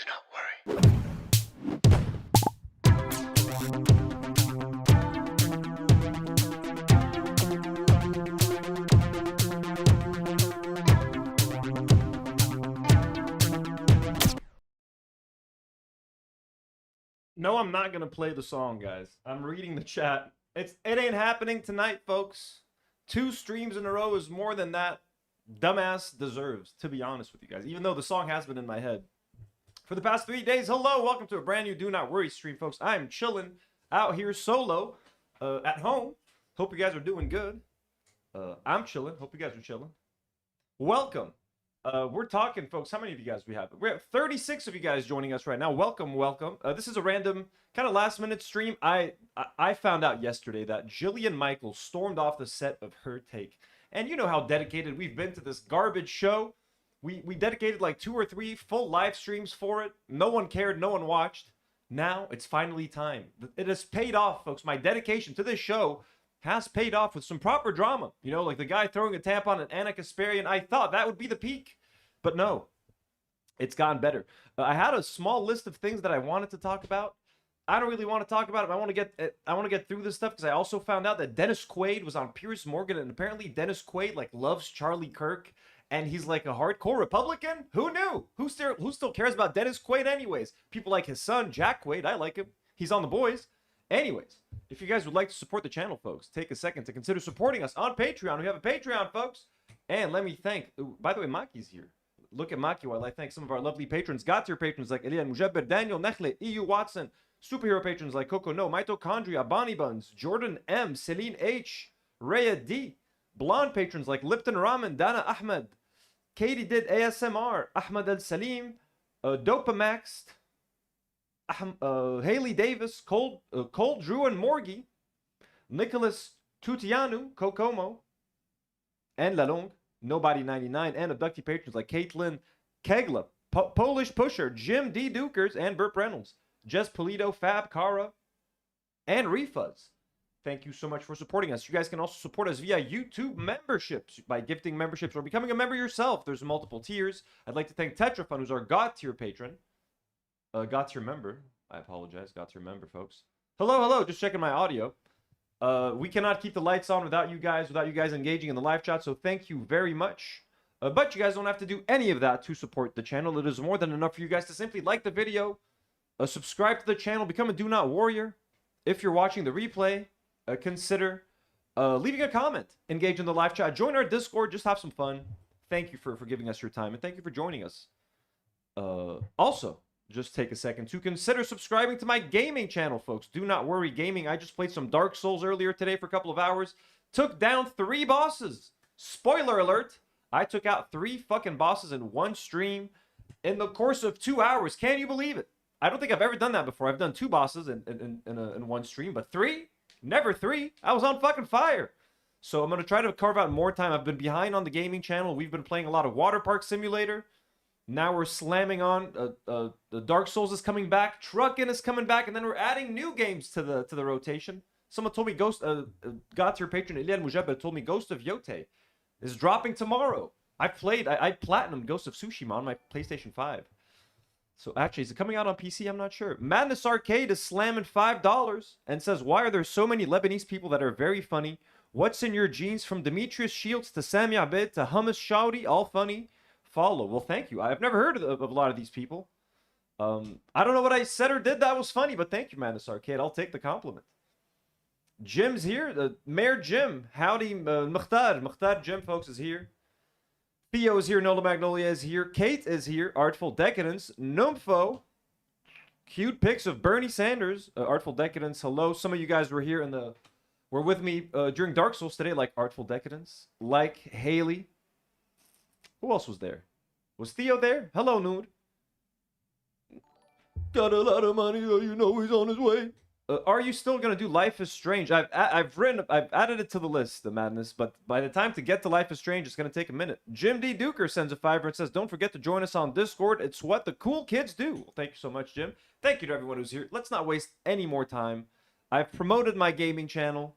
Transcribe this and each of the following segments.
not worry. No, I'm not gonna play the song, guys. I'm reading the chat. It ain't happening tonight, folks. 2 streams in a row is more than that dumbass deserves, to be honest with you guys, even though the song has been in my head for the past 3 days. Hello, welcome to a brand new Do Not Worry stream, folks. I'm chilling out here solo at home. Hope you guys are doing good. I'm chilling. Hope you guys are chilling. Welcome. We're talking, folks. How many of you guys we have? We have 36 of you guys joining us right now. Welcome, welcome. This is a random kind of last-minute stream. I found out yesterday that Jillian Michaels stormed off the set of Her Take. And you know how dedicated we've been to this garbage show. We dedicated like 2 or 3 full live streams for it. No one cared. No one watched. Now it's finally time. It has paid off, folks. My dedication to this show has paid off with some proper drama. You know, like the guy throwing a tampon at Anna Kasparian. I thought that would be the peak. But no, it's gotten better. I had a small list of things that I wanted to talk about. I don't really want to talk about it. I want to get through this stuff because I also found out that Dennis Quaid was on Piers Morgan, and apparently Dennis Quaid like loves Charlie Kirk, and he's like a hardcore Republican. Who knew? Who still cares about Dennis Quaid anyways? People like his son Jack Quaid. I like him. He's on The Boys. Anyways, if you guys would like to support the channel, folks, take a second to consider supporting us on Patreon. We have a Patreon, folks. And let me thank, by the way, Maki's here. Look at Maki while I thank some of our lovely patrons. God-tier patrons like Elian Mujaber, Daniel Nechle, EU Watson. Superhero patrons like Coco No, Mitochondria, Bonnie Buns, Jordan M, Celine H, Rhea D. Blonde patrons like Lipton Ramen, Dana Ahmed, Katie did ASMR, Ahmed El Salim, Dopamaxed, Haley Davis, Cold Drew and Morgie, Nicholas Tutianu, Kokomo, and Lalong, Nobody 99, and abductee patrons like Caitlin Kegla, Polish Pusher, Jim D. Dukers, and Burt Reynolds, Jess Polito, Fab, Kara, and Refuzz. Thank you so much for supporting us. You guys can also support us via YouTube memberships by gifting memberships or becoming a member yourself. There's multiple tiers. I'd like to thank Tetrafun, who's our God tier patron. God tier member. I apologize. God tier member, folks. Hello, hello. Just checking my audio. We cannot keep the lights on without you guys engaging in the live chat. So thank you very much. But you guys don't have to do any of that to support the channel. It is more than enough for you guys to simply like the video, subscribe to the channel, become a Do Not Warrior. If you're watching the replay, consider leaving a comment, engage in the live chat, join our Discord, just have some fun. Thank you for giving us your time, and thank you for joining us. Also, just take a second to consider subscribing to my gaming channel, folks. Do Not Worry Gaming. I just played some Dark Souls earlier today for a couple of hours. Took down 3 bosses. Spoiler alert. I took out 3 fucking bosses in one stream in the course of 2 hours. Can you believe it? I don't think I've ever done that before. I've done 2 bosses in one stream, but 3? Never 3. I was on fucking fire. So I'm going to try to carve out more time. I've been behind on the gaming channel. We've been playing a lot of Water Park Simulator. Now we're slamming on the Dark Souls is coming back, Truckin' is coming back, and then we're adding new games to the rotation. Someone told me got your patron Elian Mujaba told me Ghost of Yote is dropping tomorrow. I platinum Ghost of Tsushima on my PlayStation 5. So actually, is it coming out on PC? I'm not sure. Madness Arcade is slamming $5 and says, why are there so many Lebanese people that are very funny? What's in your jeans? From Demetrius Shields to Sami Abed to Hummus Shouty, all funny. Follow. Well, thank you. I've never heard of a lot of these people. I don't know what I said or did that was funny, but thank you, Madness Arcade. I'll take the compliment. Jim's here. Mayor Jim. Howdy, Mukhtar. Mukhtar Jim, folks, is here. Theo is here. Nola Magnolia is here. Kate is here. Artful Decadence. Numfo. Cute pics of Bernie Sanders. Artful Decadence. Hello. Some of you guys were here were with me during Dark Souls today, like Artful Decadence, like Haley. Who else was there? Was Theo there? Hello, Nour. Got a lot of money, you know he's on his way. Are you still gonna do Life is Strange? I've added it to the list, the madness, but by the time to get to Life is Strange, it's gonna take a minute. Jim D. Duker sends a $5 and says, don't forget to join us on Discord. It's what the cool kids do. Well, thank you so much, Jim. Thank you to everyone who's here. Let's not waste any more time. I've promoted my gaming channel.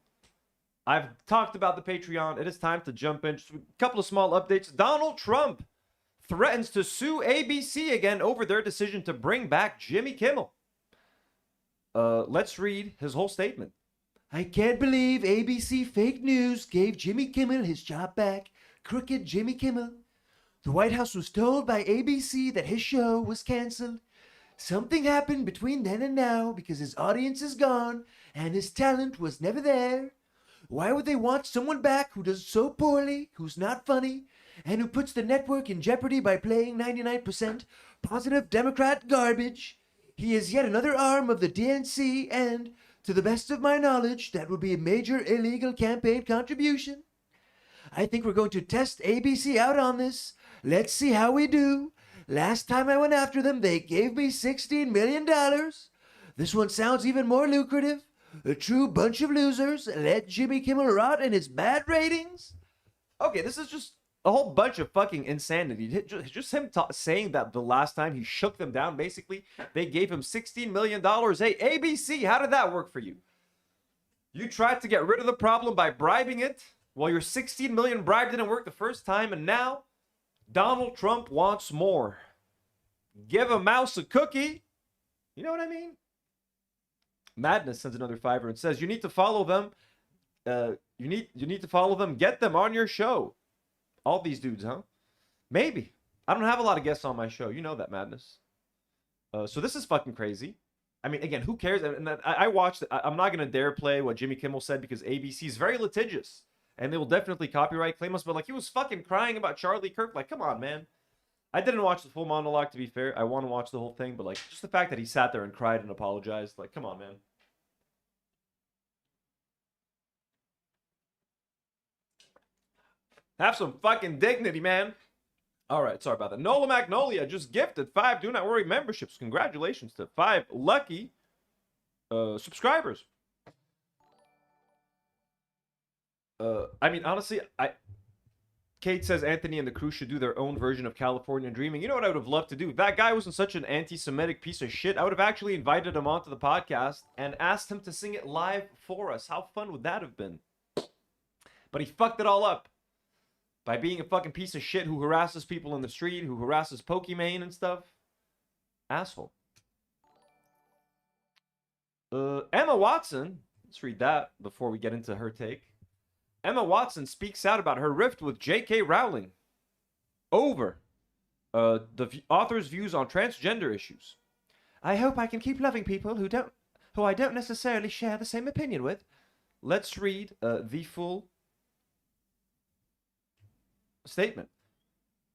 I've talked about the Patreon. It is time to jump in. Just a couple of small updates. Donald Trump threatens to sue ABC again over their decision to bring back Jimmy Kimmel. Let's read his whole statement. I can't believe ABC fake news gave Jimmy Kimmel his job back. Crooked Jimmy Kimmel. The White House was told by ABC that his show was canceled. Something happened between then and now because his audience is gone and his talent was never there. Why would they want someone back who does so poorly, who's not funny, and who puts the network in jeopardy by playing 99% positive Democrat garbage? He is yet another arm of the DNC and, to the best of my knowledge, that would be a major illegal campaign contribution. I think we're going to test ABC out on this. Let's see how we do. Last time I went after them, they gave me $16 million. This one sounds even more lucrative. A true bunch of losers. Let Jimmy Kimmel rot in his bad ratings. Okay, this is just a whole bunch of fucking insanity. Just him saying that the last time he shook them down, basically, they gave him $16 million. Hey, ABC, how did that work for you? You tried to get rid of the problem by bribing it? Well, your $16 million bribe didn't work the first time, and now Donald Trump wants more. Give a mouse a cookie. You know what I mean? Madness sends another $5 and says, you need to follow them. You need to follow them. Get them on your show. All these dudes, huh? Maybe. I don't have a lot of guests on my show. You know that, Madness. So this is fucking crazy. I mean, again, who cares? And I watched it. I'm not going to dare play what Jimmy Kimmel said because ABC is very litigious. And they will definitely copyright claim us. But, like, he was fucking crying about Charlie Kirk. Like, come on, man. I didn't watch the full monologue, to be fair. I want to watch the whole thing. But, like, just the fact that he sat there and cried and apologized. Like, come on, man. Have some fucking dignity, man. All right, sorry about that. Nola Magnolia just gifted 5 Do Not Worry memberships. Congratulations to 5 lucky subscribers. I mean, honestly, Kate says Anthony and the crew should do their own version of California Dreaming. You know what I would have loved to do? If that guy wasn't such an anti-Semitic piece of shit, I would have actually invited him onto the podcast and asked him to sing it live for us. How fun would that have been? But he fucked it all up by being a fucking piece of shit who harasses people in the street, who harasses Pokimane and stuff. Asshole. Emma Watson. Let's read that before we get into her take. Emma Watson speaks out about her rift with J.K. Rowling over the author's views on transgender issues. I hope I can keep loving people who I don't necessarily share the same opinion with. Let's read the full statement.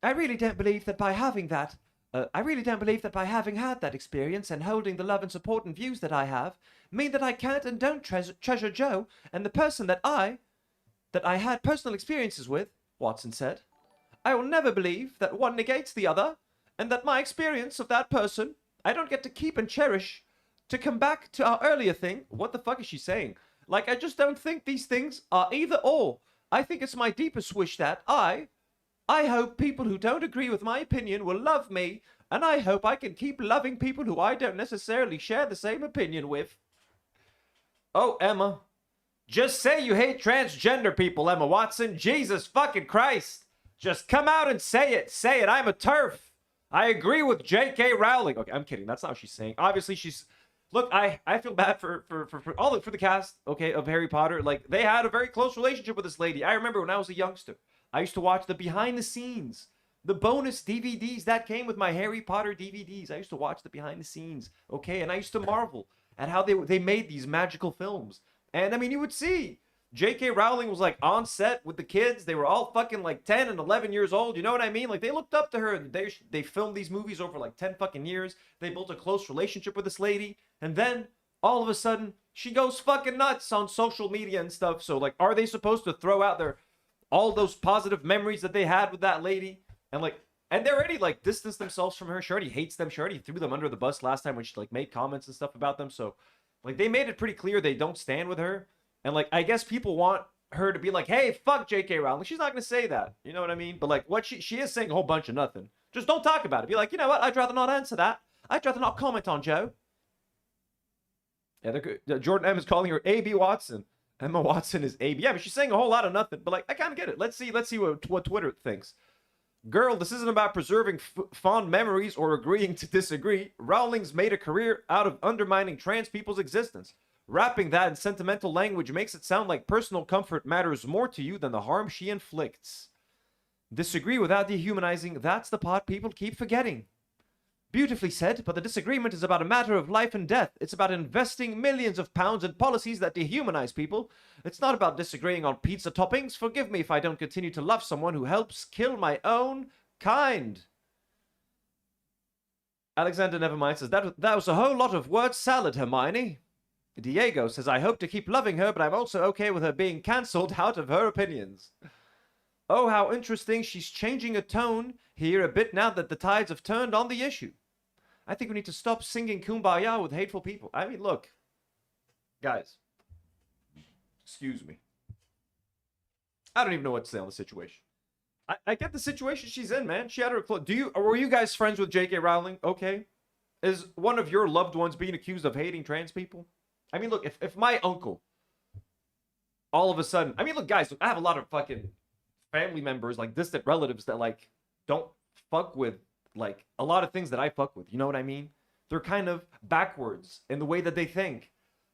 I really don't believe that by having had that experience and holding the love and support and views that I have, mean that I can't and don't treasure Joe and the person that I had personal experiences with, Watson said. I will never believe that one negates the other, and that my experience of that person, I don't get to keep and cherish. To come back to our earlier thing, what the fuck is she saying? Like, I just don't think these things are either or. I think it's my deepest wish that I hope people who don't agree with my opinion will love me, and I hope I can keep loving people who I don't necessarily share the same opinion with. Oh, Emma. Just say you hate transgender people, Emma Watson. Jesus fucking Christ. Just come out and say it. Say it. I'm a TERF. I agree with J.K. Rowling. Okay, I'm kidding. That's not what she's saying. Obviously, she's... Look, I feel bad for the cast, okay, of Harry Potter. Like, they had a very close relationship with this lady. I remember when I was a youngster, I used to watch the behind the scenes, the bonus DVDs that came with my Harry Potter DVDs. I used to watch the behind the scenes, okay? And I used to marvel at how they made these magical films. And, I mean, you would see J.K. Rowling was, like, on set with the kids. They were all fucking, like, 10 and 11 years old. You know what I mean? Like, they looked up to her. And they filmed these movies over, like, 10 fucking years. They built a close relationship with this lady. And then, all of a sudden, she goes fucking nuts on social media and stuff. So, like, are they supposed to throw out all those positive memories that they had with that lady? And, like, and they already, like, distanced themselves from her. She already hates them. She already threw them under the bus last time when she, like, made comments and stuff about them. So... like, they made it pretty clear they don't stand with her. And, like, I guess people want her to be like, hey, fuck J.K. Rowling. She's not going to say that. You know what I mean? But, like, what she is saying a whole bunch of nothing. Just don't talk about it. Be like, you know what? I'd rather not answer that. I'd rather not comment on Joe. Yeah, Jordan M is calling her A.B. Watson. Emma Watson is A.B. Yeah, but she's saying a whole lot of nothing. But, like, I kind of get it. Let's see what Twitter thinks. Girl, this isn't about preserving fond memories or agreeing to disagree. Rowling's made a career out of undermining trans people's existence. Wrapping that in sentimental language makes it sound like personal comfort matters more to you than the harm she inflicts. Disagree without dehumanizing, that's the part people keep forgetting. Beautifully said, but the disagreement is about a matter of life and death. It's about investing millions of pounds in policies that dehumanize people. It's not about disagreeing on pizza toppings. Forgive me if I don't continue to love someone who helps kill my own kind. Alexander Nevermind says, that was a whole lot of word salad, Hermione. Diego says, I hope to keep loving her, but I'm also okay with her being cancelled out of her opinions. Oh, how interesting. She's changing a tone here a bit now that the tides have turned on the issue. I think we need to stop singing Kumbaya with hateful people. I mean, look, guys, excuse me. I don't even know what to say on the situation. I get the situation she's in, man. She had her clothes. Were you guys friends with J.K. Rowling? Okay. Is one of your loved ones being accused of hating trans people? I mean, look, if my uncle all of a sudden, I mean, look, guys, I have a lot of fucking family members, like distant relatives that like don't fuck with like a lot of things that I fuck with. You know what I mean? They're kind of backwards in the way that they think.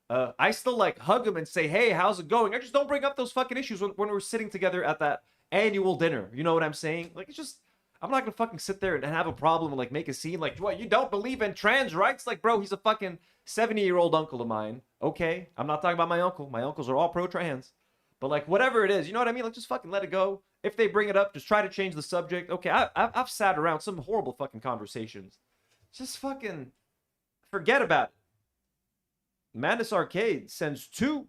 I still like hug them and say, hey, how's it going? I just don't bring up those fucking issues when we're sitting together at that annual dinner. You know what I'm saying? Like, it's just, I'm not gonna fucking sit there and have a problem and like make a scene like, what, you don't believe in trans rights? Like, bro, he's a fucking 70-year-old uncle of mine. Okay, I'm not talking about my uncle. My uncles are all pro-trans. But like, whatever it is, you know what I mean? Like, just fucking let it go. If they bring it up, just try to change the subject. Okay, I've sat around some horrible fucking conversations. Just fucking forget about it. Madness Arcade sends 2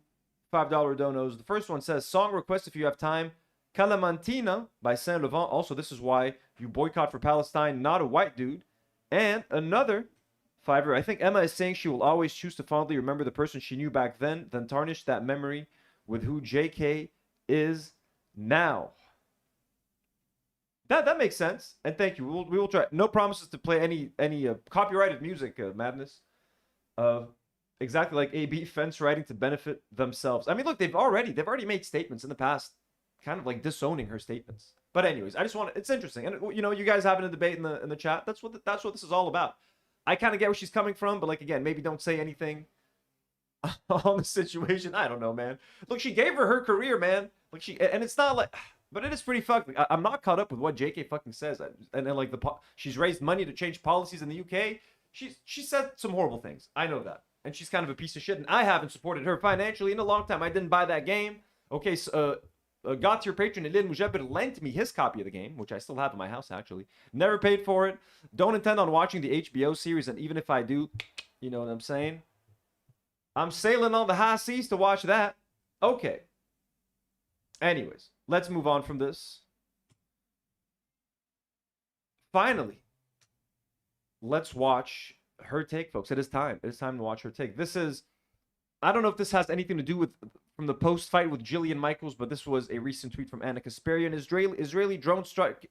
$5 donos. The first one says, song request if you have time. Calamantina by Saint Laurent. Also, this is why you boycott for Palestine, not a white dude. And another $5. I think Emma is saying she will always choose to fondly remember the person she knew back then tarnish that memory with who JK is now. That makes sense, and thank you. We will try. No promises to play any copyrighted music, Madness. Exactly like AB fence writing to benefit themselves. I mean, look, they've already made statements in the past, kind of like disowning her statements. But anyways, I just want it's interesting, and you know, you guys having a debate in the chat. That's what this is all about. I kind of get where she's coming from, but like again, maybe don't say anything on the situation. I don't know, man. Look, she gave her career, man. Like and it's not like. But it is pretty fucked. I'm not caught up with what JK fucking says. And then like she's raised money to change policies in the UK. She said some horrible things. I know that. And she's kind of a piece of shit. And I haven't supported her financially in a long time. I didn't buy that game. Okay, so got your patron Elin Mujabir lent me his copy of the game, which I still have in my house actually. Never paid for it. Don't intend on watching the HBO series. And even if I do, you know what I'm saying? I'm sailing on the high seas to watch that. Okay. Anyways, let's move on from this. Finally, let's watch her take, folks. It is time. It is time to watch her take. This is, I don't know if this has anything to do with from the post-fight with Jillian Michaels, but this was a recent tweet from Anna Kasparian. Israeli drone strike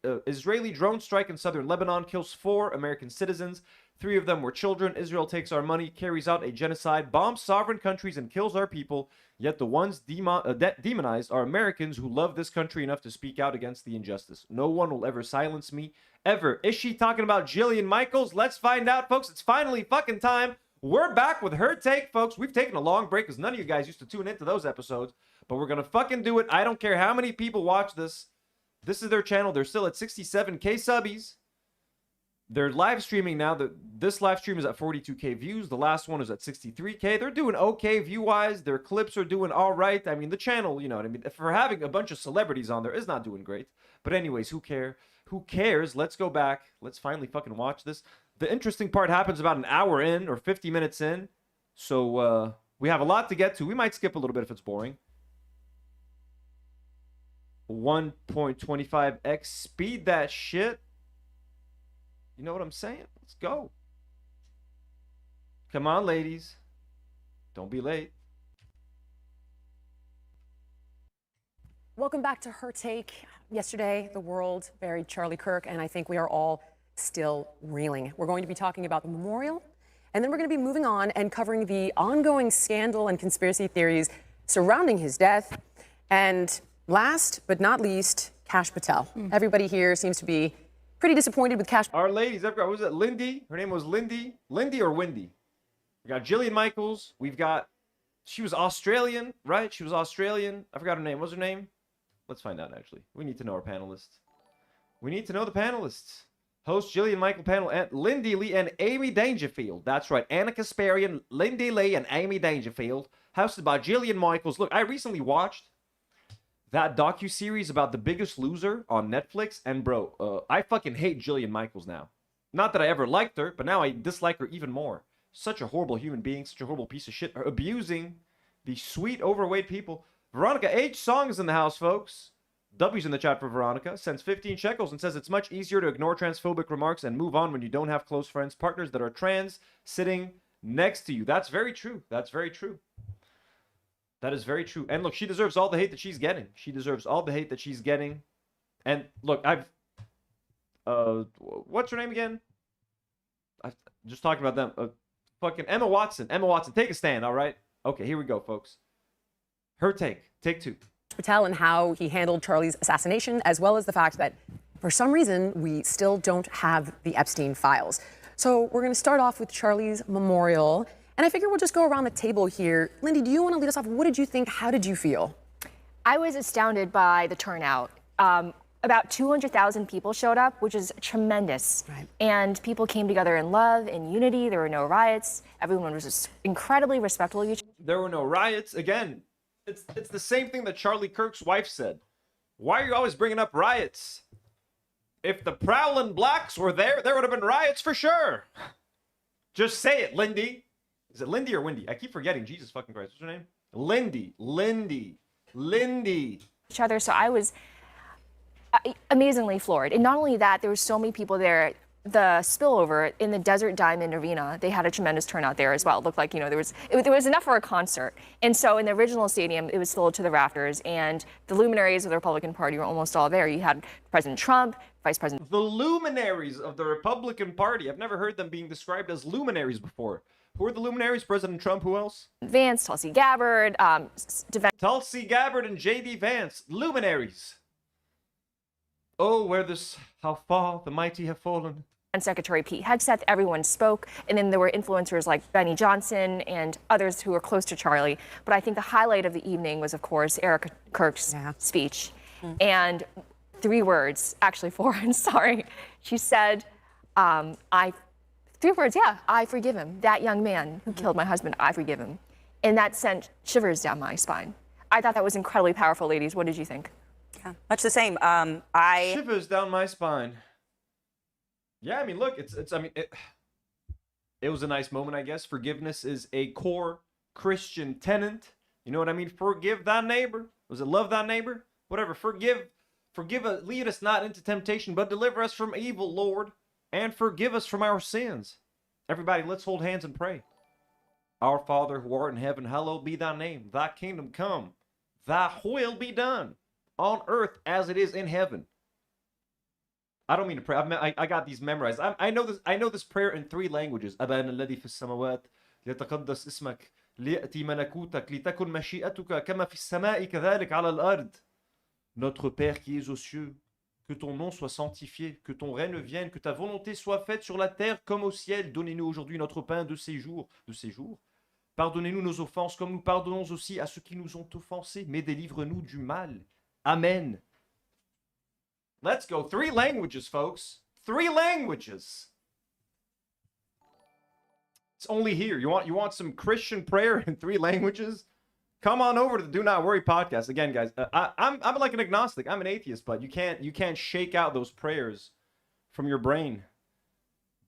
in southern Lebanon kills 4 American citizens. 3 of them were children. Israel takes our money, carries out a genocide, bombs sovereign countries, and kills our people. Yet the ones demonized are Americans who love this country enough to speak out against the injustice. No one will ever silence me, ever. Is she talking about Jillian Michaels? Let's find out, folks. It's finally fucking time. We're back with her take, folks. We've taken a long break because none of you guys used to tune into those episodes. But we're going to fucking do it. I don't care how many people watch this. This is their channel. They're still at 67K subbies. They're live streaming now. This live stream is at 42K views. The last one is at 63K. They're doing okay view-wise. Their clips are doing all right. I mean, the channel, you know what I mean? For having a bunch of celebrities on there is not doing great. But anyways, who cares? Who cares? Let's go back. Let's finally fucking watch this. The interesting part happens about an hour in or 50 minutes in. So we have a lot to get to. We might skip a little bit if it's boring. 1.25x. Speed that shit. You know what I'm saying? Let's go. Come on, ladies. Don't be late. Welcome back to Her Take. Yesterday, the world buried Charlie Kirk, and I think we are all still reeling. We're going to be talking about the memorial, and then we're going to be moving on and covering the ongoing scandal and conspiracy theories surrounding his death. And last but not least, Kash Patel. Everybody here seems to be pretty disappointed with Cash. Our ladies, I've got, what was it, Lindy? Her name was Lindy. Lindy or Windy? We got Jillian Michaels. We've got, she was Australian, right? She was Australian. I forgot her name. What's her name? Let's find out, actually. We need to know our panelists. We need to know the panelists. Host Jillian Michael panel and Lindy Lee and Amy Dangerfield. That's right. Anna Kasparian, Lindy Lee, and Amy Dangerfield. Hosted by Jillian Michaels. Look, I recently watched that docuseries about The Biggest Loser on Netflix. And bro, I fucking hate Jillian Michaels now. Not that I ever liked her, but now I dislike her even more. Such a horrible human being. Such a horrible piece of shit. Abusing these sweet, overweight people. Veronica H. Song is in the house, folks. W's in the chat for Veronica. Sends 15 shekels and says it's much easier to ignore transphobic remarks and move on when you don't have close friends, partners that are trans sitting next to you. That's very true. That's very true. That is very true. And look, she deserves all the hate that she's getting. She deserves all the hate that she's getting. And look, what's her name again? I'm just talking about them. Fucking Emma Watson. Emma Watson, take a stand, all right? Okay, here we go, folks. Her take. Take two. Patel and how he handled Charlie's assassination, as well as the fact that for some reason we still don't have the Epstein files. So we're going to start off with Charlie's memorial, and I figure we'll just go around the table here. Lindy, do you want to lead us off? What did you think? How did you feel? I was astounded by the turnout. About 200,000 people showed up, which is tremendous. Right. And people came together in love, in unity. There were no riots. Everyone was just incredibly respectful of each other. There were no riots. Again, it's the same thing that Charlie Kirk's wife said. Why are you always bringing up riots? If the prowling blacks were there, there would have been riots for sure. Just say it, Lindy. Is it Lindy or Windy? I keep forgetting. Jesus fucking Christ. What's her name? Lindy. Each other. So I was amazingly floored. And not only that, there were so many people there. The spillover in the Desert Diamond Arena, they had a tremendous turnout there as well. It looked like, there was enough for a concert. And so in the original stadium, it was filled to the rafters, and the luminaries of the Republican Party were almost all there. You had President Trump, Vice President. The luminaries of the Republican Party. I've never heard them being described as luminaries before. Who are the luminaries? President Trump, who else? Vance, Tulsi Gabbard, Tulsi Gabbard and J.D. Vance, luminaries. Oh, how far the mighty have fallen. And Secretary Pete Hegseth, everyone spoke. And then there were influencers like Benny Johnson and others who were close to Charlie. But I think the highlight of the evening was, of course, Erica Kirk's speech. And 3 words, actually 4, I'm sorry. She said, I forgive him. That young man who killed my husband, I forgive him. And that sent shivers down my spine. I thought that was incredibly powerful, ladies. What did you think? Yeah, much the same. Shivers down my spine. Yeah, I mean, look, it was a nice moment, I guess. Forgiveness is a core Christian tenet. You know what I mean? Forgive thy neighbor. Was it love thy neighbor? Whatever. Forgive us, lead us not into temptation, but deliver us from evil, Lord, and forgive us from our sins. Everybody, let's hold hands and pray. Our Father who art in heaven, hallowed be thy name. Thy kingdom come. Thy will be done on earth as it is in heaven. I don't mean to pray. I got these memorized. I know this prayer in 3 languages. أبانا الذي في السماوات ليتقدس اسمك ليأتي ملكوتك لتكن مشيئتك كما في السماء كذلك على الأرض. Notre Père qui es aux cieux, que ton nom soit sanctifié, que ton règne vienne, que ta volonté soit faite sur la terre comme au ciel. Donnez-nous aujourd'hui notre pain de ces jours. Pardonnez-nous nos offenses comme nous pardonnons aussi à ceux qui nous ont offensés, mais délivre-nous du mal. Amen. Let's go. 3 languages, folks. 3 languages. It's only here. You want some Christian prayer in 3 languages? Come on over to the Do Not Worry podcast. Again, guys, I'm like an agnostic. I'm an atheist, but you can't shake out those prayers from your brain.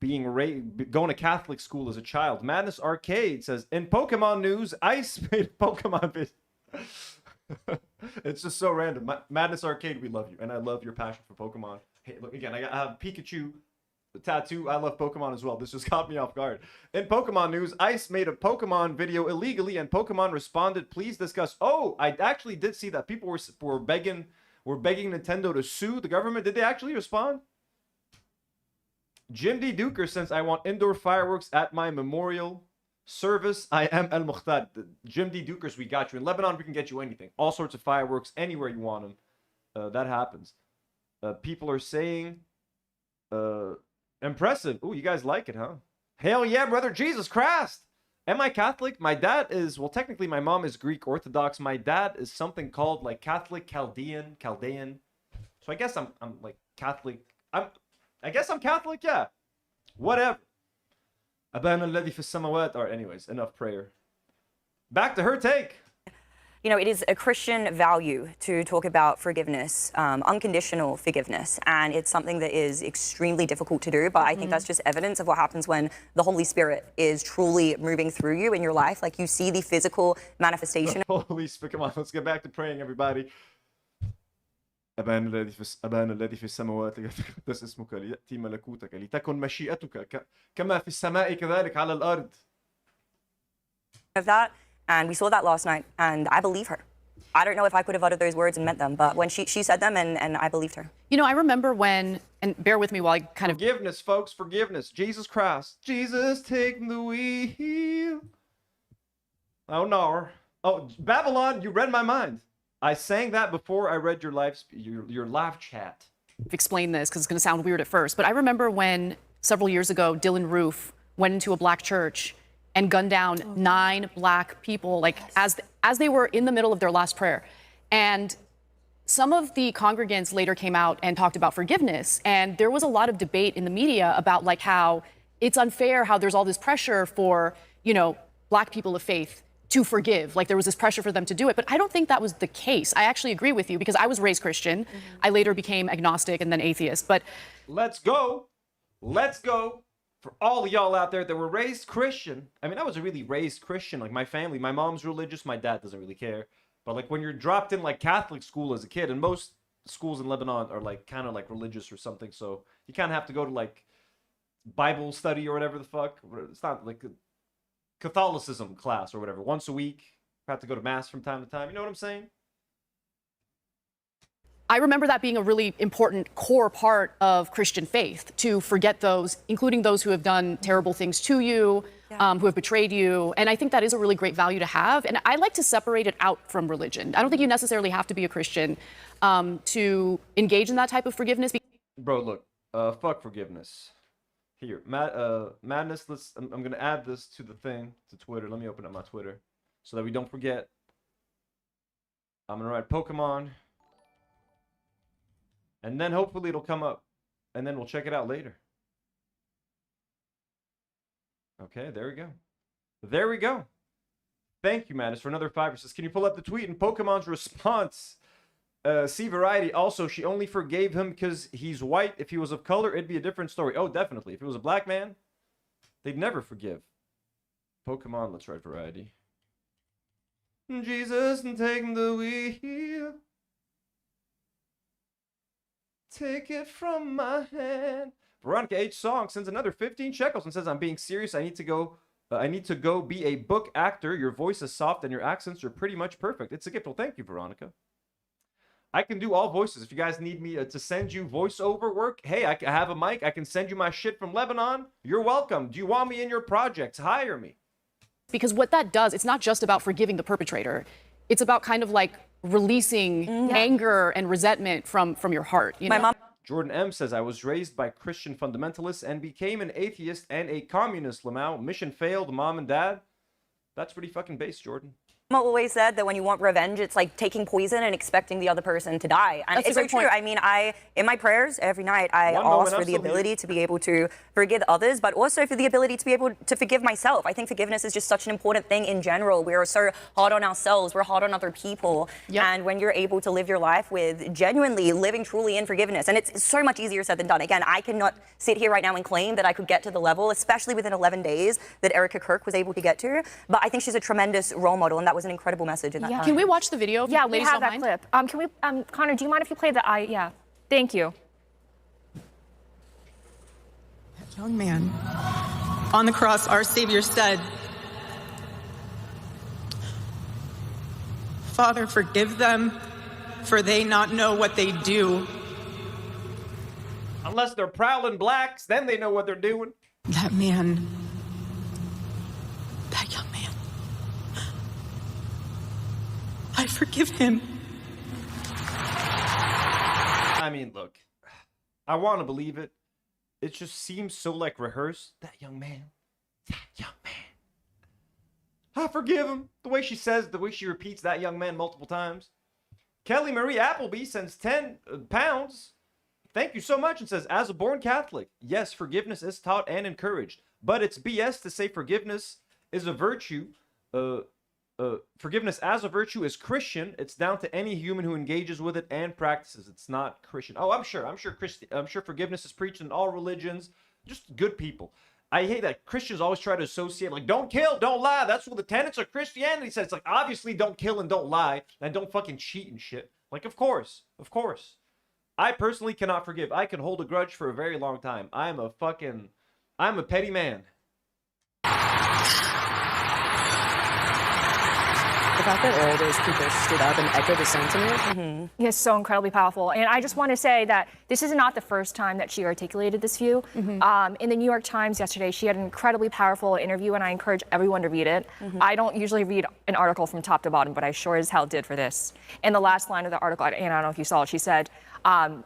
Going to Catholic school as a child. Madness Arcade says, in Pokemon news, Ice made a Pokemon video. It's just so random. Madness Arcade, we love you, and I love your passion for Pokemon. Hey, look again. I have Pikachu, the tattoo. I love Pokemon as well. This just caught me off guard. In Pokemon news, Ice made a Pokemon video illegally, and Pokemon responded. Please discuss. Oh, I actually did see that. People were begging Nintendo to sue the government. Did they actually respond? Jim D. Duker says, I want indoor fireworks at my memorial service. I am El Mukhtar. Jim D. Dukers, we got you. In Lebanon, we can get you anything. All sorts of fireworks, anywhere you want them. That happens. People are saying, Impressive. Ooh, you guys like it, huh? Hell yeah, brother. Jesus Christ. Am I Catholic? My dad is, well, technically my mom is Greek Orthodox. My dad is something called like Catholic Chaldean. So I guess I'm like Catholic. I guess I'm Catholic, yeah. Whatever. أبانا الذي في السماوات. All right, anyways, enough prayer. Back to her take. You know, it is a Christian value to talk about forgiveness, unconditional forgiveness, and it's something that is extremely difficult to do, but I think that's just evidence of what happens when the Holy Spirit is truly moving through you in your life. Like, you see the physical manifestation. Holy Spirit, come on, let's get back to praying, everybody. أبانا الذي في السماوات ليتقدس اسمك ليأتي ملكوتك لتكن مشيئتك كما في السماء كذلك على الأرض. Of that, and we saw that last night, and I believe her. I don't know if I could have uttered those words and meant them, but when she said them, and I believed her. You know, I remember when, and bear with me while I kind of... Forgiveness, folks, forgiveness. Jesus Christ. Jesus, take the wheel. Oh, no. Oh, Babylon, you read my mind. I sang that before I read your live chat. explain this because it's going to sound weird at first, but I remember when several years ago, Dylan Roof went into a black church and gunned down 9 black people, like as they were in the middle of their last prayer. And some of the congregants later came out and talked about forgiveness. And there was a lot of debate in the media about like how it's unfair, how there's all this pressure for, you know, black people of faith to forgive. Like there was this pressure for them to do it. But I don't think that was the case. I actually agree with you because I was raised Christian. I later became agnostic and then atheist. But let's go. Let's go. For all of y'all out there that were raised Christian. I mean, I was a really raised Christian. Like my family, my mom's religious. My dad doesn't really care. But like when you're dropped in like Catholic school as a kid, and most schools in Lebanon are like kind of like religious or something. So you kind of have to go to like Bible study or whatever the fuck. It's not like a Catholicism class or whatever. Once a week. Have to go to mass from time to time. You know what I'm saying? I remember that being a really important core part of Christian faith, to forget those, including those who have done terrible things to you, who have betrayed you. And I think that is a really great value to have. And I like to separate it out from religion. I don't think you necessarily have to be a Christian to engage in that type of forgiveness. Bro, look, fuck forgiveness. Here, Madness, I'm going to add this to the thing, to Twitter. Let me open up my Twitter so that we don't forget. I'm going to write Pokemon. And then hopefully it'll come up. And then we'll check it out later. Okay, there we go. There we go. Thank you, Mattis, for another 5. Says, can you pull up the tweet and Pokemon's response? See Variety. Also, she only forgave him because he's white. If he was of color, it'd be a different story. Oh, definitely. If it was a black man, they'd never forgive. Pokemon, let's write Variety. Jesus, and take the wheel. Take it from my hand. Veronica H. Song sends another 15 shekels and says, I'm being serious. I need to go be a book actor. Your voice is soft and your accents are pretty much perfect. It's a gift. Well, thank you, Veronica. I can do all voices. If you guys need me to send you voiceover work, hey, I have a mic. I can send you my shit from Lebanon. You're welcome. Do you want me in your projects? Hire me. Because what that does, it's not just about forgiving the perpetrator. It's about kind of like releasing anger and resentment from your heart. You know? My mom. Jordan M. says, I was raised by Christian fundamentalists and became an atheist and a communist, Lamau. Mission failed, mom and dad. That's pretty fucking base, Jordan. Mama always said that when you want revenge, it's like taking poison and expecting the other person to die. And it's so true. I mean, in my prayers every night, I ask for the ability to be able to forgive others, but also for the ability to be able to forgive myself. I think forgiveness is just such an important thing in general. We are so hard on ourselves. We're hard on other people. Yep. And when you're able to live your life with genuinely living truly in forgiveness, and it's so much easier said than done. Again, I cannot sit here right now and claim that I could get to the level, especially within 11 days, that Erica Kirk was able to get to. But I think she's a tremendous role model, and that was an incredible message in that time. Can we watch the video? Yeah, we have that clip. Can we, Connor, do you mind if you play the yeah. Thank you. That young man on the cross, our Savior said, Father, forgive them, for they not know what they do. Unless they're prowling blacks, then they know what they're doing. That man, that young man, I forgive him. I mean, look, I want to believe it, it just seems so like rehearsed. That young man. I forgive him. The way she says, the way she repeats that young man multiple times. Kelly Marie Appleby sends 10 pounds. Thank you so much, and says, as a born Catholic, yes, forgiveness is taught and encouraged, but it's BS to say forgiveness is a virtue. Forgiveness as a virtue is Christian. It's down to any human who engages with it and practices. It's not Christian. Oh, I'm sure forgiveness is preached in all religions. Just good people. I hate that Christians always try to associate, like, don't kill, don't lie. That's what the tenets of Christianity says. It's like, obviously, don't kill and don't lie, and don't fucking cheat and shit. Like, of course. I personally cannot forgive. I can hold a grudge for a very long time. I'm a petty man. The fact that all those people stood up and echoed the sentiment. Yes, so incredibly powerful. And I just want to say that this is not the first time that she articulated this view. In the New York Times yesterday, she had an incredibly powerful interview, and I encourage everyone to read it. I don't usually read an article from top to bottom, but I sure as hell did for this. And the last line of the article, and I don't know if you saw it, she said, I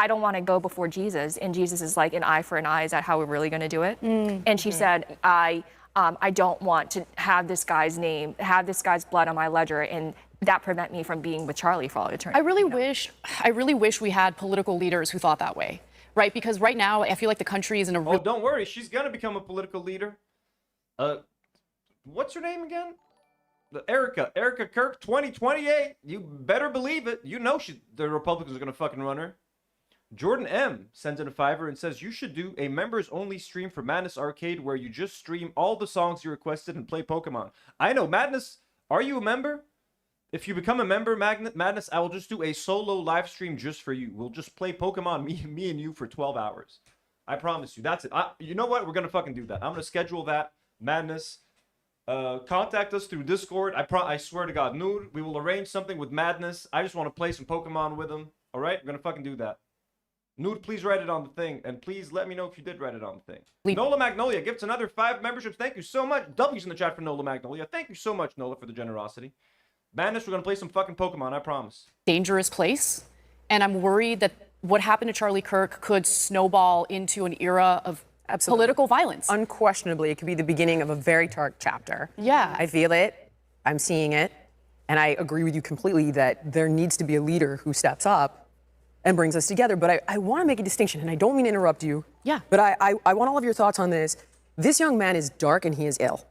don't want to go before Jesus. And Jesus is like, an eye for an eye. Is that how we're really going to do it? And she said, I don't want to have this guy's name, have this guy's blood on my ledger, and that prevent me from being with Charlie for all eternity. I really wish we had political leaders who thought that way, right? Because right now, I feel like the country is in a Oh, don't worry. She's going to become a political leader. What's her name again? Erica Kirk, 2028. You better believe it. You know the Republicans are going to fucking run her. Jordan M sends in a $5 and says, you should do a members-only stream for Madness Arcade where you just stream all the songs you requested and play Pokemon. I know, Madness, are you a member? If you become a member, Madness, I will just do a solo live stream just for you. We'll just play Pokemon, me and you, for 12 hours. I promise you. That's it. You know what? We're going to fucking do that. I'm going to schedule that. Madness, contact us through Discord. I swear to God, Nour, we will arrange something with Madness. I just want to play some Pokemon with him. All right? We're going to fucking do that. Noor, please write it on the thing, and please let me know if you did write it on the thing. Nola Magnolia gifts another 5 memberships. Thank you so much. W's in the chat for Nola Magnolia. Thank you so much, Nola, for the generosity. Madness, we're going to play some fucking Pokemon, I promise. Dangerous place, and I'm worried that what happened to Charlie Kirk could snowball into an era of political violence. Unquestionably, it could be the beginning of a very dark chapter. Yeah. I feel it. I'm seeing it. And I agree with you completely that there needs to be a leader who steps up and brings us together. But I want to make a distinction, and I don't mean to interrupt you. Yeah. But I want all of your thoughts on this. This young man is dark and he is ill.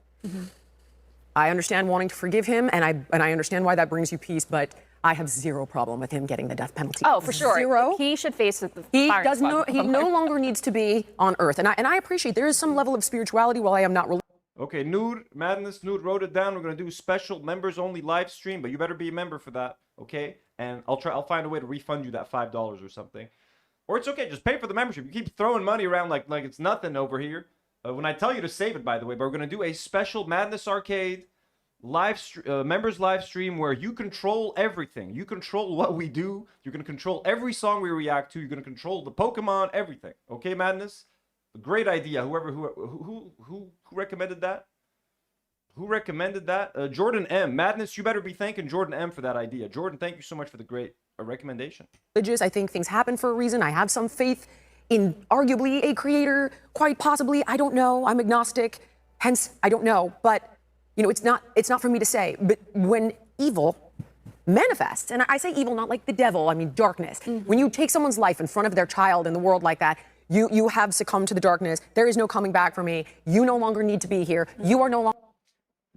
I understand wanting to forgive him, and I understand why that brings you peace, but I have zero problem with him getting the death penalty. Oh, for sure. Zero. He should face the He firing squad. He no longer needs to be on Earth. And I appreciate there is some level of spirituality while I am not religious. Okay, Noor, Madness, Noor wrote it down. We're going to do a special members-only live stream, but you better be a member for that, okay? And I'll find a way to refund you that $5 or something. Or it's okay, just pay for the membership. You keep throwing money around like it's nothing over here. When I tell you to save it, by the way, but we're going to do a special Madness Arcade members live stream where you control everything. You control what we do. You're going to control every song we react to. You're going to control the Pokemon, everything. Okay, Madness? A great idea. Who recommended that? Who recommended that? Jordan M. Madness, you better be thanking Jordan M for that idea. Jordan, thank you so much for the great recommendation. I think things happen for a reason. I have some faith in arguably a creator, quite possibly. I don't know. I'm agnostic. Hence, I don't know. But, you know, it's not for me to say. But when evil manifests, and I say evil not like the devil, I mean darkness. When you take someone's life in front of their child in the world like that, you have succumbed to the darkness. There is no coming back for me. You no longer need to be here. You are no longer...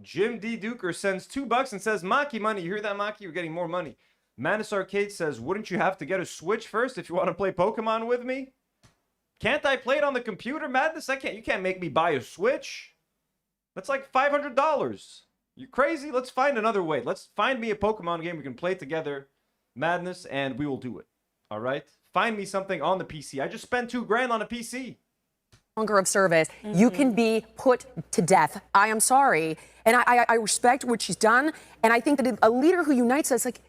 Jim D. Duker sends $2 and says, Maki money. You hear that, Maki? You're getting more money. Madness Arcade says, wouldn't you have to get a Switch first if you want to play Pokemon with me? Can't I play it on the computer, Madness? You can't make me buy a Switch. That's like $500. You crazy? Let's find another way. Let's find me a Pokemon game we can play together, Madness, and we will do it. All right? Find me something on the PC. I just spent $2,000 on a PC. Longer of service, you can be put to death. I am sorry. And I respect what she's done. And I think that a leader who unites us, like,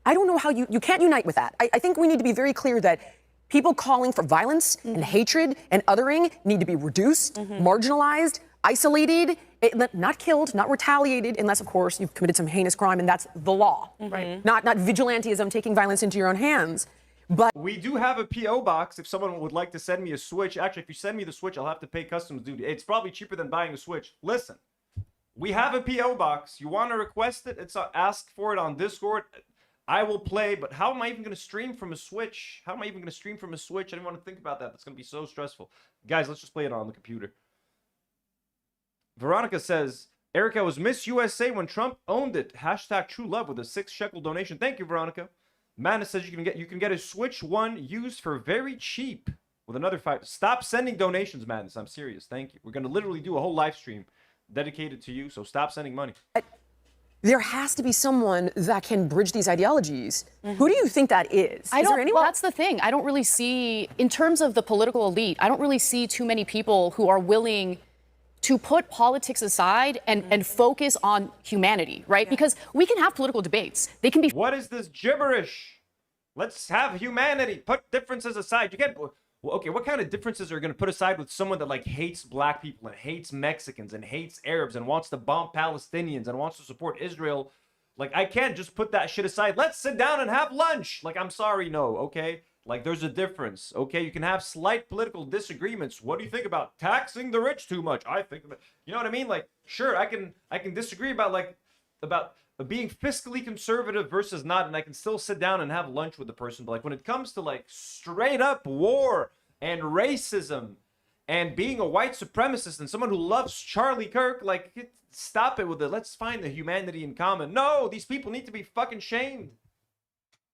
I don't know how you can't unite with that. I think we need to be very clear that people calling for violence and hatred and othering need to be reduced, marginalized, isolated, not killed, not retaliated, unless, of course, you've committed some heinous crime, and that's the law. Right. Not vigilantism, taking violence into your own hands. But we do have a PO box if someone would like to send me a Switch. Actually, if you send me the Switch, I'll have to pay customs duty. It's probably cheaper than buying a Switch. Listen, we have a PO box. You want to request it? It's ask for it on Discord. I will play, but how am I even going to stream from a Switch? How am I even going to stream from a Switch? I didn't want to think about that. That's going to be so stressful. Guys, let's just play it on the computer. Veronica says, Erica was Miss USA when Trump owned it. Hashtag true love with a 6 shekel donation. Thank you, Veronica. Madness says you can get a Switch 1 used for very cheap with another 5. Stop sending donations, Madness. I'm serious. Thank you. We're going to literally do a whole live stream dedicated to you, so stop sending money. there has to be someone that can bridge these ideologies. Who do you think that is? I Is there don't. anyone? Well, that's the thing. I don't really see, in terms of the political elite, I don't really see too many people who are willing to put politics aside and focus on humanity, right? Because we can have political debates. They can be. What is this gibberish? Let's have humanity. Put differences aside. You get. Well, okay, what kind of differences are you going to put aside with someone that like hates black people and hates Mexicans and hates Arabs and wants to bomb Palestinians and wants to support Israel? Like, I can't just put that shit aside. Let's sit down and have lunch. Like, I'm sorry, no, okay? Like, there's a difference, okay? You can have slight political disagreements. What do you think about taxing the rich too much? I think, you know what I mean? Like, sure, I can disagree about being fiscally conservative versus not, and I can still sit down and have lunch with the person. But like when it comes to like straight up war and racism and being a white supremacist and someone who loves Charlie Kirk, like stop it with it. Let's find the humanity in common. No, these people need to be fucking shamed.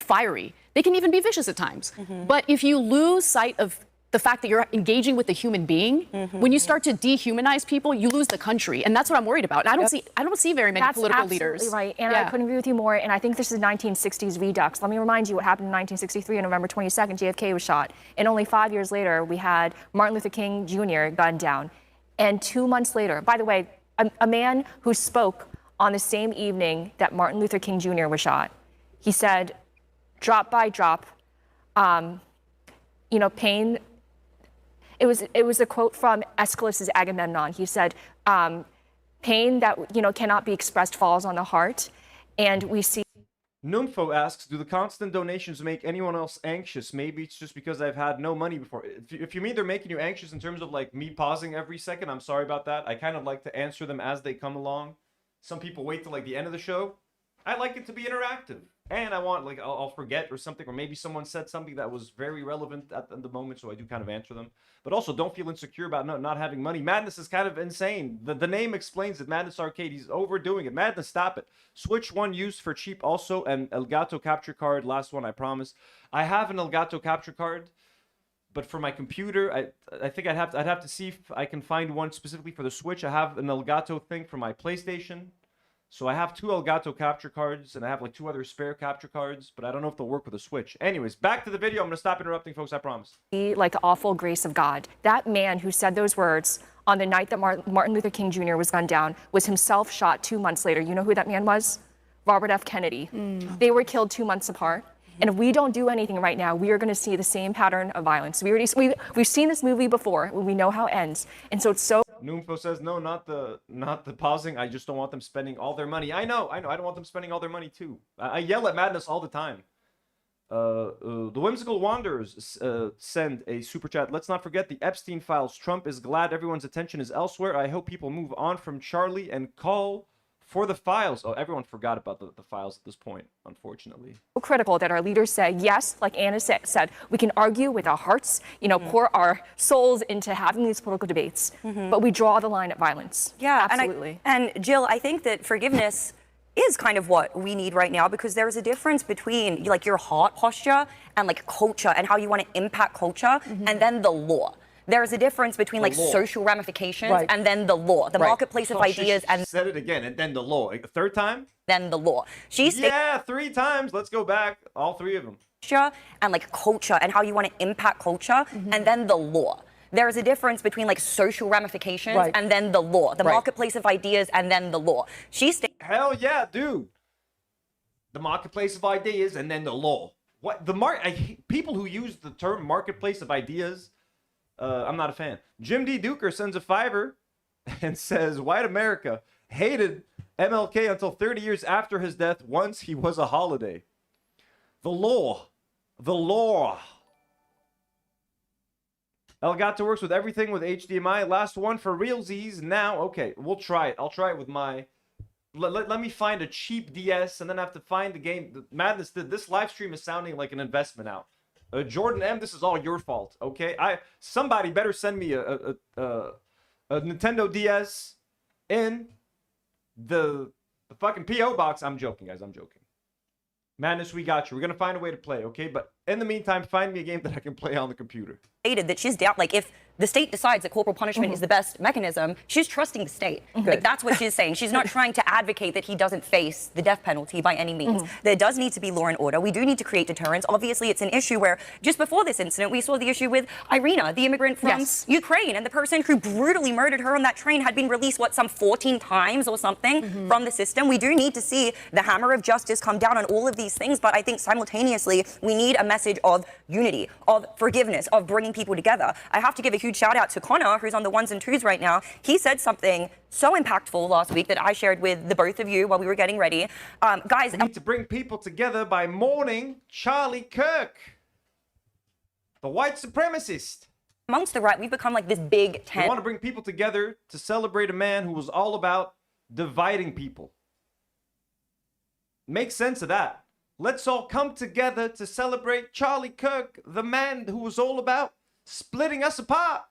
Fiery. They can even be vicious at times. But if you lose sight of the fact that you're engaging with a human being, when you start to dehumanize people, you lose the country, and that's what I'm worried about. And I don't see very many political leaders. That's absolutely right, and I couldn't agree with you more. And I think this is 1960s redux. Let me remind you what happened in 1963 on November 22nd. JFK was shot, and only 5 years later, we had Martin Luther King Jr. gunned down. And 2 months later, by the way, a man who spoke on the same evening that Martin Luther King Jr. was shot, he said, "Drop by drop, pain." It was a quote from Aeschylus's Agamemnon. He said, "Pain that cannot be expressed falls on the heart," and we see. Numfo asks, do the constant donations make anyone else anxious? Maybe it's just because I've had no money before. If you mean they're making you anxious in terms of like me pausing every second, I'm sorry about that. I kind of like to answer them as they come along. Some people wait till like the end of the show. I like it to be interactive. And I want, like, I'll forget or something, or maybe someone said something that was very relevant at the moment, so I do kind of answer them. But also, don't feel insecure about not having money. Madness is kind of insane. The name explains it. Madness Arcade, he's overdoing it. Madness, stop it. Switch 1 used for cheap also, and Elgato capture card, last one, I promise. I have an Elgato capture card, but for my computer, I think I'd have to see if I can find one specifically for the Switch. I have an Elgato thing for my PlayStation. So I have 2 Elgato capture cards, and I have like 2 other spare capture cards, but I don't know if they'll work with a Switch. Anyways, back to the video. I'm going to stop interrupting, folks, I promise. Like the awful grace of God. That man who said those words on the night that Martin Luther King Jr. was gunned down was himself shot 2 months later. You know who that man was? Robert F. Kennedy. They were killed 2 months apart. And if we don't do anything right now, we are going to see the same pattern of violence. We've seen this movie before. We know how it ends. And so it's so... Numfo says, no, not the pausing. I just don't want them spending all their money. I know. I don't want them spending all their money, too. I yell at Madness all the time. The Whimsical Wanderers send a super chat. Let's not forget the Epstein files. Trump is glad everyone's attention is elsewhere. I hope people move on from Charlie and call for the files. Oh, everyone forgot about the files at this point, unfortunately. Critical that our leaders say, yes, like Anna said, we can argue with our hearts, pour our souls into having these political debates, but we draw the line at violence. Yeah, absolutely. And Jill, I think that forgiveness is kind of what we need right now, because there is a difference between like your heart posture and like culture and how you want to impact culture and then the law. There's a difference between like social ramifications and then the law, the marketplace of ideas. And said it again, and then the law. Like, the third time? Then the law. Yeah, 3 times. Let's go back. All 3 of them. And like culture and how you want to impact culture, and then the law. There is a difference between like social ramifications and then the law, the marketplace of ideas, and then the law. Hell yeah, dude. The marketplace of ideas and then the law. What people who use the term marketplace of ideas. I'm not a fan. Jim D. Duker sends a $5 and says, white America hated MLK until 30 years after his death once he was a holiday. The law. The law. Elgato works with everything with HDMI. Last one for realsies now. Okay, we'll try it. I'll try it with my... Let me find a cheap DS and then I have to find the game. Madness, this live stream is sounding like an investment out. Jordan M, this is all your fault, okay? Somebody better send me a Nintendo DS in the fucking P.O. box. I'm joking, guys. I'm joking. Madness, we got you. We're going to find a way to play, okay? But in the meantime, find me a game that I can play on the computer. That she's down, like, if the state decides that corporal punishment is the best mechanism, she's trusting the state. Like, that's what she's saying. She's not trying to advocate that he doesn't face the death penalty by any means. There does need to be law and order. We do need to create deterrence. Obviously, it's an issue where just before this incident, we saw the issue with Irina, the immigrant from Ukraine, and the person who brutally murdered her on that train had been released, what, some 14 times or something from the system. We do need to see the hammer of justice come down on all of these things, but I think simultaneously, we need a message of unity, of forgiveness, of bringing people together. I have to give a huge shout out to Connor, who's on the ones and twos right now. He said something so impactful last week that I shared with the both of you while we were getting ready. Guys, we need to bring people together by mourning Charlie Kirk, the white supremacist. Amongst the right, we've become like this big tent. We want to bring people together to celebrate a man who was all about dividing people. Make sense of that. Let's all come together to celebrate Charlie Kirk, the man who was all about splitting us apart.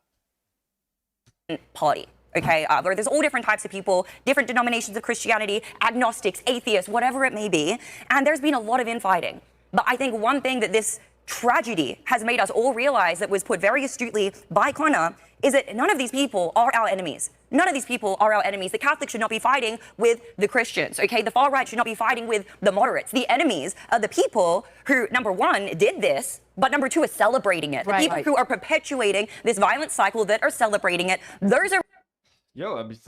Party, okay, where there's all different types of people, different denominations of Christianity, agnostics, atheists, whatever it may be, and there's been a lot of infighting. But I think one thing that this tragedy has made us all realize, that was put very astutely by Connor, is that none of these people are our enemies. None of these people are our enemies. The Catholics should not be fighting with the Christians, okay? The far right should not be fighting with the moderates. The enemies are the people who, number one, did this, but number two, is celebrating it. The people who are perpetuating this violent cycle that are celebrating it, those are... Yo, I mean,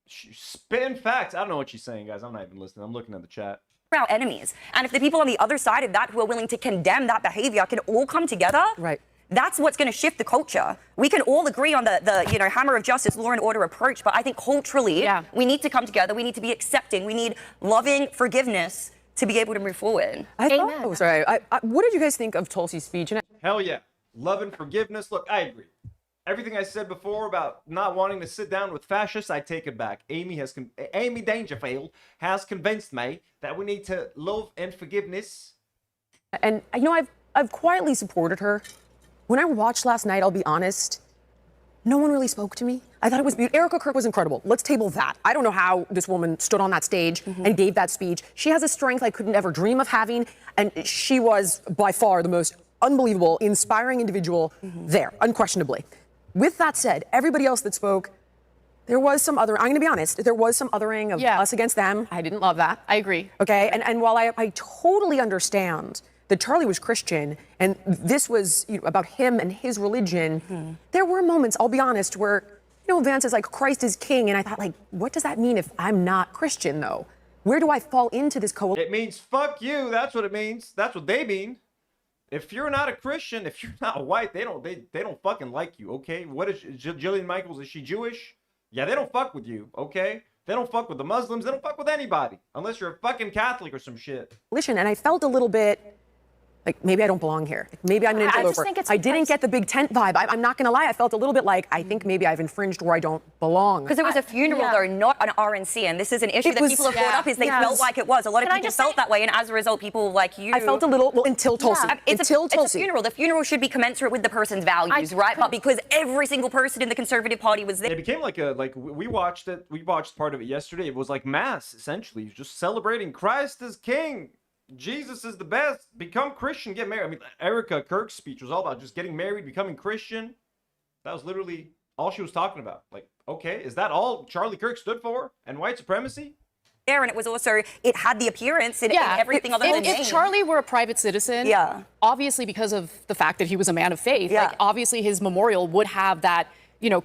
she's spitting facts. I don't know what she's saying, guys. I'm not even listening. I'm looking at the chat. Our enemies. And if the people on the other side of that who are willing to condemn that behavior can all come together... That's what's going to shift the culture. We can all agree on the hammer of justice, law and order approach, but I think culturally, we need to come together. We need to be accepting. We need loving forgiveness to be able to move forward. What did you guys think of Tulsi's speech? Hell yeah. Love and forgiveness. Look, I agree. Everything I said before about not wanting to sit down with fascists, I take it back. Amy Dangerfield has convinced me that we need to love and forgiveness. And, you know, I've quietly supported her. When I watched last night, I'll be honest, no one really spoke to me. I thought it was beautiful. Erica Kirk was incredible. Let's table that. I don't know how this woman stood on that stage and gave that speech. She has a strength I couldn't ever dream of having, and she was by far the most unbelievable, inspiring individual there, unquestionably. With that said, everybody else that spoke, there was some other, I'm going to be honest, there was some othering of us against them. I didn't love that. I agree. Okay, and while I totally understand that Charlie was Christian, and this was about him and his religion, there were moments, I'll be honest, where, Vance is like, Christ is king, and I thought, like, what does that mean if I'm not Christian, though? Where do I fall into this coalition? It means fuck you, that's what it means. That's what they mean. If you're not a Christian, if you're not white, they don't fucking like you, okay? What is Jillian Michaels, is she Jewish? Yeah, they don't fuck with you, okay? They don't fuck with the Muslims, they don't fuck with anybody, unless you're a fucking Catholic or some shit. And I felt a little bit like, maybe I don't belong here. Maybe I'm an interloper. I didn't get the big tent vibe. I'm not going to lie. I felt a little bit like, I think maybe I've infringed where I don't belong. Because it was a funeral, though, not an RNC. And this is an issue that people have brought up, is they felt like it was. A lot of people felt that way. And as a result, people like you... I felt a little, well, until Tulsi. It's a funeral. The funeral should be commensurate with the person's values, right? But because every single person in the Conservative Party was there... It became like we watched it. We watched part of it yesterday. It was like mass, essentially. Just celebrating Christ as king. Jesus is the best. Become Christian, get married. I mean, Erica Kirk's speech was all about just getting married, becoming Christian. That was literally all she was talking about. Like, okay, is that all Charlie Kirk stood for? And white supremacy? And it was also, it had the appearance in everything other than if Charlie were a private citizen, obviously because of the fact that he was a man of faith, like obviously his memorial would have that,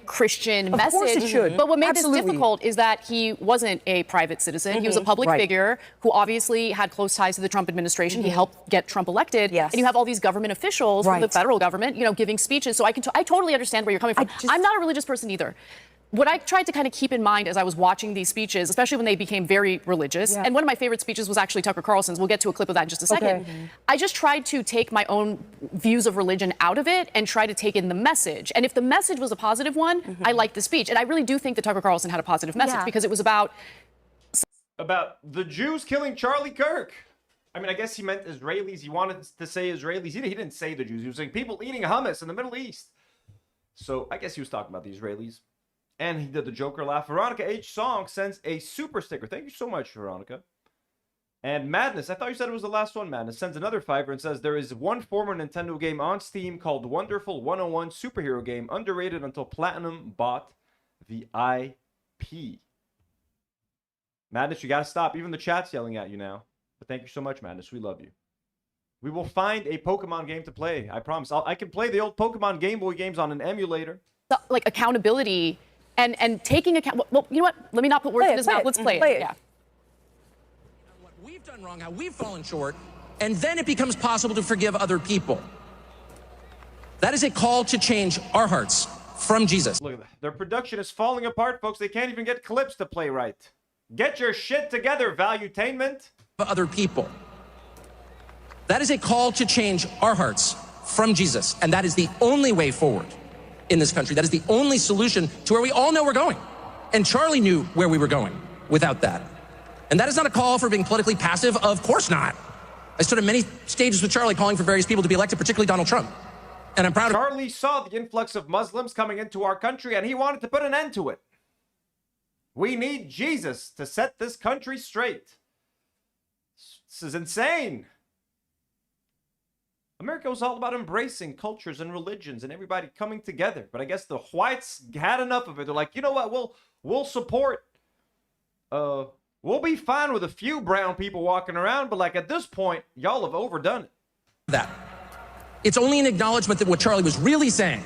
Christian message. Of course it should. But what made this difficult is that he wasn't a private citizen. He was a public figure who obviously had close ties to the Trump administration. He helped get Trump elected. And you have all these government officials from the federal government, giving speeches. So I totally understand where you're coming from. I'm not a religious person either. what I tried to kind of keep in mind as I was watching these speeches, especially when they became very religious, and one of my favorite speeches was actually Tucker Carlson's. We'll get to a clip of that in just a second. I just tried to take my own views of religion out of it and try to take in the message. And if the message was a positive one, I liked the speech. And I really do think that Tucker Carlson had a positive message because it was about the Jews killing Charlie Kirk. I mean, I guess he meant Israelis. He wanted to say Israelis. He didn't say the Jews. He was saying people eating hummus in the Middle East. So I guess he was talking about the Israelis. And he did the Joker laugh. Veronica H. Song sends a super sticker. Thank you so much, Veronica. And Madness, I thought you said it was the last one, Madness, sends another $5 and says, there is one former Nintendo game on Steam called Wonderful 101 Superhero Game, underrated until Platinum bought the IP. Madness, you gotta stop. Even the chat's yelling at you now. But thank you so much, Madness. We love you. We will find a Pokemon game to play. I promise. I can play the old Pokemon Game Boy games on an emulator. like accountability and taking account. Well, you know what? Let me not put words in his mouth. Let's play it. Yeah. What we've done wrong, how we've fallen short, and then it becomes possible to forgive other people. That is a call to change our hearts from Jesus. Look at that. Their production is falling apart, folks. They can't even get clips to play right. Get your shit together, Valuetainment. Other people. That is a call to change our hearts from Jesus, and that is the only way forward in this country. That is the only solution to where we all know we're going. And Charlie knew where we were going without that. And that is not a call for being politically passive. Of course not. I stood on many stages with Charlie calling for various people to be elected, particularly Donald Trump. And I'm proud of Charlie saw the influx of Muslims coming into our country, and he wanted to put an end to it. We need Jesus to set this country straight. This is insane. America was all about embracing cultures and religions and everybody coming together. But I guess the whites had enough of it. They're like, you know what? We'll support. We'll be fine with a few brown people walking around. But like at this point, y'all have overdone it. that. It's only an acknowledgement that what Charlie was really saying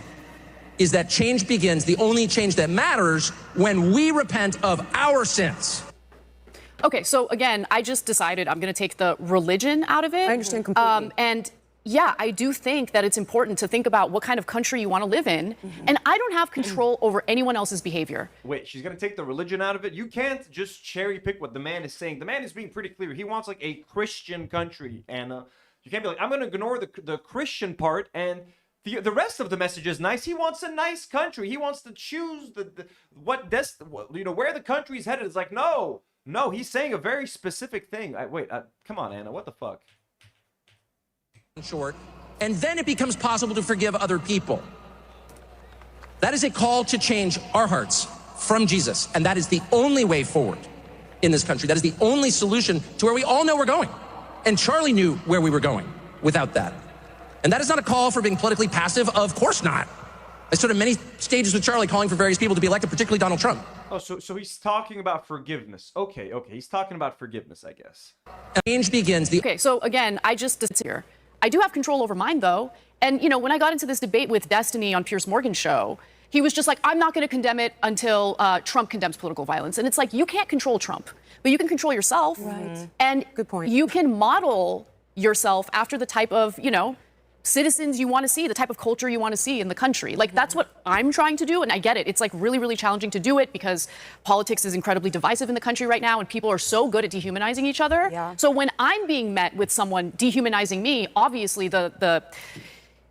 is that change begins, the only change that matters, when we repent of our sins. Okay, so again, I just decided I'm going to take the religion out of it. I understand completely. And yeah, I do think that it's important to think about what kind of country you want to live in. And I don't have control over anyone else's behavior. Wait, she's going to take the religion out of it? You can't just cherry pick what the man is saying. The man is being pretty clear. He wants like a Christian country. And you can't be like, I'm going to ignore the Christian part and the rest of the message is nice. He wants a nice country. He wants to choose where the country's headed. It's like, no, he's saying a very specific thing. Come on, Anna, what the fuck? Short, and then it becomes possible to forgive other people. That is a call to change our hearts from Jesus, and that is the only way forward in this country. That is the only solution to where we all know we're going. And Charlie knew where we were going without that. And that is not a call for being politically passive. Of course not. I stood on many stages with Charlie calling for various people to be elected, particularly Donald Trump. Oh, so he's talking about forgiveness. Okay, he's talking about forgiveness, I guess. Change begins. Okay, so again, I just here. I do have control over mine, though. And, you know, when I got into this debate with Destiny on Piers Morgan's show, he was just like, I'm not going to condemn it until Trump condemns political violence. And it's like, you can't control Trump, but you can control yourself. Right. And good point. You can model yourself after the type of, citizens you want to see, the type of culture you want to see in the country. Like, that's what I'm trying to do, and I get it. It's, like, really, really challenging to do it because politics is incredibly divisive in the country right now, and people are so good at dehumanizing each other. Yeah. So when I'm being met with someone dehumanizing me, obviously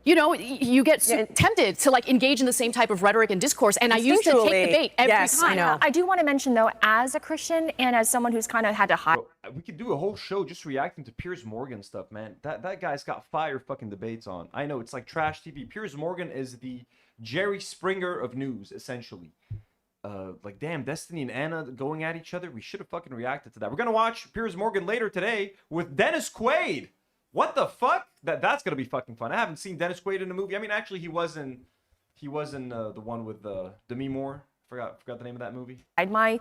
you get tempted to, like, engage in the same type of rhetoric and discourse, and I used to take the bait every time. I know. I do want to mention, though, as a Christian and as someone who's kind of had to hide. We could do a whole show just reacting to Piers Morgan stuff, man. That guy's got fire fucking debates on. I know, it's like trash TV. Piers Morgan is the Jerry Springer of news, essentially. Like, damn, Destiny and Anna going at each other. We should have fucking reacted to that. We're gonna watch Piers Morgan later today with Dennis Quaid. What the fuck? That's gonna be fucking fun. I haven't seen Dennis Quaid in a movie. I mean, actually, he was in the one with Demi Moore. Forgot the name of that movie. My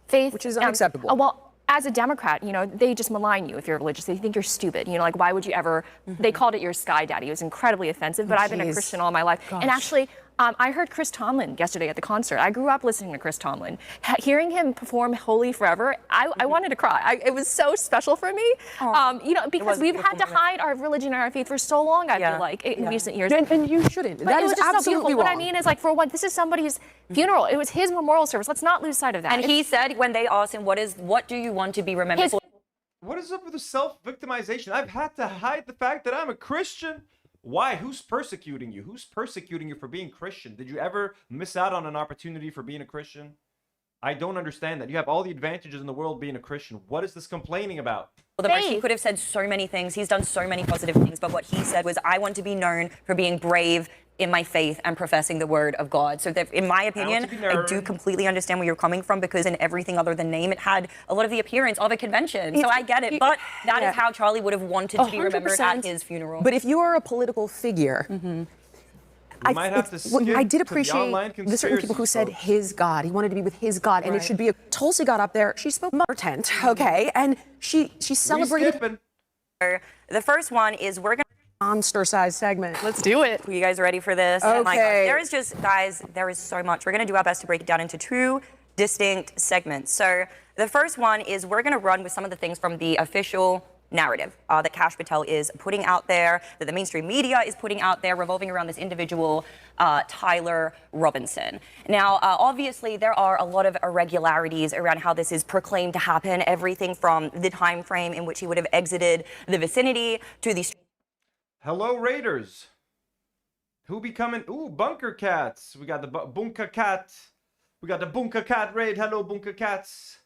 faith, which is unacceptable. Well, as a Democrat, they just malign you if you're religious. They think you're stupid. Why would you ever? They called it your sky daddy. It was incredibly offensive. But I've been a Christian all my life. Gosh. And actually, I heard Chris Tomlin yesterday at the concert. I grew up listening to Chris Tomlin. Hearing him perform "Holy Forever," I wanted to cry. It was so special for me. Because we've had to hide our religion and our faith for so long. I feel like in recent years, and you shouldn't. But that is is absolutely so wrong. What I mean is, like, for one, this is somebody's funeral. It was his memorial service. Let's not lose sight of that. And he said when they asked him, what do you want to be remembered for? What is up with the self-victimization? I've had to hide the fact that I'm a Christian. Why? Who's persecuting you? Who's persecuting you for being Christian? Did you ever miss out on an opportunity for being a Christian? I don't understand that. You have all the advantages in the world being a Christian. What is this complaining about? Well, he could have said so many things. He's done so many positive things, but what he said was, I want to be known for being brave in my faith and professing the word of God. So that, in my opinion, I do completely understand where you're coming from, because in everything other than name, it had a lot of the appearance of a convention. So I get it, but that is how Charlie would have wanted to be remembered at his funeral. But if you are a political figure, might have to skip I did to the appreciate online the certain people who said his God. He wanted to be with his God, and it should be a Tulsi got up there. She spoke about her tent, okay, and she celebrated. The first one is we're going to monster-sized segment. Let's do it. Are you guys ready for this? Okay. Oh my gosh. There is just, guys, there is so much. We're going to do our best to break it down into two distinct segments. So the first one is we're going to run with some of the things from the official narrative that Kash Patel is putting out there, that the mainstream media is putting out there, revolving around this individual, Tyler Robinson. Now, obviously, there are a lot of irregularities around how this is proclaimed to happen, everything from the time frame in which he would have exited the vicinity to the... Hello, Raiders. Who be coming? Ooh, Bunker Cats. We got the Bunker Cat. We got the Bunker Cat raid. Hello, Bunker Cats.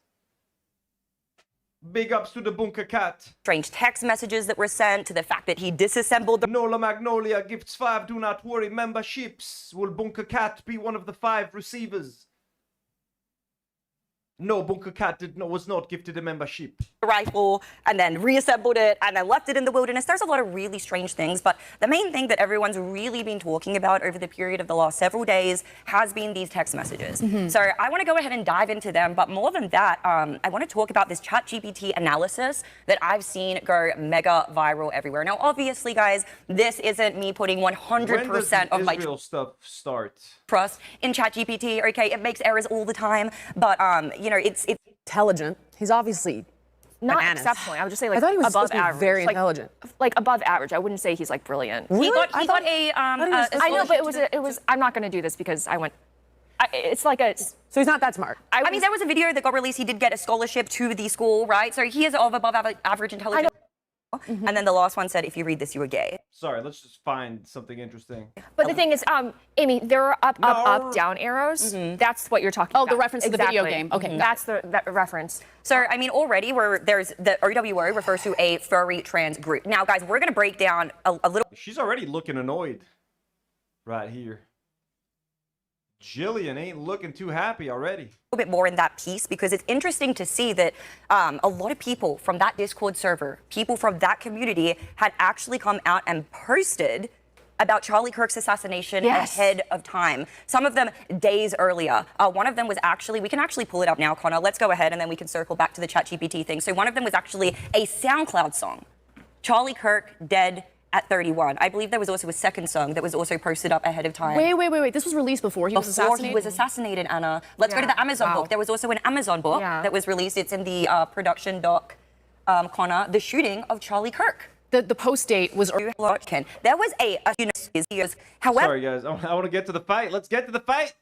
Big ups to the Bunker Cat. Strange text messages that were sent, to the fact that he disassembled the... Nola Magnolia gifts 5 do not worry memberships. Will Bunker Cat be one of the 5 receivers? No, Bunker Cat was not gifted a membership. Rifle, and then reassembled it, and then left it in the wilderness. There's a lot of really strange things, but the main thing that everyone's really been talking about over the period of the last several days has been these text messages. So I want to go ahead and dive into them, but more than that, I want to talk about this ChatGPT analysis that I've seen go mega viral everywhere. Now, obviously, guys, this isn't me putting 100% of my Israel stuff start. trust in ChatGPT. Okay, it makes errors all the time, but you know, it's Intelligent. He's obviously Not bananas. exceptionally. I would just say, like, I thought he was above supposed to be average. very Like, intelligent. Like above average. I wouldn't say he's like brilliant. he got I a I know, but it was. I'm not going to do this because I went. It's like a. So he's not that smart. I mean, there was a video that got released. He did get a scholarship to the school, right? So he is of above average intelligence. And then the last one said, if you read this, you are gay. Sorry, let's just find something interesting. But the thing is, Amy, there are up, down arrows. That's what you're talking about. Oh, the reference to the video game. Okay. That's that reference. So, I mean, already there's the OWO refers to a furry trans group. Now, guys, we're going to break down a little. She's already looking annoyed right here. Jillian ain't looking too happy already. A bit more in that piece, because it's interesting to see that a lot of people from that Discord server, people from that community, had actually come out and posted about Charlie Kirk's assassination ahead of time. Some of them days earlier. One of them was actually, we can actually pull it up now, Connor. Let's go ahead and then we can circle back to the ChatGPT thing. So one of them was actually a SoundCloud song. Charlie Kirk dead at 31. I believe there was also a second song that was also posted up ahead of time. Wait. This was released before he was assassinated? Before he was assassinated, Anna. Let's go to the Amazon book. There was also an Amazon book that was released. It's in the production doc, Connor, The Shooting of Charlie Kirk. The post date was... There was however... Sorry, guys. I want to get to the fight. Let's get to the fight.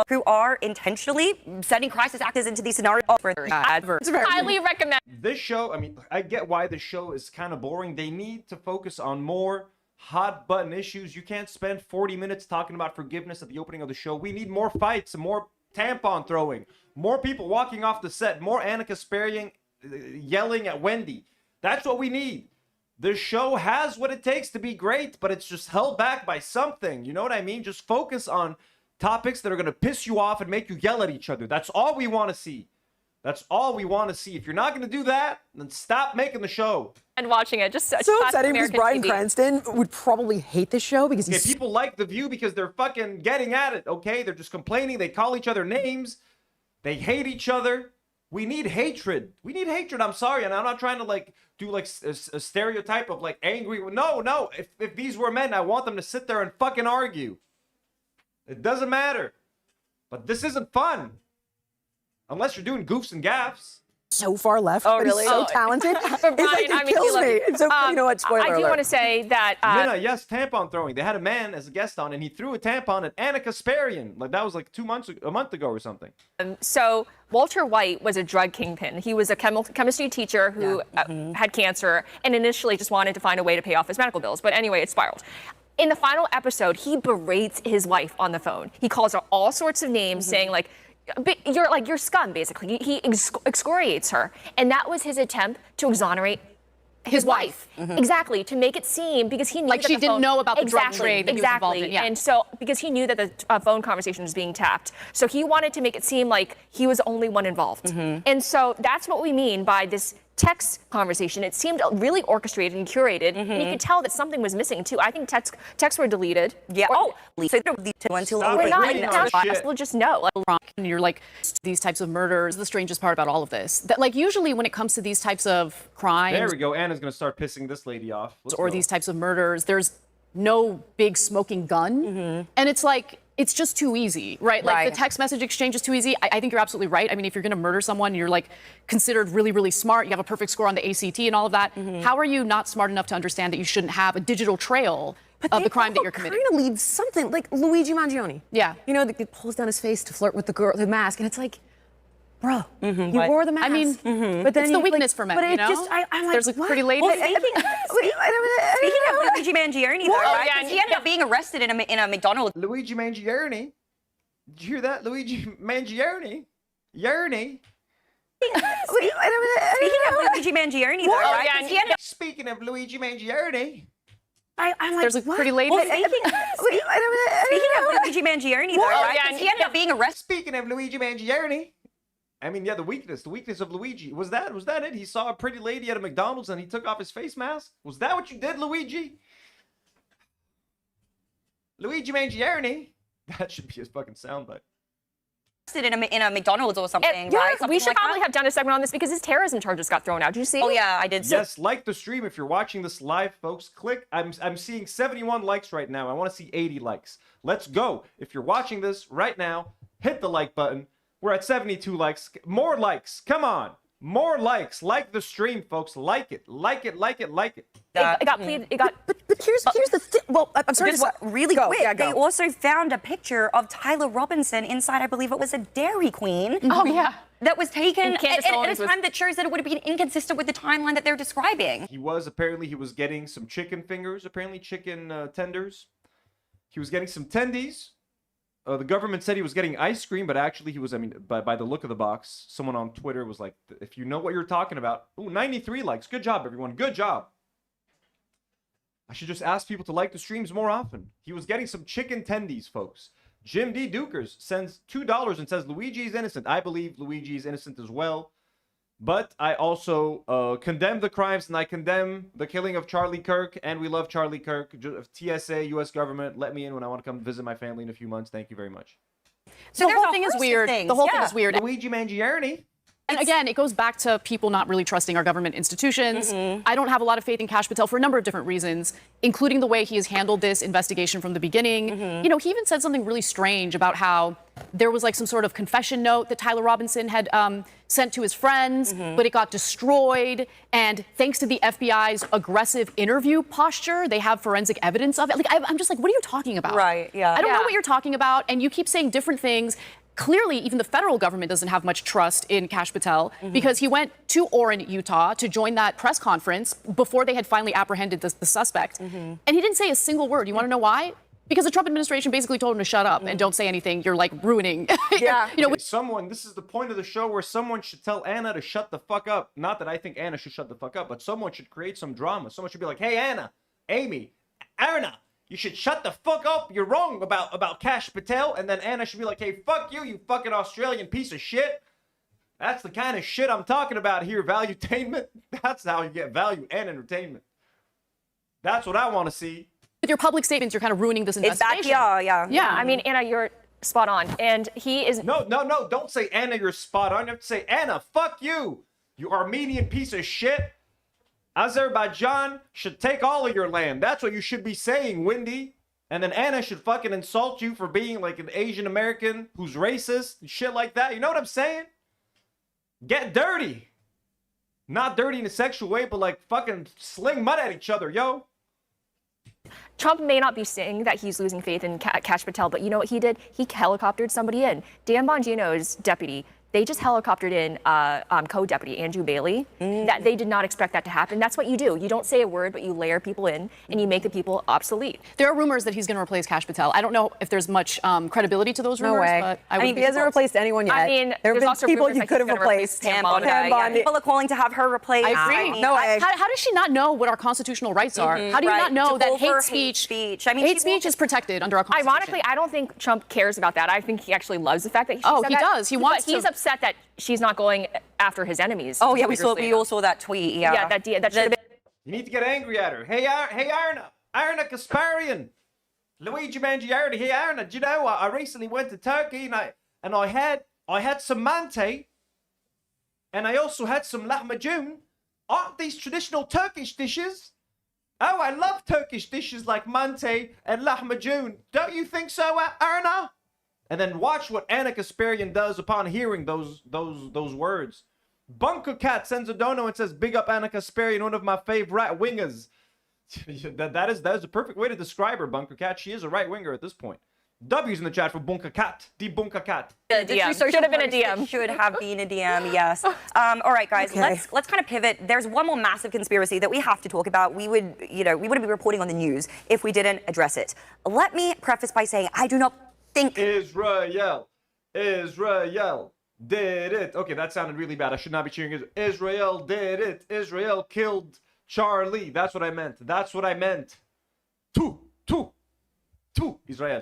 Who are intentionally sending crisis actors into these scenarios for adverts. Highly recommend. This show, I mean, I get why the show is kind of boring. They need to focus on more hot button issues. You can't spend 40 minutes talking about forgiveness at the opening of the show. We need more fights, more tampon throwing, more people walking off the set, more Anna Kasparian yelling at Wendy. That's what we need. The show has what it takes to be great, but it's just held back by something. You know what I mean? Just focus on topics that are going to piss you off and make you yell at each other. That's all we want to see. That's all we want to see. If you're not going to do that, then stop making the show. And watching it, just such So classic upsetting because American Bryan TV. Cranston would probably hate this show because Okay, he's... people like The View because they're fucking getting at it, okay? They're just complaining. They call each other names. They hate each other. We need hatred. We need hatred. I'm sorry, and I'm not trying to like do like a stereotype of like angry. No. If these were men, I want them to sit there and fucking argue. It doesn't matter. But this isn't fun. Unless you're doing goofs and gaffs. So far left, Oh, but really? he's so talented. But It's like, Brian, it kills me. It's so, you know what? Spoiler I do alert. want to say that Minna, yes, tampon throwing. They had a man as a guest on, and he threw a tampon at Anna Kasparian. Like that was like a month ago or something. so Walter White was a drug kingpin. He was a chemistry teacher who had cancer and initially just wanted to find a way to pay off his medical bills. But anyway, it spiraled. In the final episode, he berates his wife on the phone. He calls her all sorts of names, saying like, you're scum, basically. He excoriates her. And that was his attempt to exonerate his wife. Exactly, to make it seem, because he knew Like that she the didn't phone, know about the drug trade that he was involved in. Yeah. And so, because he knew that the phone conversation was being tapped. So he wanted to make it seem like he was the only one involved. And so that's what we mean by this text conversation. It seemed really orchestrated and curated, and you could tell that something was missing too. I think texts were deleted. Yeah. Or, So the one to Stop we're it. not. Reading It's all not this shit. possible. Just know. Like, And you're like, these types of murders, the strangest part about all of this. That like usually when it comes to these types of crimes There we go. Anna's gonna start pissing this lady off. Let's or go. these types of murders, there's no big smoking gun. And it's like, it's just too easy, right? Like Right. the text message exchange is too easy. I think you're absolutely right. I mean, if you're going to murder someone, you're like considered really, really smart. You have a perfect score on the ACT and all of that. How are you not smart enough to understand that you shouldn't have a digital trail of the crime that you're committing? Kind of leaves something like Luigi Mangione. Yeah. You know, that pulls down his face to flirt with the girl, the mask, and it's like, bro, you wore the mask. I mean, but then it's the you, weakness like, for men, But you it know? just, I'm like, There's a what? pretty lady. Well, speaking of Luigi Mangione, though, right? 'Cause he ended up being arrested in a McDonald's. Luigi Mangione. Did you hear that? Luigi Mangione. Yearny. Speaking of Luigi Mangione, though, right? yeah, 'Cause he ended up Speaking of Luigi Mangione. I'm like, There's a what? pretty lady. speaking of Luigi Mangione, though, right? 'Cause he ended up being arrested. Speaking of Luigi Mangione. I mean, yeah, the weakness of Luigi. Was that it? He saw a pretty lady at a McDonald's and he took off his face mask? Was that what you did, Luigi? Luigi Mangione. That should be his fucking soundbite. in a McDonald's or something, yeah, right? Something we should like probably that. have done a segment on this because his terrorism charges got thrown out. Did you see? Oh yeah, I did. Yes, like the stream if you're watching this live, folks. Click. I'm seeing 71 likes right now. I want to see 80 likes. Let's go. If you're watching this right now, hit the like button. We're at 72 likes. More likes. Come on. More likes. Like the stream, folks. Like it. Like it. Like it. Like it. It got pleaded. It got. But here's the thing. Well, I'm sorry. Just really go. quick, Yeah, go. they also found a picture of Tyler Robinson inside, I believe it was a Dairy Queen. Oh yeah. That was taken And Candace at Owens a was- time that shows that it would have been inconsistent with the timeline that they're describing. He was getting some chicken fingers, apparently chicken tenders. He was getting some tendies. The government said he was getting ice cream, but actually he was, I mean, by the look of the box, someone on Twitter was like, if you know what you're talking about. Ooh, 93 likes. Good job, everyone. Good job. I should just ask people to like the streams more often. He was getting some chicken tendies, folks. Jim D. Dukers sends $2 and says, Luigi is innocent. I believe Luigi is innocent as well. But I also condemn the crimes and I condemn the killing of Charlie Kirk. And we love Charlie Kirk. TSA, U.S. government, let me in when I want to come visit my family in a few months. Thank you very much. So The there's whole a thing is host of weird. things, The whole thing yeah. is weird. Luigi Mangione. And again, it goes back to people not really trusting our government institutions. I don't have a lot of faith in Kash Patel for a number of different reasons, including the way he has handled this investigation from the beginning. You know, he even said something really strange about how there was like some sort of confession note that Tyler Robinson had sent to his friends, but it got destroyed. And thanks to the FBI's aggressive interview posture, they have forensic evidence of it. Like, I'm just like, what are you talking about? Right, yeah. I don't know Yeah. what you're talking about. And you keep saying different things. Clearly, even the federal government doesn't have much trust in Kash Patel because he went to Orrin, Utah to join that press conference before they had finally apprehended the suspect. And he didn't say a single word. You want to know why? Because the Trump administration basically told him to shut up and don't say anything. You're like ruining. Yeah. You know, Someone, this is the point of the show where someone should tell Anna to shut the fuck up. Not that I think Anna should shut the fuck up, but someone should create some drama. Someone should be like, hey, Anna, Amy, Anna, you should shut the fuck up. You're wrong about Kash Patel. And then Anna should be like, hey, fuck you, you fucking Australian piece of shit. That's the kind of shit I'm talking about here, valuetainment. That's how you get value and entertainment. That's what I want to see. with your public statements, you're kind of ruining this It's investigation. back, yeah. Yeah, I mean, Anna, spot on. And he is. No, don't say Anna, you're spot on. You have to say Anna, fuck you, you Armenian piece of shit. Azerbaijan should take all of your land. That's what you should be saying, Wendy. And then Anna should fucking insult you for being like an Asian American who's racist and shit like that. You know what I'm saying? Get dirty. Not dirty in a sexual way, but like fucking sling mud at each other, yo. Trump may not be saying that he's losing faith in Kash Patel, but you know what he did? He helicoptered somebody in. Dan Bongino's deputy. They just helicoptered in co-deputy Andrew Bailey. That they did not expect that to happen. That's what you do. You don't say a word, but you layer people in, and you make the people obsolete. There are rumors that he's going to replace Kash Patel. I don't know if there's much credibility to those rumors. No way. But I mean, he hasn't replaced anyone yet. I mean, there have been also people rumors he that could he's have gonna replaced. Pam Bondi. Yeah, people are calling to have her replaced. I agree. No way. How does she not know what our constitutional rights are? How do you not know that hate speech? I mean, hate speech is protected under our constitution. Ironically, I don't think Trump cares about that. I think he actually loves the fact that she said he that. does. He wants But he's to- upset that she's not going after his enemies. Oh yeah, we all saw that tweet. Yeah, Yeah, that should have been. You need to get angry at her. Hey Arna Kasparian. Luigi Mangiardi. Hey Arna, do you know I recently went to Turkey and I had some mante and I also had some lahmacun. Aren't these traditional Turkish dishes? Oh, I love Turkish dishes like mante and lahmacun. Don't you think so, Arna? And then watch what Anna Kasparian does upon hearing those words. Bunker Cat sends a dono and says, "Big up Anna Kasparian, one of my favorite wingers." that is the perfect way to describe her, Bunker Cat. She is a right winger at this point. W's in the chat for Bunker Cat. Die Bunker Cat. Should have been a DM. Should have been a DM. Yes. All right, guys. Okay. Let's kind of pivot. There's one more massive conspiracy that we have to talk about. We wouldn't be reporting on the news if we didn't address it. Let me preface by saying I do not think Israel did it. Okay, that sounded really bad. I should not be cheering. Israel did it. Israel killed Charlie. That's what I meant. Two. Israel.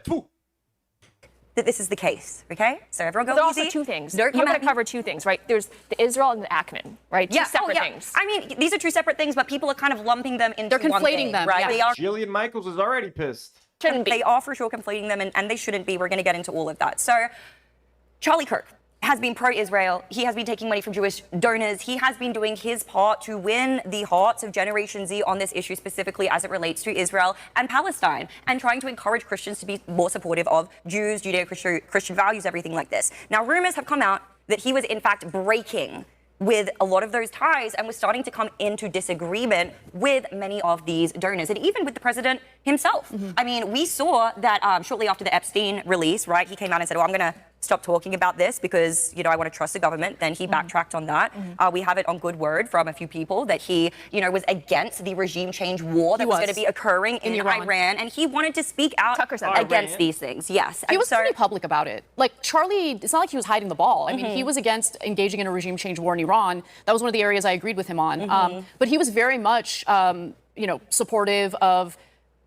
that this is the case. Okay, so everyone go There are easy. also two things. Don't You're come going at to me. cover two things, right? There's the Israel and the Ackman, right? Two separate things. I mean, these are two separate things, but people are kind of lumping them into They're one conflating thing, them, right? yeah. They are. Jillian Michaels is already pissed. Shouldn't be. They are for sure conflating them, and they shouldn't be. We're going to get into all of that. So, Charlie Kirk has been pro-Israel. He has been taking money from Jewish donors. He has been doing his part to win the hearts of Generation Z on this issue, specifically as it relates to Israel and Palestine, and trying to encourage Christians to be more supportive of Jews, Judeo-Christian values, everything like this. Now, rumors have come out that he was in fact breaking with a lot of those ties and was starting to come into disagreement with many of these donors and even with the president himself. I mean, we saw that shortly after the Epstein release, right, he came out and said, oh, I'm going to stop talking about this because, you know, I want to trust the government. Then he backtracked on that. We have it on good word from a few people that he, you know, was against the regime change war that was going to be occurring in Iran. And he wanted to speak out against these things. Yes. He was pretty public about it. Like, Charlie, it's not like he was hiding the ball. I mean, he was against engaging in a regime change war in Iran. That was one of the areas I agreed with him on. But he was very much, you know, supportive of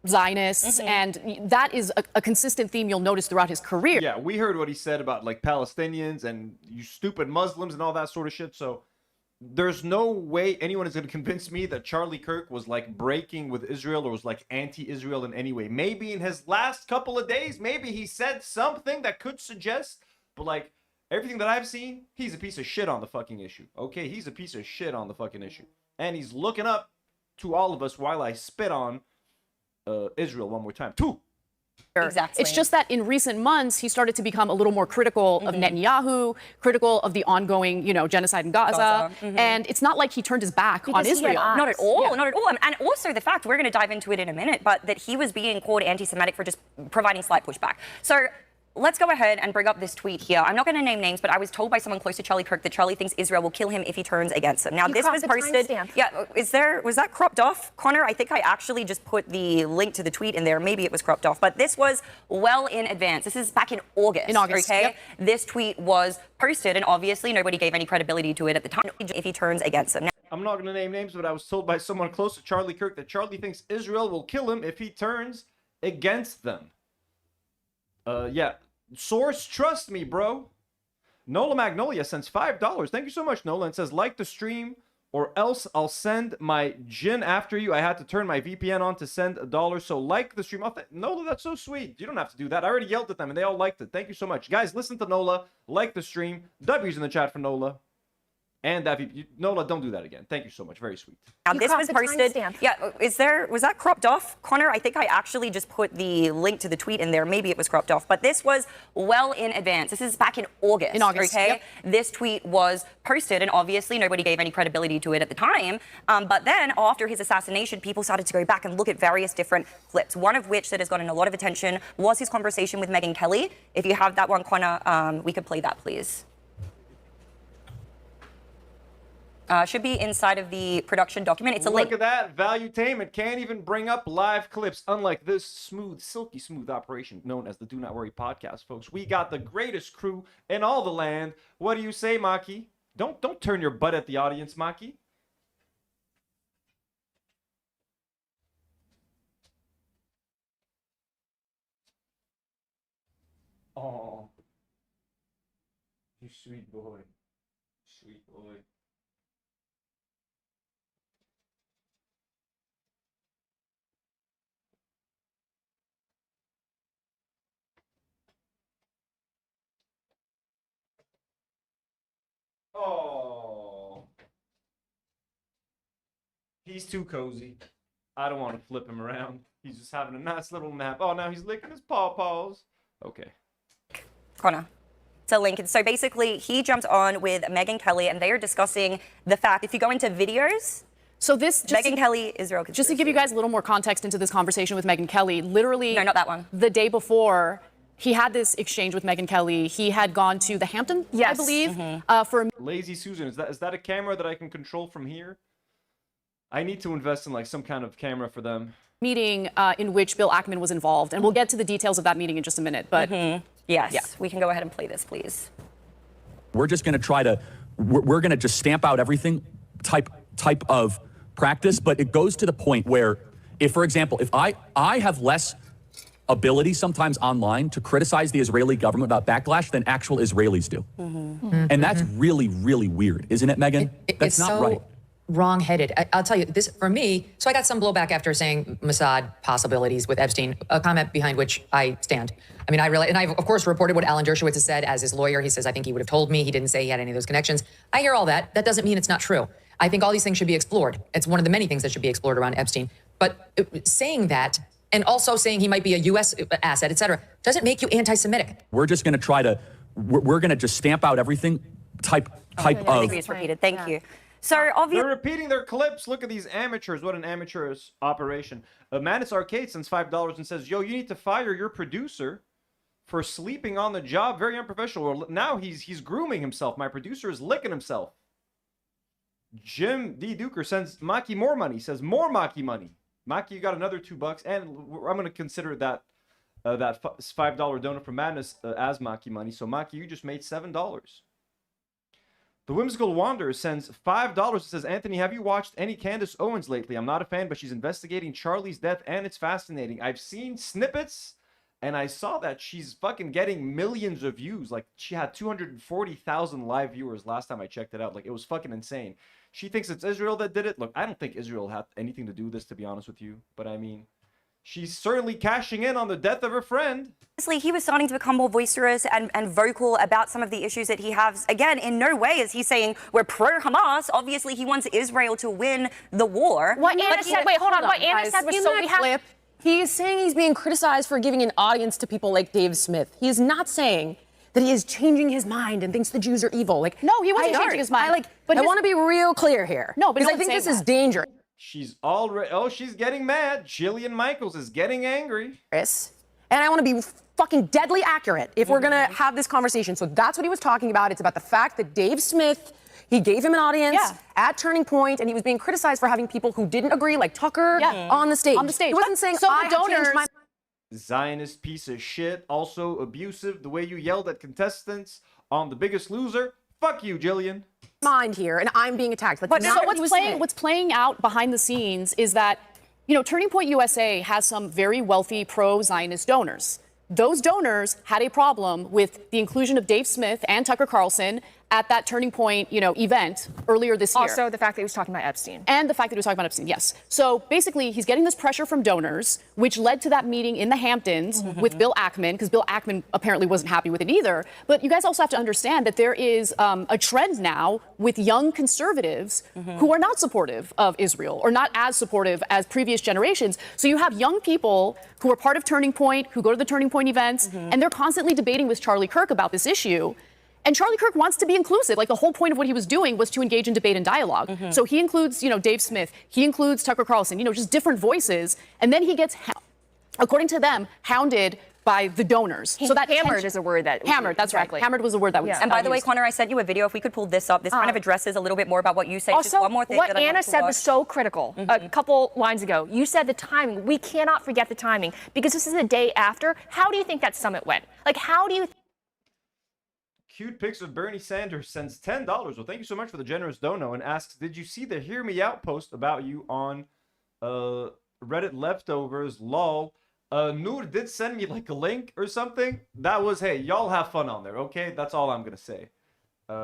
Zionists, and that is a consistent theme you'll notice throughout his career. Yeah, we heard what he said about like Palestinians and you stupid Muslims and all that sort of shit. So there's no way anyone is going to convince me that Charlie Kirk was like breaking with Israel or was like anti-Israel in any way. Maybe in his last couple of days, maybe he said something that could suggest, but like everything that I've seen, he's a piece of shit on the fucking issue. Okay, he's a piece of shit on the fucking issue. And he's looking up to all of us while I spit on Israel one more time. Exactly. It's just that in recent months, he started to become a little more critical of Netanyahu, critical of the ongoing, you know, genocide in Gaza. And it's not like he turned his back on Israel. Not at all, not at all. And also the fact, we're going to dive into it in a minute, but that he was being called anti-Semitic for just providing slight pushback. So let's go ahead and bring up this tweet here. I'm not going to name names, but I was told by someone close to Charlie Kirk that Charlie thinks Israel will kill him if he turns against him. Now, this was posted. Yeah, was that cropped off, Connor? I think I actually just put the link to the tweet in there. Maybe it was cropped off, but this was well in advance. This is back in August. Okay, yep. This tweet was posted, and obviously nobody gave any credibility to it at the time. If he turns against him. Now, I'm not going to name names, but I was told by someone close to Charlie Kirk that Charlie thinks Israel will kill him if he turns against them. Yeah. Source, trust me, bro. Nola Magnolia sends $5. Thank you so much, Nola. And says, like the stream or else I'll send my gin after you. I had to turn my VPN on to send $1. So like the stream. Nola, that's so sweet. You don't have to do that. I already yelled at them and they all liked it. Thank you so much. Guys, listen to Nola. Like the stream. W's in the chat for Nola. And that Nola, don't do that again. Thank you so much. Very sweet. Now, this was posted. Yeah, was that cropped off, Connor? I think I actually just put the link to the tweet in there. Maybe it was cropped off, but this was well in advance. This is back in August. Okay, yep. This tweet was posted, and obviously nobody gave any credibility to it at the time. But then after his assassination, people started to go back and look at various different clips. One of which that has gotten a lot of attention was his conversation with Megyn Kelly. If you have that one, Connor, we could play that, please. Should be inside of the production document. It's a link. Look at that. Valuetainment can't even bring up live clips, unlike this smooth, silky smooth operation known as the Do Not Worry podcast, folks. We got the greatest crew in all the land. What do you say, Maki? Don't turn your butt at the audience, Maki. Oh, you sweet boy. Sweet boy. Oh, he's too cozy. I don't want to flip him around. He's just having a nice little nap. Oh, now he's licking his paws. Okay. Connor. It's a link. And so basically, he jumped on with Megyn Kelly, and they are discussing the fact, if you go into videos, so this Megyn Kelly, Israel conspiracy. Just to give you guys a little more context into this conversation with Megyn Kelly, literally, no, not that one. The day before, he had this exchange with Megyn Kelly. He had gone to the Hamptons, I believe, for a Lazy Susan, is that a camera that I can control from here? I need to invest in like some kind of camera for them. Meeting in which Bill Ackman was involved, and we'll get to the details of that meeting in just a minute. But yes, we can go ahead and play this, please. We're just going to try to, we're going to just stamp out everything type of practice, but it goes to the point where, if, for example, if I have less ability sometimes online to criticize the Israeli government about backlash than actual Israelis do. And that's really, really weird, isn't it, Megyn? That's not right. Wrong-headed. I'll tell you, this, for me, so I got some blowback after saying Mossad possibilities with Epstein, a comment behind which I stand. I mean, and I've, of course, reported what Alan Dershowitz has said as his lawyer. He says, I think he would have told me. He didn't say he had any of those connections. I hear all that. That doesn't mean it's not true. I think all these things should be explored. It's one of the many things that should be explored around Epstein. But saying that, and also saying he might be a U.S. asset, et cetera, doesn't make you anti-Semitic. We're just going to try to, we're going to just stamp out everything type of. I think it's repeated. Thank you. So obviously, they're repeating their clips. Look at these amateurs. What an amateurish operation. Madness Arcade sends $5 and says, yo, you need to fire your producer for sleeping on the job. Very unprofessional. Well, now he's grooming himself. My producer is licking himself. Jim D. Duker sends Maki more money. Says more Maki money. Maki, you got another $2, and I'm going to consider that that $5 donor from Madness as Maki money. So Maki, you just made $7. The Whimsical Wanderer sends $5 and says, Anthony, have you watched any Candace Owens lately? I'm not a fan, but she's investigating Charlie's death, and it's fascinating. I've seen snippets, and I saw that she's fucking getting millions of views. Like, she had 240,000 live viewers last time I checked it out. Like, it was fucking insane. She thinks it's Israel that did it. Look, I don't think Israel had anything to do with this, to be honest with you. But, I mean, she's certainly cashing in on the death of her friend. Honestly, he was starting to become more boisterous and vocal about some of the issues that he has. Again, in no way is he saying we're pro-Hamas. Obviously, he wants Israel to win the war. What Anna said, wait, hold on. What Anna said was in so that we have... clip, he is saying he's being criticized for giving an audience to people like Dave Smith. He is not saying that he is changing his mind and thinks the Jews are evil. Like, no, he wasn't changing his mind. I want to be real clear here. No, but because I think this is dangerous. She's already, she's getting mad. Jillian Michaels is getting angry. And I want to be fucking deadly accurate if we're going to have this conversation. So that's what he was talking about. It's about the fact that Dave Smith, he gave him an audience at Turning Point, and he was being criticized for having people who didn't agree, like Tucker, on the stage. He wasn't saying, so I the donors... changed my Zionist piece of shit. Also abusive. The way you yelled at contestants on The Biggest Loser. Fuck you, Jillian. mind here, and I'm being attacked. That's but not so what's playing out behind the scenes is that, you know, Turning Point USA has some very wealthy pro-Zionist donors. Those donors had a problem with the inclusion of Dave Smith and Tucker Carlson at that Turning Point, event earlier this year. Also, the fact that he was talking about Epstein. And the fact that he was talking about Epstein, yes. So basically, he's getting this pressure from donors, which led to that meeting in the Hamptons with Bill Ackman, because Bill Ackman apparently wasn't happy with it either. But you guys also have to understand that there is a trend now with young conservatives who are not supportive of Israel or not as supportive as previous generations. So you have young people who are part of Turning Point, who go to the Turning Point events, and they're constantly debating with Charlie Kirk about this issue. And Charlie Kirk wants to be inclusive. Like, the whole point of what he was doing was to engage in debate and dialogue. So he includes, Dave Smith. He includes Tucker Carlson, just different voices. And then he gets, according to them, hounded by the donors. So that hammered is a word that... Hammered, that's exactly. right. Hammered was a word that was And by the way, Connor, I sent you a video. If we could pull this up, this kind of addresses a little bit more about what you said. Also, just one more thing what that I Anna said was so critical a couple lines ago. You said the timing. We cannot forget the timing, because this is the day after. How do you think that summit went? Like, how do you... Cute pics of Bernie Sanders sends $10. Well, thank you so much for the generous dono, and asks, did you see the Hear Me Out post about you on Reddit leftovers? Lol. Nour did send me like a link or something. That was, hey, y'all have fun on there, okay? That's all I'm gonna say.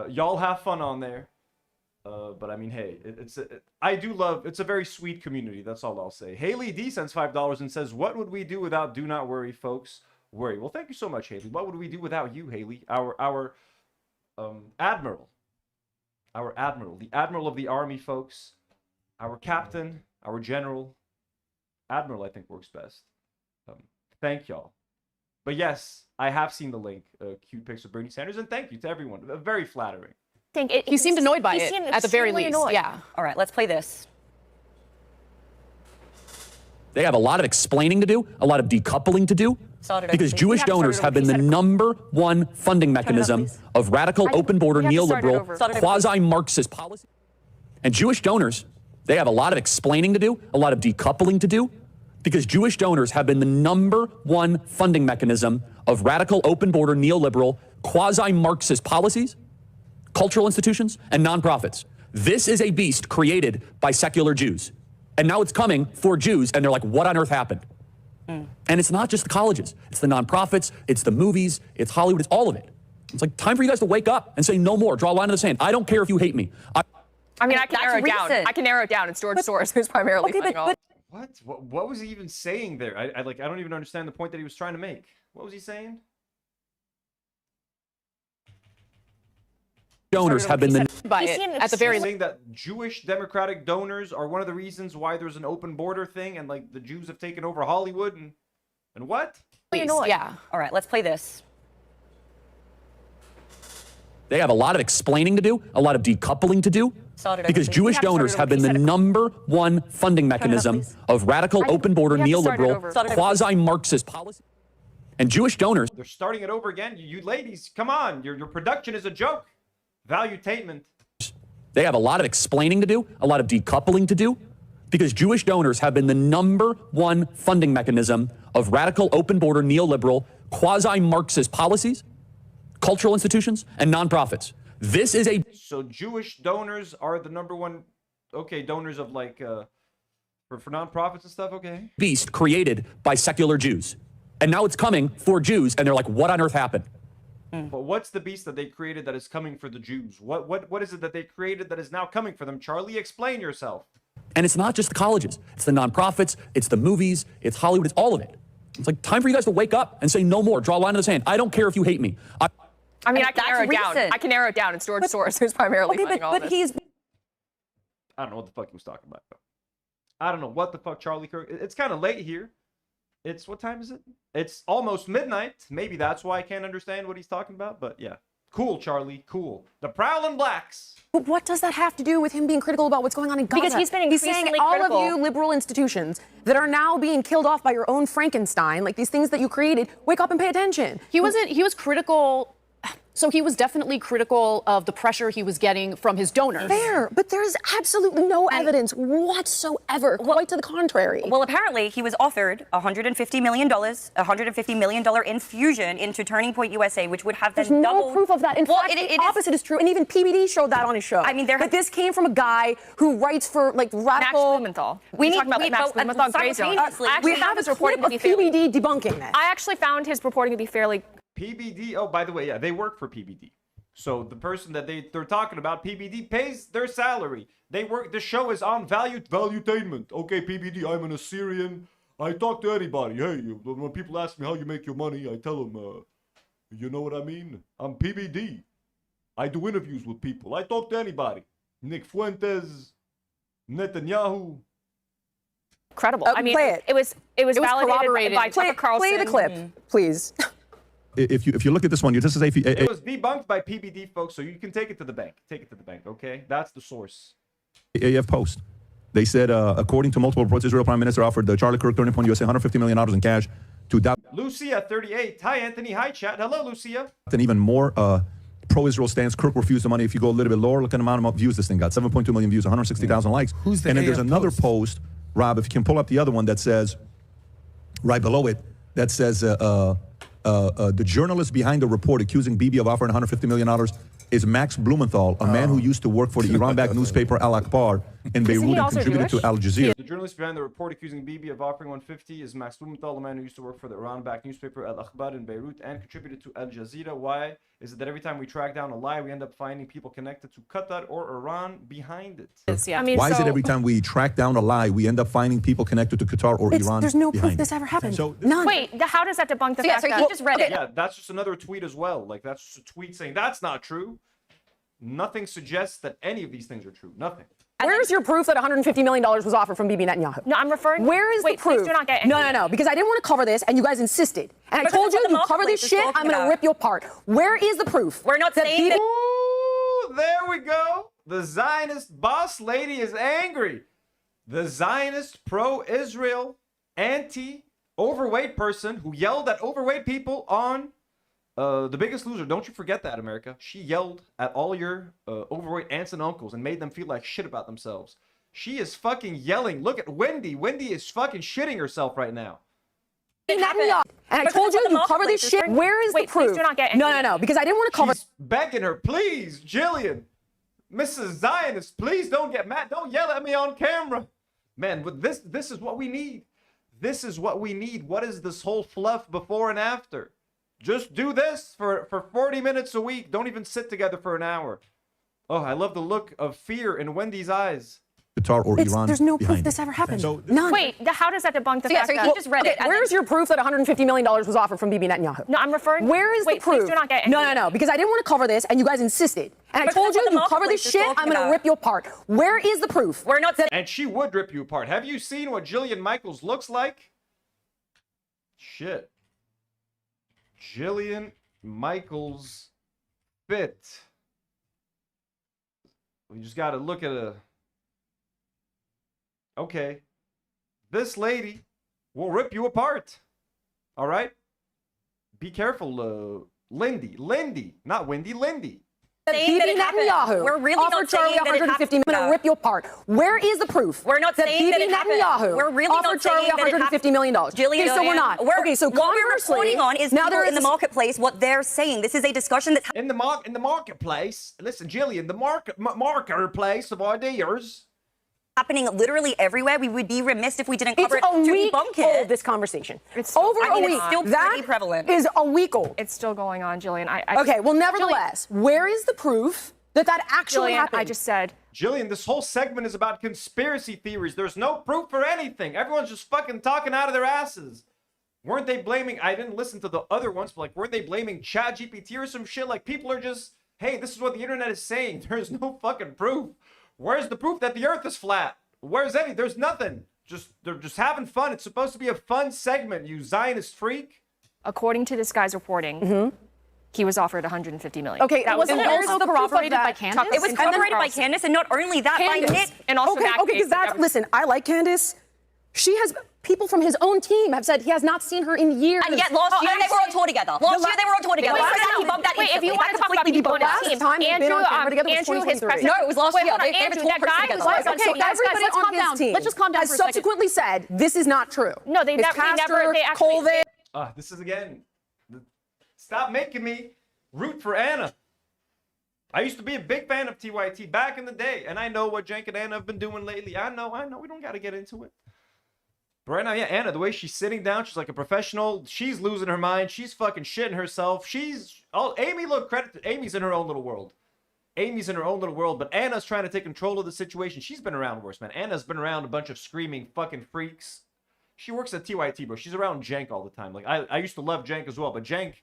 Y'all have fun on there. But I mean, hey, I do love, it's a very sweet community. That's all I'll say. Haley D sends $5 and says, what would we do without Do Not Worry, folks? Worry. Well, thank you so much, Haley. What would we do without you, Haley? Our admiral. Our admiral. The admiral of the army, folks. Our captain. Our general. Admiral, I think, works best. Thank y'all. But yes, I have seen the link. Cute pics of Bernie Sanders. And thank you to everyone. Very flattering. He seemed annoyed by it, at the very least. Annoyed. Yeah. All right, let's play this. They have a lot of explaining to do, a lot of decoupling to do, because Jewish donors have been the #1 funding mechanism of radical, open border, neoliberal, quasi-Marxist policy. And Jewish donors, they have a lot of explaining to do, a lot of decoupling to do, because Jewish donors have been the #1 funding mechanism of radical, open border, neoliberal, quasi-Marxist policies, cultural institutions, and nonprofits. This is a beast created by secular Jews. And now it's coming for Jews, and they're like, what on earth happened? And it's not just the colleges. It's the nonprofits, it's the movies, it's Hollywood, it's all of it. It's like, time for you guys to wake up and say no more. Draw a line in the sand. I don't care if you hate me. I mean, I can narrow it down. I can narrow it down. It's George Soros who's primarily funding all. What was he even saying there? I don't even understand the point that he was trying to make. What was he saying? Donors have been the at the very saying that Jewish Democratic donors are one of the reasons why there's an open border thing, and like the Jews have taken over Hollywood and what? Yeah. All right, let's play this. They have a lot of explaining to do, a lot of decoupling to do, because Jewish donors have been the #1 funding mechanism of radical, open border, neoliberal, quasi-Marxist policy. And Jewish donors, they're starting it over again. You ladies, come on. Your production is a joke. Value-tainment. They have a lot of explaining to do, a lot of decoupling to do, because Jewish donors have been the #1 funding mechanism of radical, open border, neoliberal, quasi-Marxist policies, cultural institutions, and nonprofits. This is a... So Jewish donors are the #1, okay, donors of like, for nonprofits and stuff, okay? Beast created by secular Jews. And now it's coming for Jews, and they're like, what on earth happened? But what's the beast that they created that is coming for the Jews? What is it that they created that is now coming for them? Charlie, explain yourself. And it's not just the colleges. It's the nonprofits, it's the movies, it's Hollywood, it's all of it. It's like, time for you guys to wake up and say no more. Draw a line in the sand. I don't care if you hate me. I mean, I can narrow it down. I can narrow it down. It's George Soros who's primarily funding all this. I don't know what the fuck he was talking about. I don't know what the fuck Charlie Kirk... It's kind of late here. It's, what time is it? It's almost midnight. Maybe that's why I can't understand what he's talking about. But yeah. Cool, Charlie. Cool. The Prowling Blacks. But what does that have to do with him being critical about what's going on in Gaza? Because he's been increasingly saying all of you liberal institutions that are now being killed off by your own Frankenstein, like these things that you created, wake up and pay attention. He was critical. So he was definitely critical of the pressure he was getting from his donors. Fair, but there's absolutely no evidence whatsoever, quite to the contrary. Well, apparently he was offered $150 million infusion into Turning Point USA, which would have then There's doubled. no proof of that. In fact, the opposite is true, and even PBD showed that on his show. I mean, but this came from a guy who writes for like radical. Max Blumenthal. We need Max Blumenthal Grey Zone. We have his reporting of PBD debunking this. I actually found his reporting to be fairly. PBD, oh, by the way, yeah, they work for PBD. So the person that they're talking about, PBD, pays their salary. They work. The show is on valuetainment. Okay, PBD, I'm an Assyrian. I talk to anybody. Hey, when people ask me how you make your money, I tell them, you know what I mean? I'm PBD. I do interviews with people. I talk to anybody. Nick Fuentes, Netanyahu. Incredible. I mean, play it was validated by Tucker Carlson. Play the clip, please. If you look at this one, this is It was debunked by PBD, folks, so you can take it to the bank. Take it to the bank, okay? That's the source. AF Post. They said, according to multiple reports, Israel Prime Minister offered Charlie Kirk, Turning Point USA, $150 million in cash to adopt. Lucia, 38. Hi, Anthony. Hi, chat. Hello, Lucia. An even more pro-Israel stance. Kirk refused the money. If you go a little bit lower, look at the amount of views this thing got. 7.2 million views, 160,000 likes. Who's the And then AF there's another Post? post, Rob, if you can pull up the other one that says, right below it, that says, the journalist behind the report accusing Bibi of offering $150 million is Max Blumenthal, a man who used to work for the Iran-backed newspaper Al Akbar in Beirut and contributed to Al Jazeera. The journalist behind the report accusing Bibi of offering 150 is Max Blumenthal, a man who used to work for the Iran-backed newspaper Al Akbar in Beirut and contributed to Al Jazeera. Why is it that every time we track down a lie, we end up finding people connected to Qatar or Iran behind it? I mean, Why is it every time we track down a lie, we end up finding people connected to Qatar or Iran? There's no proof behind this it? ever happened. So, None. Wait, how does that debunk the fact so that he just read it. Yeah, that's just another tweet as well. Like, that's just a tweet saying that's not true. Nothing suggests that any of these things are true. Nothing. Where's your proof that $150 million was offered from Bibi Netanyahu? No, I'm referring. Where is Wait, the proof? Please do not get No, because I didn't want to cover this, and you guys insisted. And I Because told that's you, what the you cover this marketplace is shit, I'm talking going to about. rip you apart. Where is the proof? We're not that saying that- Ooh, there we go. The Zionist boss lady is angry. The Zionist pro-Israel, anti-overweight person who yelled at overweight people on The Biggest Loser. Don't you forget that, America. She yelled at all your overweight aunts and uncles and made them feel like shit about themselves. She is fucking yelling. Look at Wendy. Wendy is fucking shitting herself right now. Netanyahu. And I told you, you cover this shit. Where is the Wait, please proof? do not get No, because I didn't want to cover. She's begging her, please, Jillian, Mrs. Zionist, please don't get mad. Don't yell at me on camera. Man, but this is what we need. This is what we need. What is this whole fluff before and after? Just do this for 40 minutes a week. Don't even sit together for an hour. Oh, I love the look of fear in Wendy's eyes. Qatar or Iran. There's no proof behind this it. ever happened. So, None. Wait, how does that debunk the fact so that? he just read it. Where's your proof that $150 million was offered from Bibi Netanyahu? No, I'm referring. Where is Wait, the proof? Please do not get No, because I didn't want to cover this, and you guys insisted. And I Because told that's you, what the you cover this marketplace is shit, I'm talking going to about. rip you apart. Where is the proof? We're not saying. And she would rip you apart. Have you seen what Jillian Michaels looks like? Shit. Jillian Michaels fit. We just got to look at a... Okay. This lady will rip you apart. All right? Be careful, Lindy. Lindy, not Wendy, Lindy. Saying that Bibi it happened. Netanyahu We're really offered not Charlie saying that it $150 million. I'm going to rip you apart. Where is the proof? We're not saying that Bibi it happened. Netanyahu We're really not offered Charlie saying that it $150 million. Jillian, Okay, so we're not. Okay, so what we're conversely, reporting on is now people there in the is- marketplace, what they're saying. This is a discussion that's In the marketplace, listen, Jillian, the marketplace of ideas. happening literally everywhere. We would be remiss if we didn't cover It's it a to week debunk old, it. this conversation. It's over I mean, a it's week. still pretty That prevalent. is a week old. It's still going on, Jillian. Okay, well, nevertheless, where is the proof that actually Jillian, happened? I just said. Jillian, this whole segment is about conspiracy theories. There's no proof for anything. Everyone's just fucking talking out of their asses. Weren't they blaming, I didn't listen to the other ones, but like, weren't they blaming ChatGPT or some shit? Like, people are just, hey, this is what the internet is saying. There's no fucking proof. Where's the proof that the earth is flat? Where's any? There's nothing. They're just having fun. It's supposed to be a fun segment, you Zionist freak. According to this guy's reporting, he was offered $150 million. Okay, that was wasn't it also also corroborated by that- Candace. It was corroborated by Candace, and not only that, by Nick. And also okay, that okay, case because that's, listen, I like Candace. She has, people from his own team have said he has not seen her in years. And yet last year they were on tour together. Last year they were on tour together. Wait, Why no, does no, he bump that wait, if instantly? you want to talk about people on last his team, time they've been on camera together was Andrew, his 2023. president. No, it was last Wait, year. hold on, They have a Andrew, tour that guy together. was Okay, okay, guys, everybody let's on calm his down. team Let's just calm down has for a second. subsequently said this is not true. No, they His never. pastor, They actually. Colvin, This is again. Stop making me root for Anna. I used to be a big fan of TYT back in the day, and I know what Jank and Anna have been doing lately. I know. We don't got to get into it. But right now, yeah, Anna, the way she's sitting down, she's like a professional. She's losing her mind. She's fucking shitting herself. Amy, look, credit to Amy's in her own little world. Amy's in her own little world, but Anna's trying to take control of the situation. She's been around worse, man. Anna's been around a bunch of screaming fucking freaks. She works at TYT, bro. She's around Cenk all the time. Like, I used to love Cenk as well, but Cenk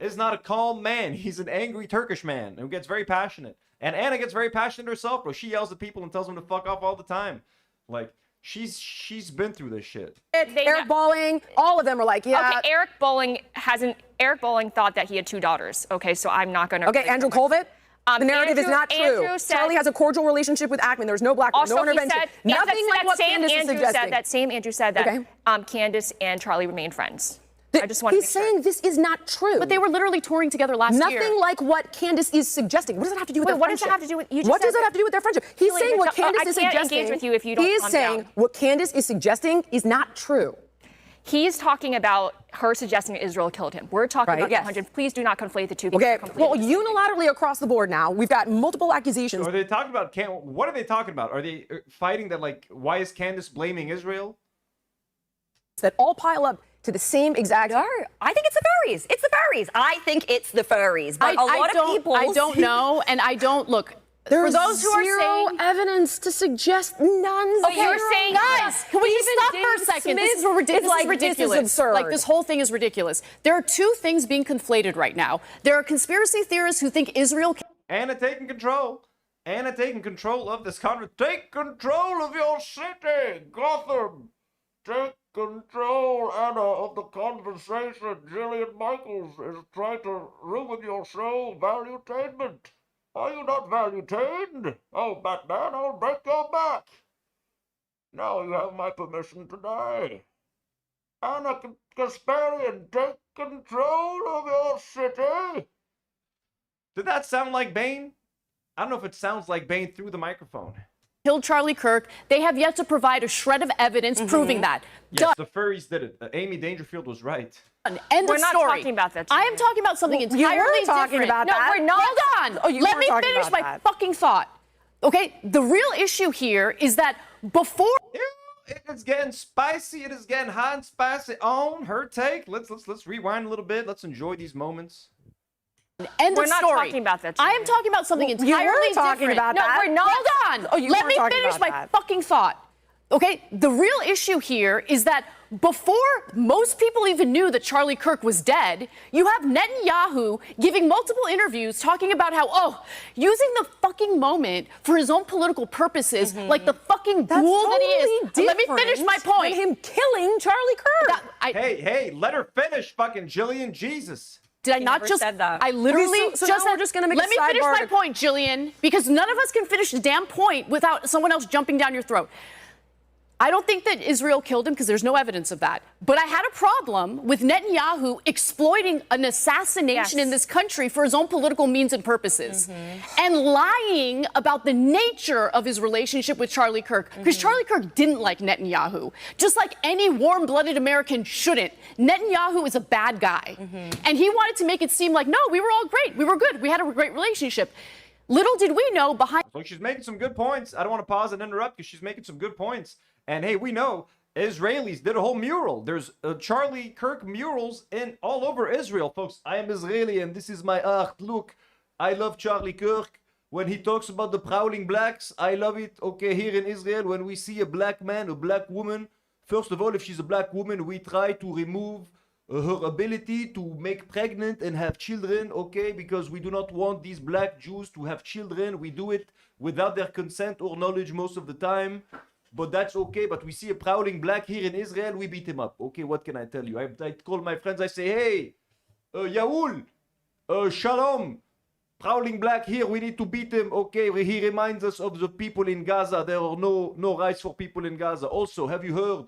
is not a calm man. He's an angry Turkish man who gets very passionate. And Anna gets very passionate herself, bro. She yells at people and tells them to fuck off all the time. Like, she's been through this shit. Eric Bolling, all of them are like, yeah. Okay, Eric Bolling thought that he had 2 daughters. Okay, so I'm not going to. Okay, Andrew Colvett. The narrative is not true. Charlie has a cordial relationship with Ackman. There's no black, no intervention. Nothing like what Candace is suggesting. That same Andrew said that Candace and Charlie remain friends. I just want to He's saying this is not true. But they were literally touring together last year. Nothing like what Candace is suggesting. What does that have to do with their what friendship? does that have to do with you? What does that have to do with their friendship? He's Jillian, saying what Candace is suggesting. I can't engage with you if you don't He's calm saying down. what Candace is suggesting is not true. He's talking about her suggesting Israel killed him. We're talking about 100. Please do not conflate the two. Okay, well, unilaterally across the board now, we've got multiple accusations. So are they talking about, what are they talking about? Are they fighting that, like, why is Candace blaming Israel? That all pile up to the same exact. No, I think it's the furries. It's the furries. I think it's the furries. But a lot of people. I don't know, and I don't look. There's for those who are saying evidence to suggest none. Okay, you're saying, guys, can we just stop for a second? This is ridiculous. This is absurd. Like, this whole thing is ridiculous. There are 2 things being conflated right now. There are conspiracy theorists who think Israel. Anna taking control. Anna taking control of this conversation. Take control of your city, Gotham. Take control, Anna, of the conversation. Jillian Michaels is trying to ruin your show, Valuetainment. Are you not value-tained? Oh, Batman, I'll break your back. Now you have my permission to die. Anna Kasparian, take control of your city. Did that sound like Bane? I don't know if it sounds like Bane through the microphone. Killed Charlie Kirk. They have yet to provide a shred of evidence proving that. Yes, the furries did it. Amy Dangerfield was right. End We're of not story. talking about that. I am talking about something entirely different. talking about that. No, we're not. Hold on. Oh, you Let were me talking finish about my that. fucking thought. Okay? The real issue here is that before. It is getting spicy. It is getting hot and spicy on her take. Let's rewind a little bit. Let's enjoy these moments. End We're of not story. talking about that. I am talking about something entirely were talking different. about no, that. we're not. Hold on. Oh, you Let were me talking finish about my that. fucking thought. Okay? The real issue here is that before most people even knew that Charlie Kirk was dead, you have Netanyahu giving multiple interviews talking about how, using the fucking moment for his own political purposes, like the fucking That's ghoul that he totally is. Let me finish my point. than him killing Charlie Kirk. Hey, let her finish, fucking Jillian. Jesus. Did I not never just? said that. I literally Okay, so now we're just gonna make a Let me finish sidebar my to- point, Jillian, because none of us can finish the damn point without someone else jumping down your throat. I don't think that Israel killed him because there's no evidence of that. But I had a problem with Netanyahu exploiting an assassination in this country for his own political means and purposes and lying about the nature of his relationship with Charlie Kirk. Because Charlie Kirk didn't like Netanyahu, just like any warm-blooded American shouldn't. Netanyahu is a bad guy. And he wanted to make it seem like, no, we were all great. We were good. We had a great relationship. Little did we know behind. So she's making some good points. I don't want to pause and interrupt because she's making some good points. And hey, we know Israelis did a whole mural. There's Charlie Kirk murals in all over Israel, folks. I am Israeli and this is my art. Look, I love Charlie Kirk. When he talks about the prowling blacks, I love it. Okay, here in Israel, when we see a black man, a black woman, first of all, if she's a black woman, we try to remove her ability to make pregnant and have children, okay, because we do not want these black Jews to have children. We do it without their consent or knowledge most of the time, but that's okay. But we see a prowling black here in Israel, we beat him up. Okay, what can I tell you? I call my friends, I say, hey, Yaul, Shalom, prowling black here, we need to beat him. Okay, he reminds us of the people in Gaza. There are no rights for people in Gaza. Also, have you heard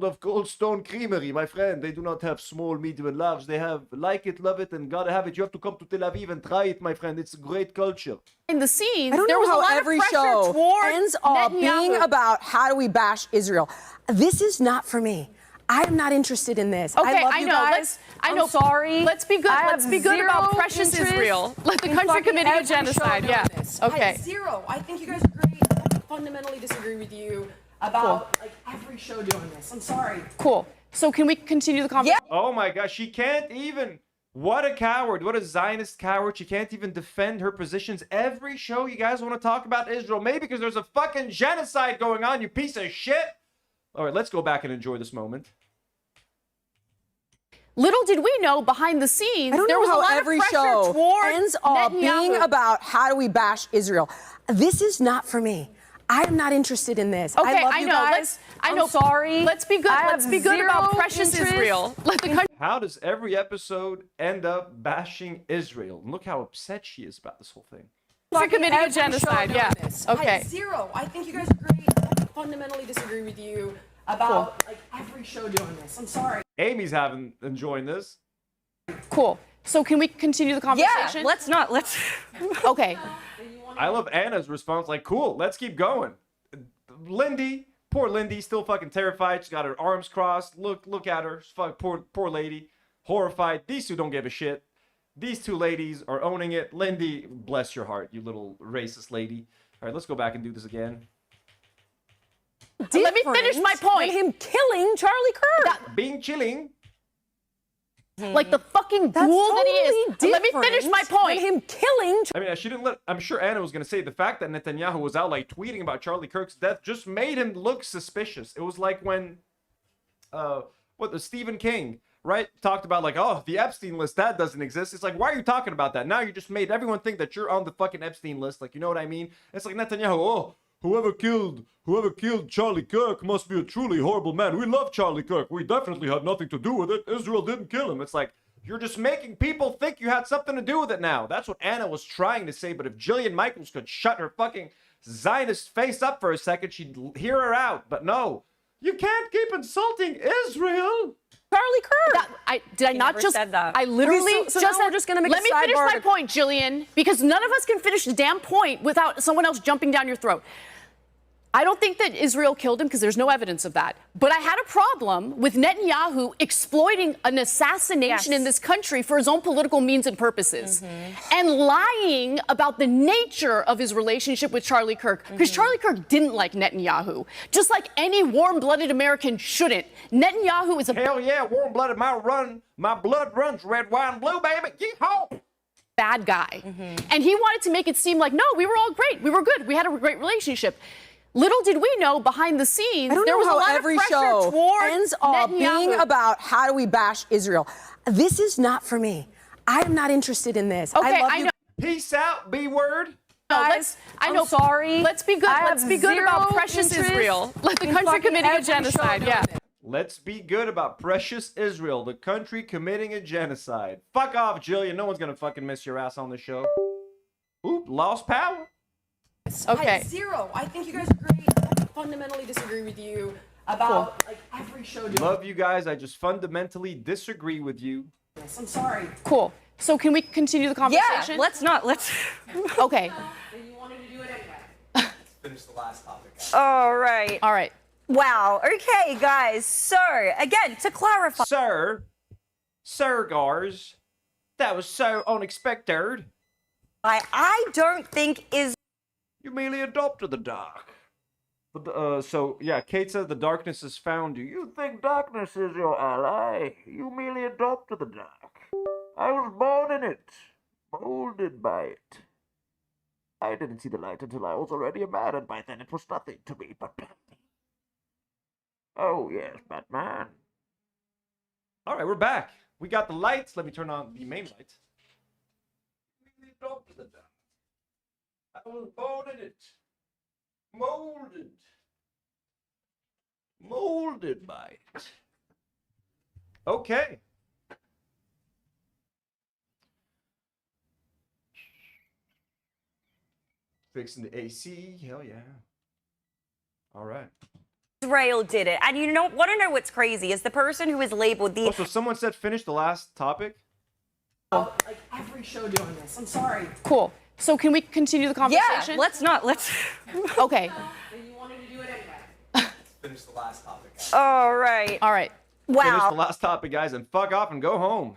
of Cold Stone Creamery, my friend? They do not have small, medium, and large. They have like it, love it, and gotta have it. You have to come to Tel Aviv and try it, my friend. It's a great culture. In the scenes, I don't there know was a how lot every of pressure show toward ends up being Netanyahu. about how do we bash Israel. This is not for me. I am not interested in this. Okay, I love I you know. guys. I'm sorry. Let's be good. Let's be good about precious Israel. Let the country committing a genocide. Yeah. Okay. Zero. I think you guys are great. I fundamentally disagree with you. about like every show doing this. I'm sorry. Cool. So can we continue the conversation? Oh my gosh, she can't even. What a coward. What a Zionist coward. She can't even defend her positions. Every show you guys want to talk about Israel. Maybe because there's a fucking genocide going on, you piece of shit. All right, let's go back and enjoy this moment. Little did we know behind the scenes, there was a lot of pressure show toward ends up being Netanyahu. about how do we bash Israel. This is not for me. I'm not interested in this. Okay, I love I you know. guys. I'm sorry. Let's be good. Let's be good about precious Israel. Let the country. How does every episode end up bashing Israel? And look how upset she is about this whole thing. For committing a genocide, yeah. Okay. Zero. I think you guys are great. I fundamentally disagree with you about like every show doing this. I'm sorry. Amy's enjoying this. Cool. So can we continue the conversation? Yeah, let's. Okay. I love Anna's response, like, cool, let's keep going. Lindy, poor Lindy, still fucking terrified. She's got her arms crossed. Look at her. Poor lady. Horrified. These two don't give a shit. These two ladies are owning it. Lindy, bless your heart, you little racist lady. All right, let's go back and do this again. Let me finish my point. Him killing Charlie Kirk. Being chilling. Like the fucking ghoul that he is. Let me finish my point. Him killing. I mean, she didn't let. I'm sure Anna was going to say the fact that Netanyahu was out like tweeting about Charlie Kirk's death just made him look suspicious. It was like when, the Stephen King, right, talked about like, oh, the Epstein list, that doesn't exist. It's like, why are you talking about that? Now you just made everyone think that you're on the fucking Epstein list. Like, you know what I mean? It's like Netanyahu, oh, whoever killed Charlie Kirk must be a truly horrible man. We love Charlie Kirk. We definitely had nothing to do with it. Israel didn't kill him. It's like, you're just making people think you had something to do with it now. That's what Anna was trying to say. But if Jillian Michaels could shut her fucking Zionist face up for a second, she'd hear her out. But no, you can't keep insulting Israel. Charlie Kirk. Did I not just said that. I literally So now we're just gonna make Let a me finish sidebar my point, Jillian, because none of us can finish the damn point without someone else jumping down your throat. I don't think that Israel killed him because there's no evidence of that. But I had a problem with Netanyahu exploiting an assassination in this country for his own political means and purposes and lying about the nature of his relationship with Charlie Kirk, because Charlie Kirk didn't like Netanyahu, just like any warm-blooded American shouldn't. Netanyahu is a Hell yeah, warm-blooded. My blood runs red, white, and blue, baby. Yeehaw! bad guy. And he wanted to make it seem like, no, we were all great. We were good. We had a great relationship. Little did we know behind the scenes, there was a lot of pressure show toward ends up being about how do we bash Israel. This is not for me. I am not interested in this. Okay, love I you. know. Peace out, B-word. I'm sorry. Let's be good. Let's be good about precious Israel. Let the country committing a genocide. Yeah. Let's be good about precious Israel, the country committing a genocide. Fuck off, Jillian. No one's gonna fucking miss your ass on the show. Oop, lost power. Okay. Zero. I think you guys are great. I fundamentally disagree with you about like every show. Love you guys. I just fundamentally disagree with you. I'm sorry. Cool. So can we continue the conversation? Yeah, let's. Okay. You wanted to do it anyway. Finish the last topic. All right. All right. Wow. Okay, guys. So, again, to clarify. Sargars, that was so unexpected. I don't think is. You merely adopted the dark. But, so, yeah, Kate says the darkness has found you. You think darkness is your ally. You merely adopted the dark. I was born in it, molded by it. I didn't see the light until I was already a man, and by then it was nothing to me but Batman. Oh, yes, Batman. All right, we're back. We got the lights. Let me turn on the main lights. You merely adopted the dark. I was born in it, molded by it. Okay. Fixing the AC, hell yeah. All right. Israel did it. And you know, want to know what's crazy is the person who is labeled the. Oh, so someone said finish the last topic? Like every show doing this. I'm sorry. Cool. So can we continue the conversation? Yeah, let's. Okay. You wanted to do it anyway. Finish the last topic. All right. All right. Finish Wow. the last topic, guys, and fuck off and go home.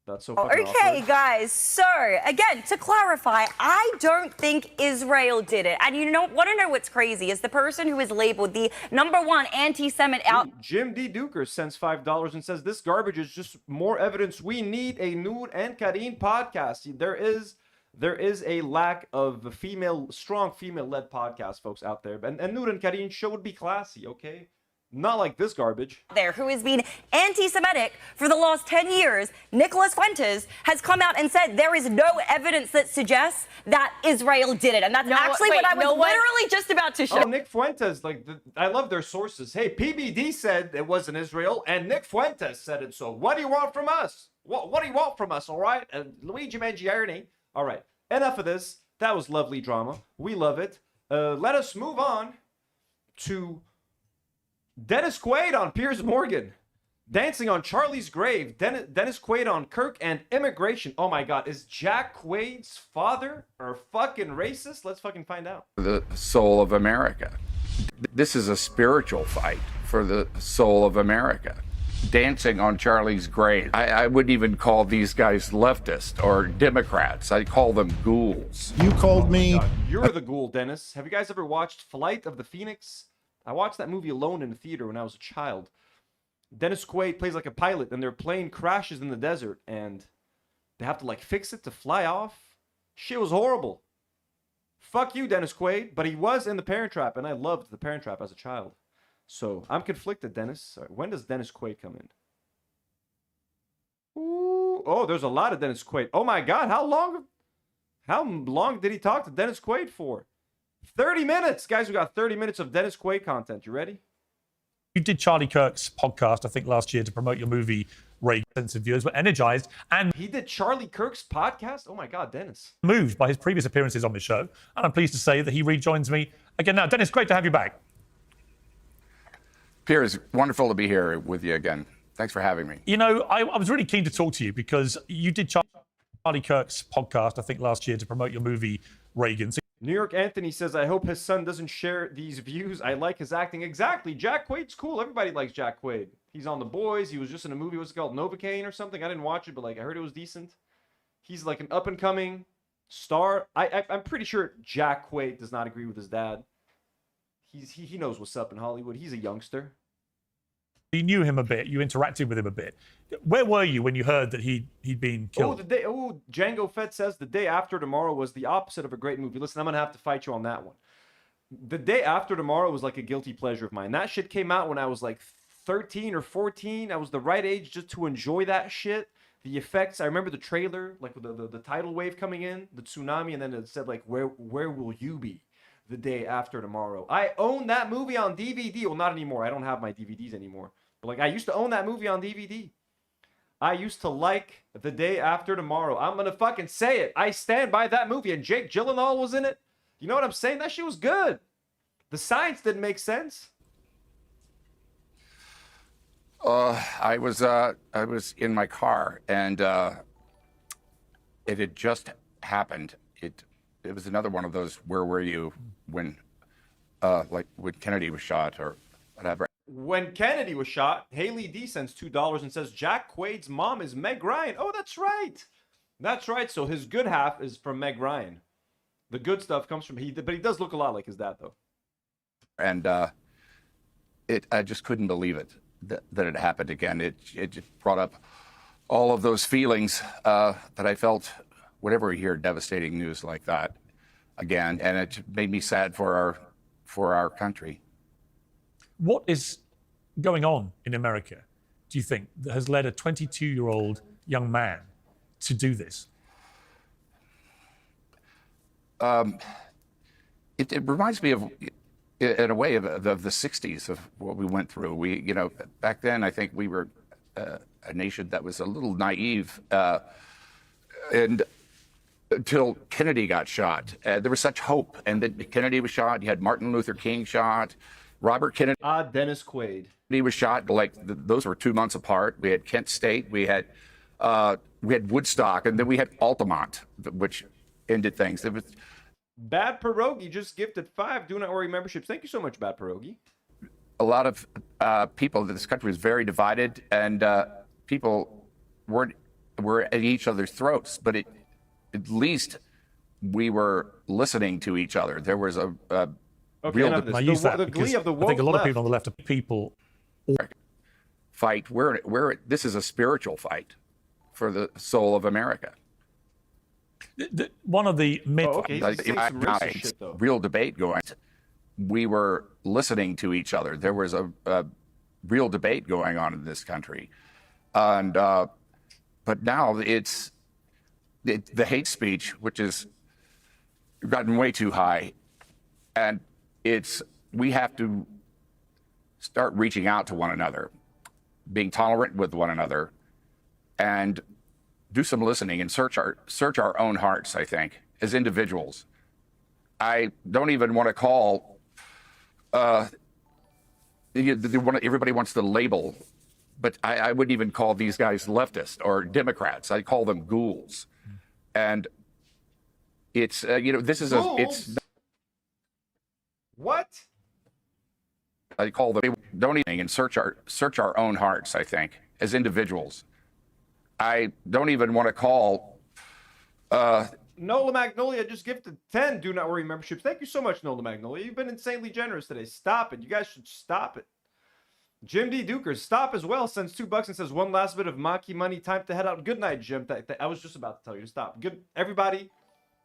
That's so fucking Okay, awkward. guys. So, again, to clarify, I don't think Israel did it. And you want to know what's crazy is the person who is labeled the #1 anti-Semite out. Jim D. Duker sends $5 and says, this garbage is just more evidence we need a Nour and Karine podcast. There is a lack of strong female-led podcast folks out there. And Nour and Karine show would be classy, okay? Not like this garbage. There, who has been anti-Semitic for the last 10 years, Nicholas Fuentes, has come out and said there is no evidence that suggests that Israel did it. And that's actually what I was literally just about to show. Oh, Nick Fuentes, I love their sources. Hey, PBD said it wasn't Israel, and Nick Fuentes said it. So what do you want from us? What do you want from us, all right? And Luigi Mangione. All right, enough of this. That was lovely drama. We love it. Let us move on to Dennis Quaid on Piers Morgan, dancing on Charlie's grave. Dennis Quaid on Kirk and immigration. Oh my God, is Jack Quaid's father or fucking racist? Let's fucking find out. The soul of America. This is a spiritual fight for the soul of America. Dancing on Charlie's grave. I wouldn't even call these guys leftist or Democrats. I call them ghouls. You called me. God, you're the ghoul, Dennis. Have you guys ever watched Flight of the Phoenix? I watched that movie alone in the theater when I was a child. Dennis Quaid plays like a pilot, and their plane crashes in the desert, and they have to like fix it to fly off. Shit was horrible. Fuck you, Dennis Quaid. But he was in The Parent Trap, and I loved The Parent Trap as a child. So I'm conflicted, Dennis. When does Dennis Quaid come in? Ooh, oh, there's a lot of Dennis Quaid. Oh my God, how long did he talk to Dennis Quaid for? 30 minutes. Guys, we got 30 minutes of Dennis Quaid content. You ready? You did Charlie Kirk's podcast, I think, last year to promote your movie, Ray. Extensive viewers were energized and he did Charlie Kirk's podcast? Oh my God, Dennis. Moved by his previous appearances on this show. And I'm pleased to say that he rejoins me again now. Dennis, great to have you back. Piers, wonderful to be here with you again. Thanks for having me. You know, I was really keen to talk to you because you did Charlie Kirk's podcast, I think, last year to promote your movie, Reagan. So New York Anthony says, I hope his son doesn't share these views. I like his acting. Exactly. Jack Quaid's cool. Everybody likes Jack Quaid. He's on The Boys. He was just in a movie. What's it called? Novocaine or something? I didn't watch it, but like I heard it was decent. He's like an up-and-coming star. I'm pretty sure Jack Quaid does not agree with his dad. He knows what's up in Hollywood. He's a youngster. you knew him a bit. You interacted with him a bit. Where were you when you heard that he'd been killed? Django Fett says The Day After Tomorrow was the opposite of a great movie. Listen, I'm going to have to fight you on that one. The Day After Tomorrow was like a guilty pleasure of mine. That shit came out when I was like 13 or 14. I was the right age just to enjoy that shit. The effects, I remember the trailer, like the tidal wave coming in, the tsunami, and then it said like, where will you be the day after tomorrow? I own that movie on DVD. Well, not anymore. I don't have my DVDs anymore. But like I used to own that movie on DVD. I used to like The Day After Tomorrow. I'm going to fucking say it. I stand by that movie. And Jake Gyllenhaal was in it. You know what I'm saying? That shit was good. The science didn't make sense. I was in my car, and it had just happened. It was another one of those, where were you when Kennedy was shot or whatever. When Kennedy was shot, Haley D sends $2 and says, Jack Quaid's mom is Meg Ryan. Oh, that's right. That's right. So his good half is from Meg Ryan. The good stuff comes from but he does look a lot like his dad, though. And I just couldn't believe it that it happened again. It just brought up all of those feelings that I felt whenever we hear devastating news like that again, and it made me sad for our country. What is going on in America, do you think, that has led a 22-year-old young man to do this? It reminds me of, in a way, of the 60s, of what we went through. Back then, I think we were a nation that was a little naive, and until Kennedy got shot, there was such hope. And then Kennedy was shot. You had Martin Luther King shot. Robert Kennedy. Dennis Quaid. He was shot. Those were 2 months apart. We had Kent State. We had Woodstock, and then we had Altamont, which ended things. It was. Bad Pierogi just gifted 5 Do Not Worry memberships. Thank you so much, Bad Pierogi. A lot of people, this country was very divided, and people weren't were at each other's throats, but at least we were listening to each other. There was a real I use that because I think a lot of people on the left are people fight. This is a spiritual fight for the soul of America. One of the real debate going. We were listening to each other. There was a real debate going on in this country, and but now it's the hate speech, which has gotten way too high, and we have to start reaching out to one another, being tolerant with one another, and do some listening and search our own hearts. I think as individuals, I don't even want to call. Everybody wants to label, but I wouldn't even call these guys leftist or Democrats. I call them ghouls, and it's this is it's what I call them. Don't even search our own hearts. I think as individuals, I don't even want to call. Nola Magnolia just gifted 10 Do Not Worry memberships. Thank you so much, Nola Magnolia. You've been insanely generous today. Stop it. You guys should stop it. Jim D. Dukers, stop as well. Sends $2 and says, one last bit of Maki money. Time to head out. Good night, Jim. I was just about to tell you to stop. Good, everybody.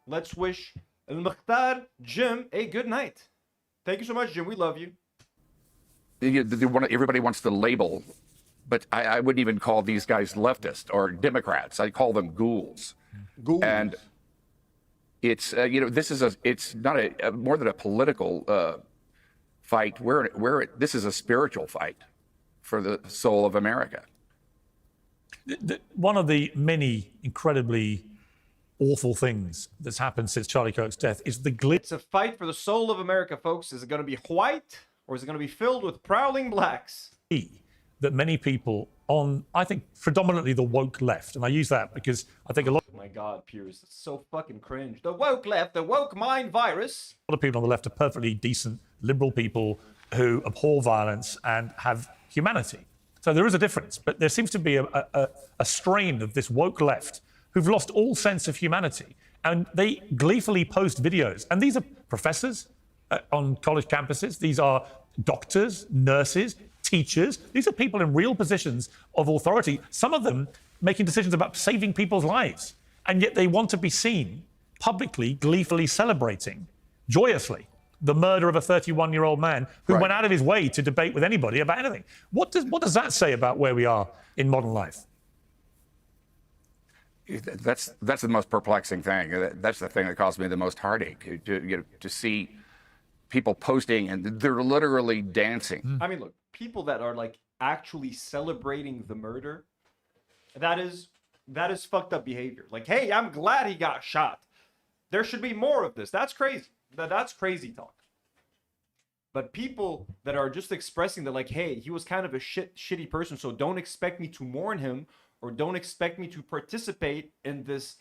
Let's wish El Mukhtar, Jim, a good night. Thank you so much, Jim. We love you. Everybody wants to label, but I wouldn't even call these guys leftist or Democrats. I call them ghouls. Ghouls. And it's this is it's not more than a political fight. This is a spiritual fight for the soul of America. One of the many incredibly awful things that's happened since Charlie Kirk's death is the glitch. It's a fight for the soul of America, folks. Is it going to be white or is it going to be filled with prowling blacks? That many people on, I think, predominantly the woke left, and I use that because I think a lot. Oh my God, Piers, it's so fucking cringe. The woke left, the woke mind virus. A lot of people on the left are perfectly decent, liberal people who abhor violence and have humanity. So there is a difference, but there seems to be a strain of this woke left who've lost all sense of humanity, and they gleefully post videos. And these are professors on college campuses. These are doctors, nurses, teachers. These are people in real positions of authority, some of them making decisions about saving people's lives. And yet they want to be seen publicly, gleefully celebrating, joyously, the murder of a 31-year-old man who went out of his way to debate with anybody about anything. What does that say about where we are in modern life? That's the most perplexing thing. That's the thing that caused me the most heartache, to see people posting and they're literally dancing. I mean, look, people that are like actually celebrating the murder, that is fucked up behavior. Like, hey, I'm glad he got shot. There should be more of this. That's crazy. That's crazy talk. But people that are just expressing that, like, hey, he was kind of a shitty person, so don't expect me to mourn him or don't expect me to participate in this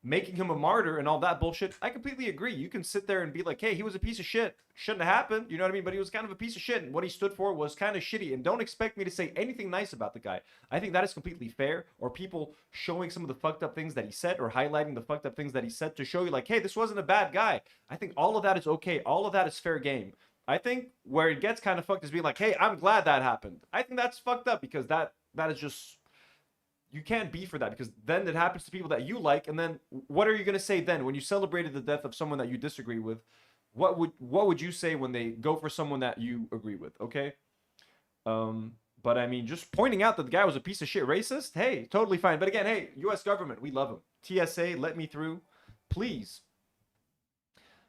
making him a martyr and all that bullshit. I completely agree. You can sit there and be like, hey, he was a piece of shit. Shouldn't have happened. You know what I mean? But he was kind of a piece of shit. And what he stood for was kind of shitty. And don't expect me to say anything nice about the guy. I think that is completely fair. Or people showing some of the fucked up things that he said or highlighting the fucked up things that he said to show you like, hey, this wasn't a bad guy. I think all of that is okay. All of that is fair game. I think where it gets kind of fucked is being like, hey, I'm glad that happened. I think that's fucked up because that is just... You can't be for that because then it happens to people that you like, and then what are you going to say then when you celebrated the death of someone that you disagree with? What would you say when they go for someone that you agree with? Okay, but I mean, just pointing out that the guy was a piece of shit racist, hey, totally fine. But again, hey, U.S. government, we love him. TSA, let me through, please.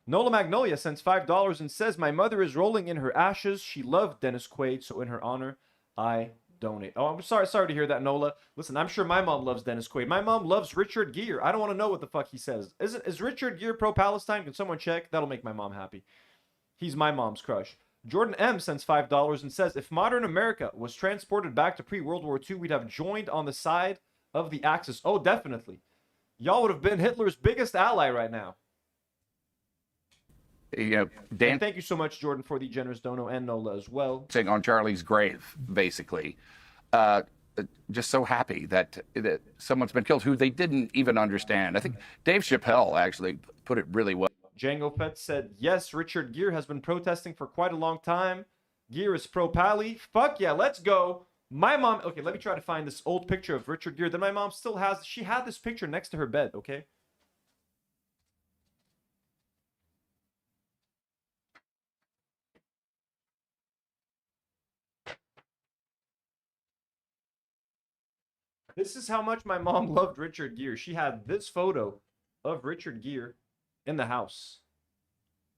Nola Magnolia sends $5 and says, my mother is rolling in her ashes. She loved Dennis Quaid, so in her honor, I donate. Oh, I'm sorry to hear that, Nola. Listen, I'm sure my mom loves Dennis Quaid. My mom loves Richard Gere. I don't want to know what the fuck he says. Is Richard Gere pro-Palestine? Can someone check? That'll make my mom happy. He's my mom's crush. Jordan M sends $5 and says, if modern America was transported back to pre-World War II, we'd have joined on the side of the Axis. Oh, definitely. Y'all would have been Hitler's biggest ally right now. Dan, and thank you so much, Jordan, for the generous dono, and Nola as well. On Charlie's grave, basically. just so happy that someone's been killed who they didn't even understand. I think Dave Chappelle actually put it really well. Django Fett said, yes, Richard Gere has been protesting for quite a long time. Gere is pro-Pally. Fuck yeah, let's go. My mom, okay, let me try to find this old picture of Richard Gere that my mom still has. She had this picture next to her bed, okay? This is how much my mom loved Richard Gere. She had this photo of Richard Gere in the house.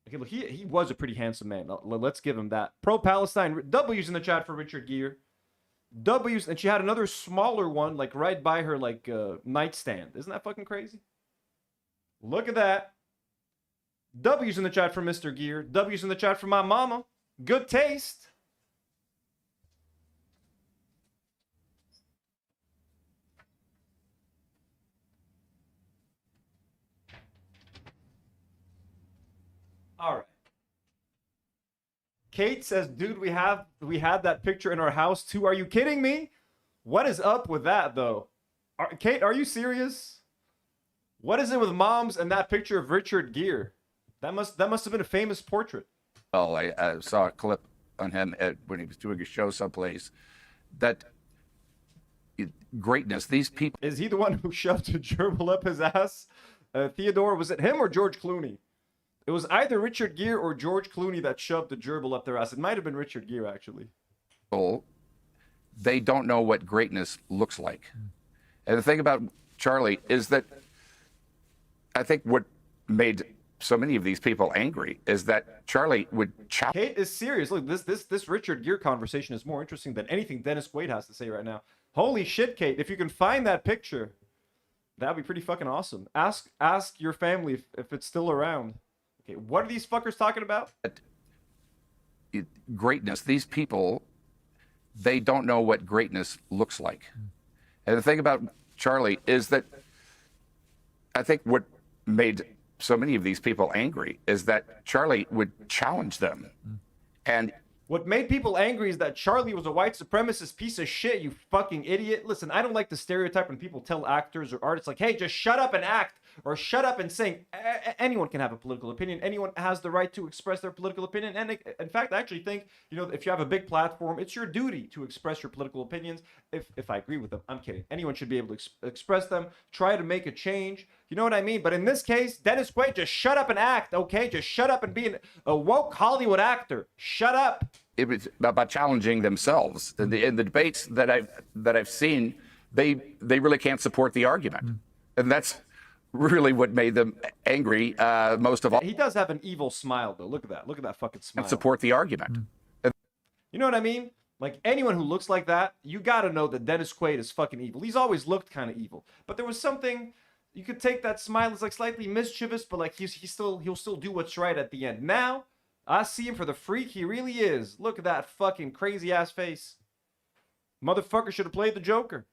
Okay, look, he was a pretty handsome man. Let's give him that. Pro-Palestine. W's in the chat for Richard Gere. W's, and she had another smaller one, like right by her, like nightstand. Isn't that fucking crazy? Look at that. W's in the chat for Mr. Gere. W's in the chat for my mama. Good taste. All right. Kate says, dude, we had that picture in our house too. Are you kidding me? What is up with that though? Kate, are you serious? What is it with moms and that picture of Richard Gere? That must have been a famous portrait. Oh, I saw a clip on him when he was doing a show someplace. That greatness, these people. Is he the one who shoved a gerbil up his ass? Theodore, was it him or George Clooney? It was either Richard Gere or George Clooney that shoved the gerbil up their ass. It might have been Richard Gere, actually. They don't know what greatness looks like. And the thing about Charlie is that I think what made so many of these people angry is that Charlie would challenge. Kate is serious. Look, this Richard Gere conversation is more interesting than anything Dennis Quaid has to say right now. Holy shit, Kate. If you can find that picture, that'd be pretty fucking awesome. Ask your family if it's still around. Okay, what are these fuckers talking about? Greatness. These people, they don't know what greatness looks like. And the thing about Charlie is that I think what made so many of these people angry is that Charlie would challenge them. And what made people angry is that Charlie was a white supremacist piece of shit, you fucking idiot. Listen, I don't like the stereotype when people tell actors or artists like, hey, just shut up and act or shut up and sing. Anyone can have a political opinion. Anyone has the right to express their political opinion. And in fact, I actually think, if you have a big platform, it's your duty to express your political opinions. If I agree with them, I'm kidding. Anyone should be able to express them, try to make a change. You know what I mean? But in this case, Dennis Quaid, just shut up and act, okay? Just shut up and be a woke Hollywood actor. Shut up. It was about challenging themselves. In the debates that I've seen, they really can't support the argument. And that's really what made them angry most of all. He does have an evil smile, though. Look at that. Look at that fucking smile. And support the argument. You know what I mean? Like, anyone who looks like that, you gotta know that Dennis Quaid is fucking evil. He's always looked kind of evil. But there was something, you could take that smile as like slightly mischievous, but like he'll still do what's right at the end. Now, I see him for the freak he really is. Look at that fucking crazy ass face. Motherfucker should have played the Joker.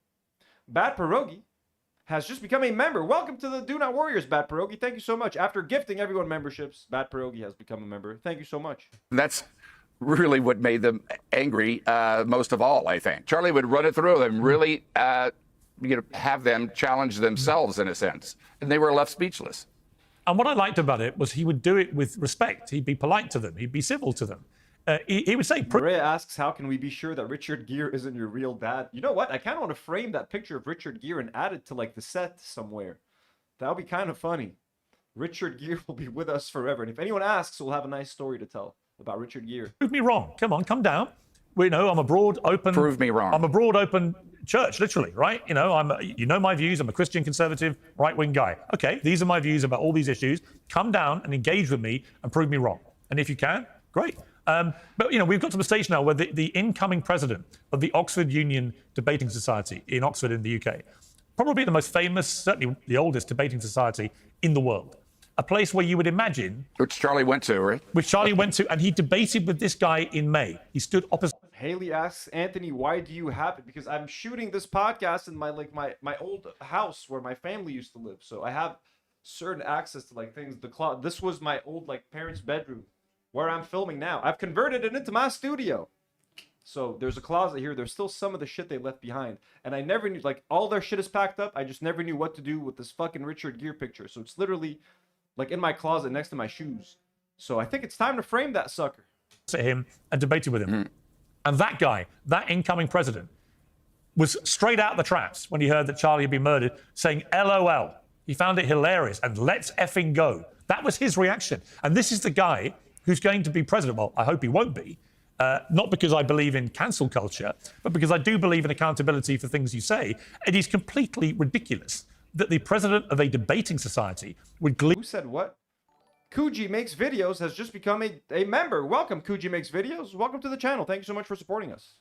Bad Pierogi has just become a member. Welcome to the Do Not Warriors, Bad Pierogi. Thank you so much. After gifting everyone memberships, Bad Pierogi has become a member. Thank you so much. That's really what made them angry most of all, I think. Charlie would run it through them, really have them challenge themselves in a sense. And they were left speechless. And what I liked about it was he would do it with respect. He'd be polite to them. He'd be civil to them. He would say... Maria asks, how can we be sure that Richard Gere isn't your real dad? You know what? I kind of want to frame that picture of Richard Gere and add it to like the set somewhere. That would be kind of funny. Richard Gere will be with us forever. And if anyone asks, we'll have a nice story to tell about Richard Gere. Prove me wrong. Come on, come down. I'm a broad, open... Prove me wrong. I'm a broad, open church, literally, right? You know my views. I'm a Christian conservative, right-wing guy. Okay, these are my views about all these issues. Come down and engage with me and prove me wrong. And if you can, great. But we've got to the stage now where the incoming president of the Oxford Union Debating Society in Oxford in the UK, probably the most famous, certainly the oldest debating society in the world, a place where you would imagine... Which Charlie went to, right? Which Charlie went to, and he debated with this guy in May. He stood opposite... Haley asks, Anthony, why do you have it? Because I'm shooting this podcast in my old house where my family used to live. So I have certain access to like things. This was my old like parents' bedroom where I'm filming now. I've converted it into my studio. So there's a closet here. There's still some of the shit they left behind. And I never knew, like, all their shit is packed up. I just never knew what to do with this fucking Richard Gere picture. So it's literally, like, in my closet next to my shoes. So I think it's time to frame that sucker. At him and debated with him. And that guy, that incoming president, was straight out the traps when he heard that Charlie had been murdered, saying, LOL. He found it hilarious and let's effing go. That was his reaction. And this is the guy who's going to be president. Well, I hope he won't be. Not because I believe in cancel culture, but because I do believe in accountability for things you say. It is completely ridiculous that the president of a debating society would Who said what? Kuji Makes Videos has just become a member. Welcome, Kuji Makes Videos. Welcome to the channel. Thank you so much for supporting us.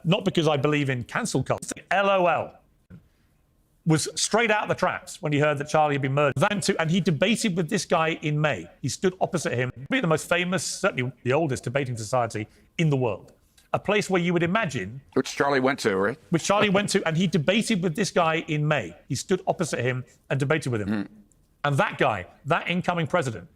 Not because I believe in cancel culture. LOL. Was straight out the traps when he heard that Charlie had been murdered. And he debated with this guy in May. He stood opposite him. Probably the most famous, certainly the oldest debating society in the world. A place where you would imagine... Which Charlie went to, right? Which Charlie went to, and he debated with this guy in May. He stood opposite him and debated with him. And that guy, that incoming president,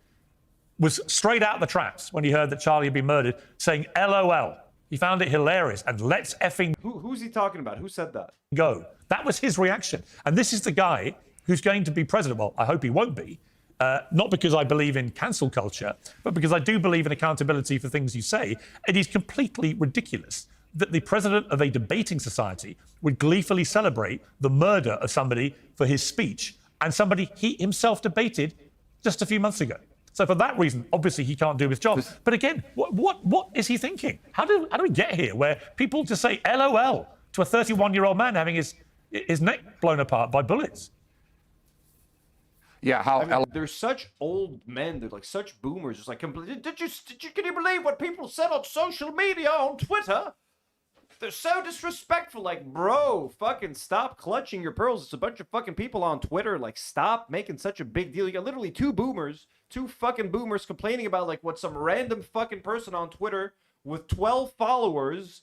was straight out the traps when he heard that Charlie had been murdered, saying, LOL. He found it hilarious and let's effing... Who's he talking about? Who said that? Go. That was his reaction. And this is the guy who's going to be president. Well, I hope he won't be. Not because I believe in cancel culture, but because I do believe in accountability for things you say. It is completely ridiculous that the president of a debating society would gleefully celebrate the murder of somebody for his speech and somebody he himself debated just a few months ago. So for that reason, obviously he can't do his job. But again, what is he thinking? How do we get here where people just say LOL to a 31-year-old man having his neck blown apart by bullets? Yeah, how... I mean, they're such old men. They're like such boomers. It's like, can you believe what people said on social media, on Twitter? They're so disrespectful. Like, bro, fucking stop clutching your pearls. It's a bunch of fucking people on Twitter. Like, stop making such a big deal. You got literally two fucking boomers complaining about, like, what some random fucking person on Twitter with 12 followers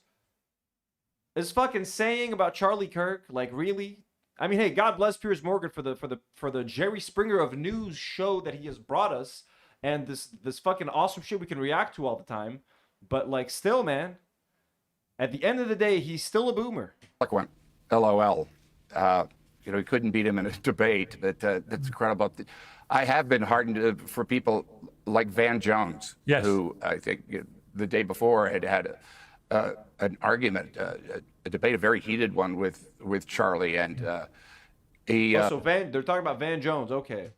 is fucking saying about Charlie Kirk. Like, really? I mean, hey, God bless Piers Morgan for the Jerry Springer of news show that he has brought us, and this fucking awesome shit we can react to all the time. But like, still, man, at the end of the day, he's still a boomer. Eloquent, LOL. You know, he couldn't beat him in a debate. That's incredible. I have been heartened for people like Van Jones, who I think the day before had an argument, a debate, a very heated one with Charlie, and he. So they're talking about Van Jones, okay?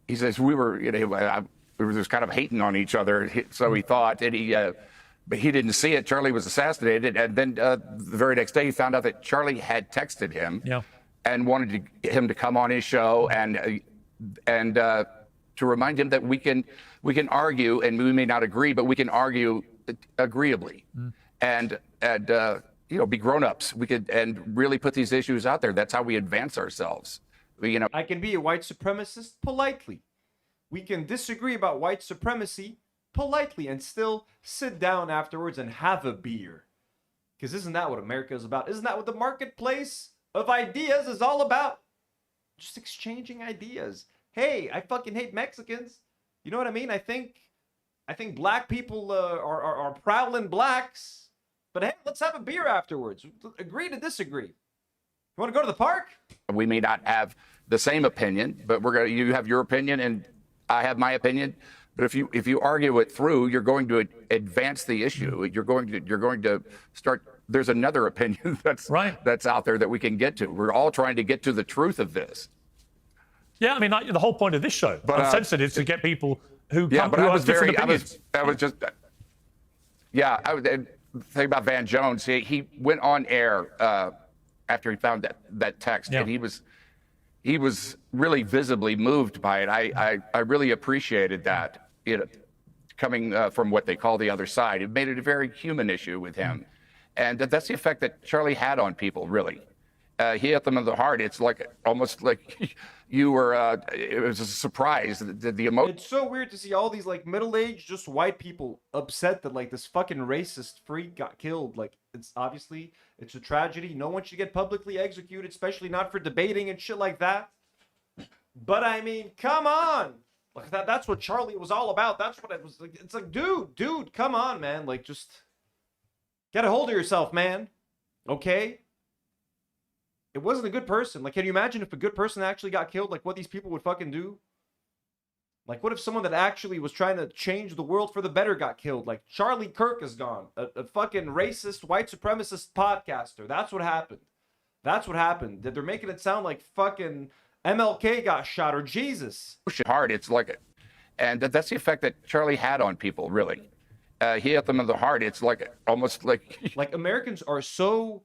He says we were just kind of hating on each other, so he thought, and but he didn't see it. Charlie was assassinated, and then the very next day he found out that Charlie had texted him and wanted him to come on his show and to remind him that we can argue, and we may not agree, but we can argue agreeably. And you know, be grown-ups. We could and really put these issues out there. That's how we advance ourselves. You know, I can be a white supremacist politely. We can disagree about white supremacy politely and still sit down afterwards and have a beer. Because isn't that what America is about? Isn't that what the marketplace of ideas is all about? Just exchanging ideas. Hey, I fucking hate Mexicans. You know what I mean? I think black people are prowling blacks. But hey, let's have a beer afterwards. Agree to disagree. You want to go to the park? We may not have the same opinion, but you have your opinion and I have my opinion. But if you argue it through, you're going to advance the issue. You're going to start. There's another opinion that's out there that we can get to. We're all trying to get to the truth of this. Yeah, I mean, the whole point of this show, Uncensored, is to get people who have different opinions. The thing about Van Jones, he went on air after he found that text, and he was really visibly moved by it. I really appreciated that, coming from what they call the other side. It made it a very human issue with him, and that's the effect that Charlie had on people. Really, he hit them in the heart. It's like almost like you were. It was a surprise. The emotion. It's so weird to see all these like middle-aged, just white people upset that like this fucking racist freak got killed. Like it's a tragedy. No one should get publicly executed, especially not for debating and shit like that. But I mean, come on. Like that's what Charlie was all about. That's what it was like. It's like, dude, come on, man. Like just Get a hold of yourself, man. Okay? It wasn't a good person. Like, can you imagine if a good person actually got killed? Like, what these people would fucking do? Like, what if someone that actually was trying to change the world for the better got killed? Like, Charlie Kirk is gone. A fucking racist, white supremacist podcaster. That's what happened. That's what happened. They're making it sound like fucking MLK got shot or Jesus. Push it hard. It's like, and that's the effect that Charlie had on people, really. He hit them in the heart. It's like almost like like Americans are so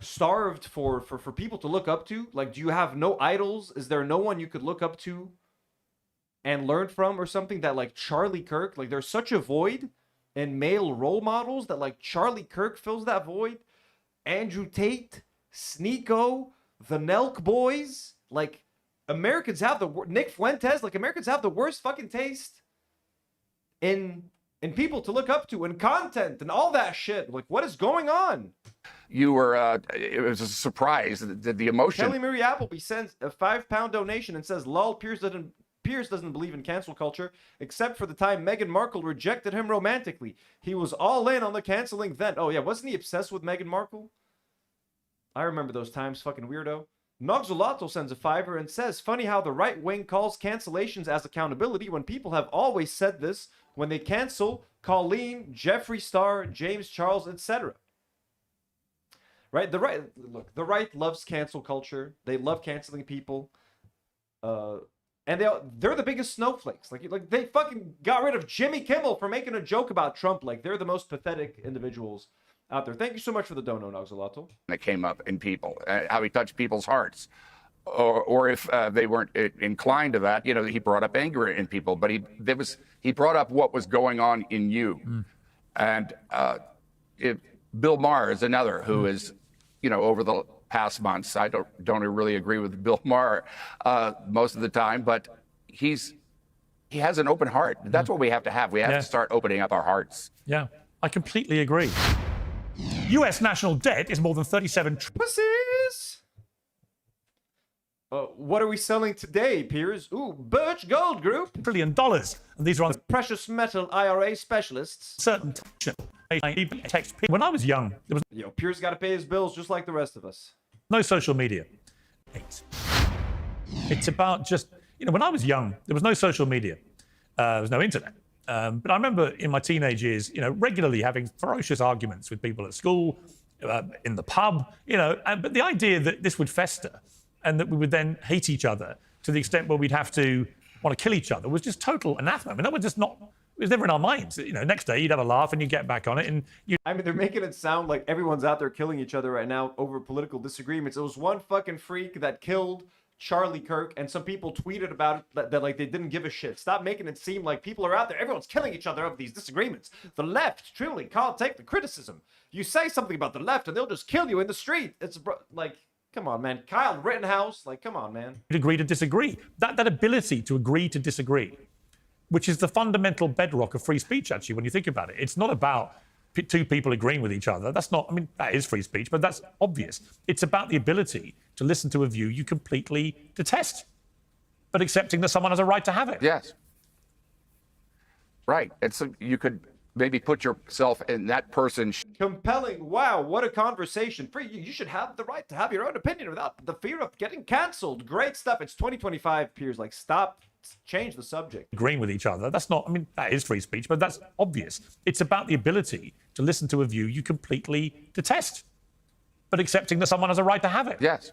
starved for people to look up to. Like, do you have no idols? Is there no one you could look up to and learn from or something? That like Charlie Kirk, like there's such a void in male role models that like Charlie Kirk fills that void. Andrew Tate, Sneeko, the Nelk Boys, like Americans have the Nick Fuentes, like Americans have the worst fucking taste in people to look up to and content and all that shit. Like, what is going on? you were. It was a surprise. The emotion. Kelly Marie Appleby sends a £5 donation and says, "Lol, Piers doesn't believe in cancel culture, except for the time Meghan Markle rejected him romantically. He was all in on the canceling then." Oh yeah, wasn't he obsessed with Meghan Markle? I remember those times, fucking weirdo. Noxolato sends a $5 and says, "Funny how the right wing calls cancellations as accountability when people have always said this when they cancel Colleen, Jeffree Star, James Charles, etc." Right? The right loves cancel culture. They love canceling people. And they're the biggest snowflakes. Like they fucking got rid of Jimmy Kimmel for making a joke about Trump. Like they're the most pathetic individuals out there. Thank you so much for the dono, Noxolato. That came up in people, how he touched people's hearts. Or if they weren't inclined to that, he brought up anger in people, but he brought up what was going on in you. And Bill Maher is another who is, over the past months, I don't really agree with Bill Maher most of the time, but he has an open heart. That's what we have to have. We have to start opening up our hearts. Yeah, I completely agree. U.S. national debt is more than 37 Pussies! What are we selling today, Piers? Ooh, Birch Gold Group. $1 trillion. And these are on precious metal IRA specialists. Certain text. When I was young, there was Piers got to pay his bills just like the rest of us. No social media. It's about just, when I was young, there was no social media. There was no internet. But I remember in my teenage years, regularly having ferocious arguments with people at school, in the pub, but the idea that this would fester and that we would then hate each other to the extent where we'd have to want to kill each other was just total anathema. I mean, that was just not, it was never in our minds. Next day you'd have a laugh and you'd get back on it. And they're making it sound like everyone's out there killing each other right now over political disagreements. It was one fucking freak that killed Charlie Kirk, and some people tweeted about it that like they didn't give a shit. Stop making it seem like people are out there. Everyone's killing each other over these disagreements. The left truly can't take the criticism. You say something about the left and they'll just kill you in the street. It's like, come on, man. Kyle Rittenhouse, like, come on, man. Agree to disagree. That ability to agree to disagree, which is the fundamental bedrock of free speech, actually, when you think about it. It's not about two people agreeing with each other. That's not, that is free speech, but that's obvious. It's about the ability to listen to a view you completely detest, but accepting that someone has a right to have it. Yes. Right. You could maybe put yourself in that person's... Compelling. Wow, what a conversation. Free. You should have the right to have your own opinion without the fear of getting canceled. Great stuff. It's 2025, Piers. Like, stop. Change the subject. Agreeing with each other. That's not, that is free speech, but that's obvious. It's about the ability to listen to a view you completely detest, but accepting that someone has a right to have it. Yes.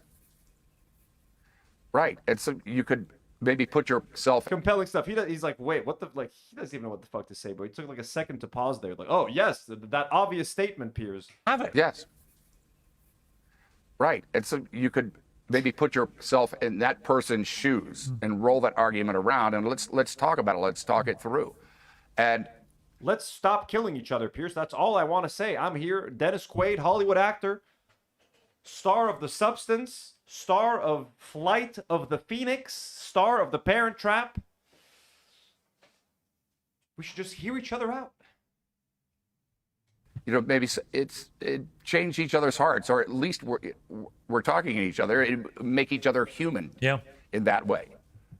Right. You could maybe put yourself... Compelling stuff. He's like, wait, what the... Like, he doesn't even know what the fuck to say, but he took like a second to pause there. Like, oh, yes, that obvious statement, Piers. Have it. Yes. Right. You could maybe put yourself in that person's shoes and roll that argument around, and let's talk about it. Let's talk it through. And let's stop killing each other, Piers. That's all I want to say. I'm here, Dennis Quaid, Hollywood actor, star of The Substance, star of Flight of the Phoenix, star of The Parent Trap. We should just hear each other out. Maybe it change each other's hearts, or at least we're talking to each other and make each other human. Yeah. In that way.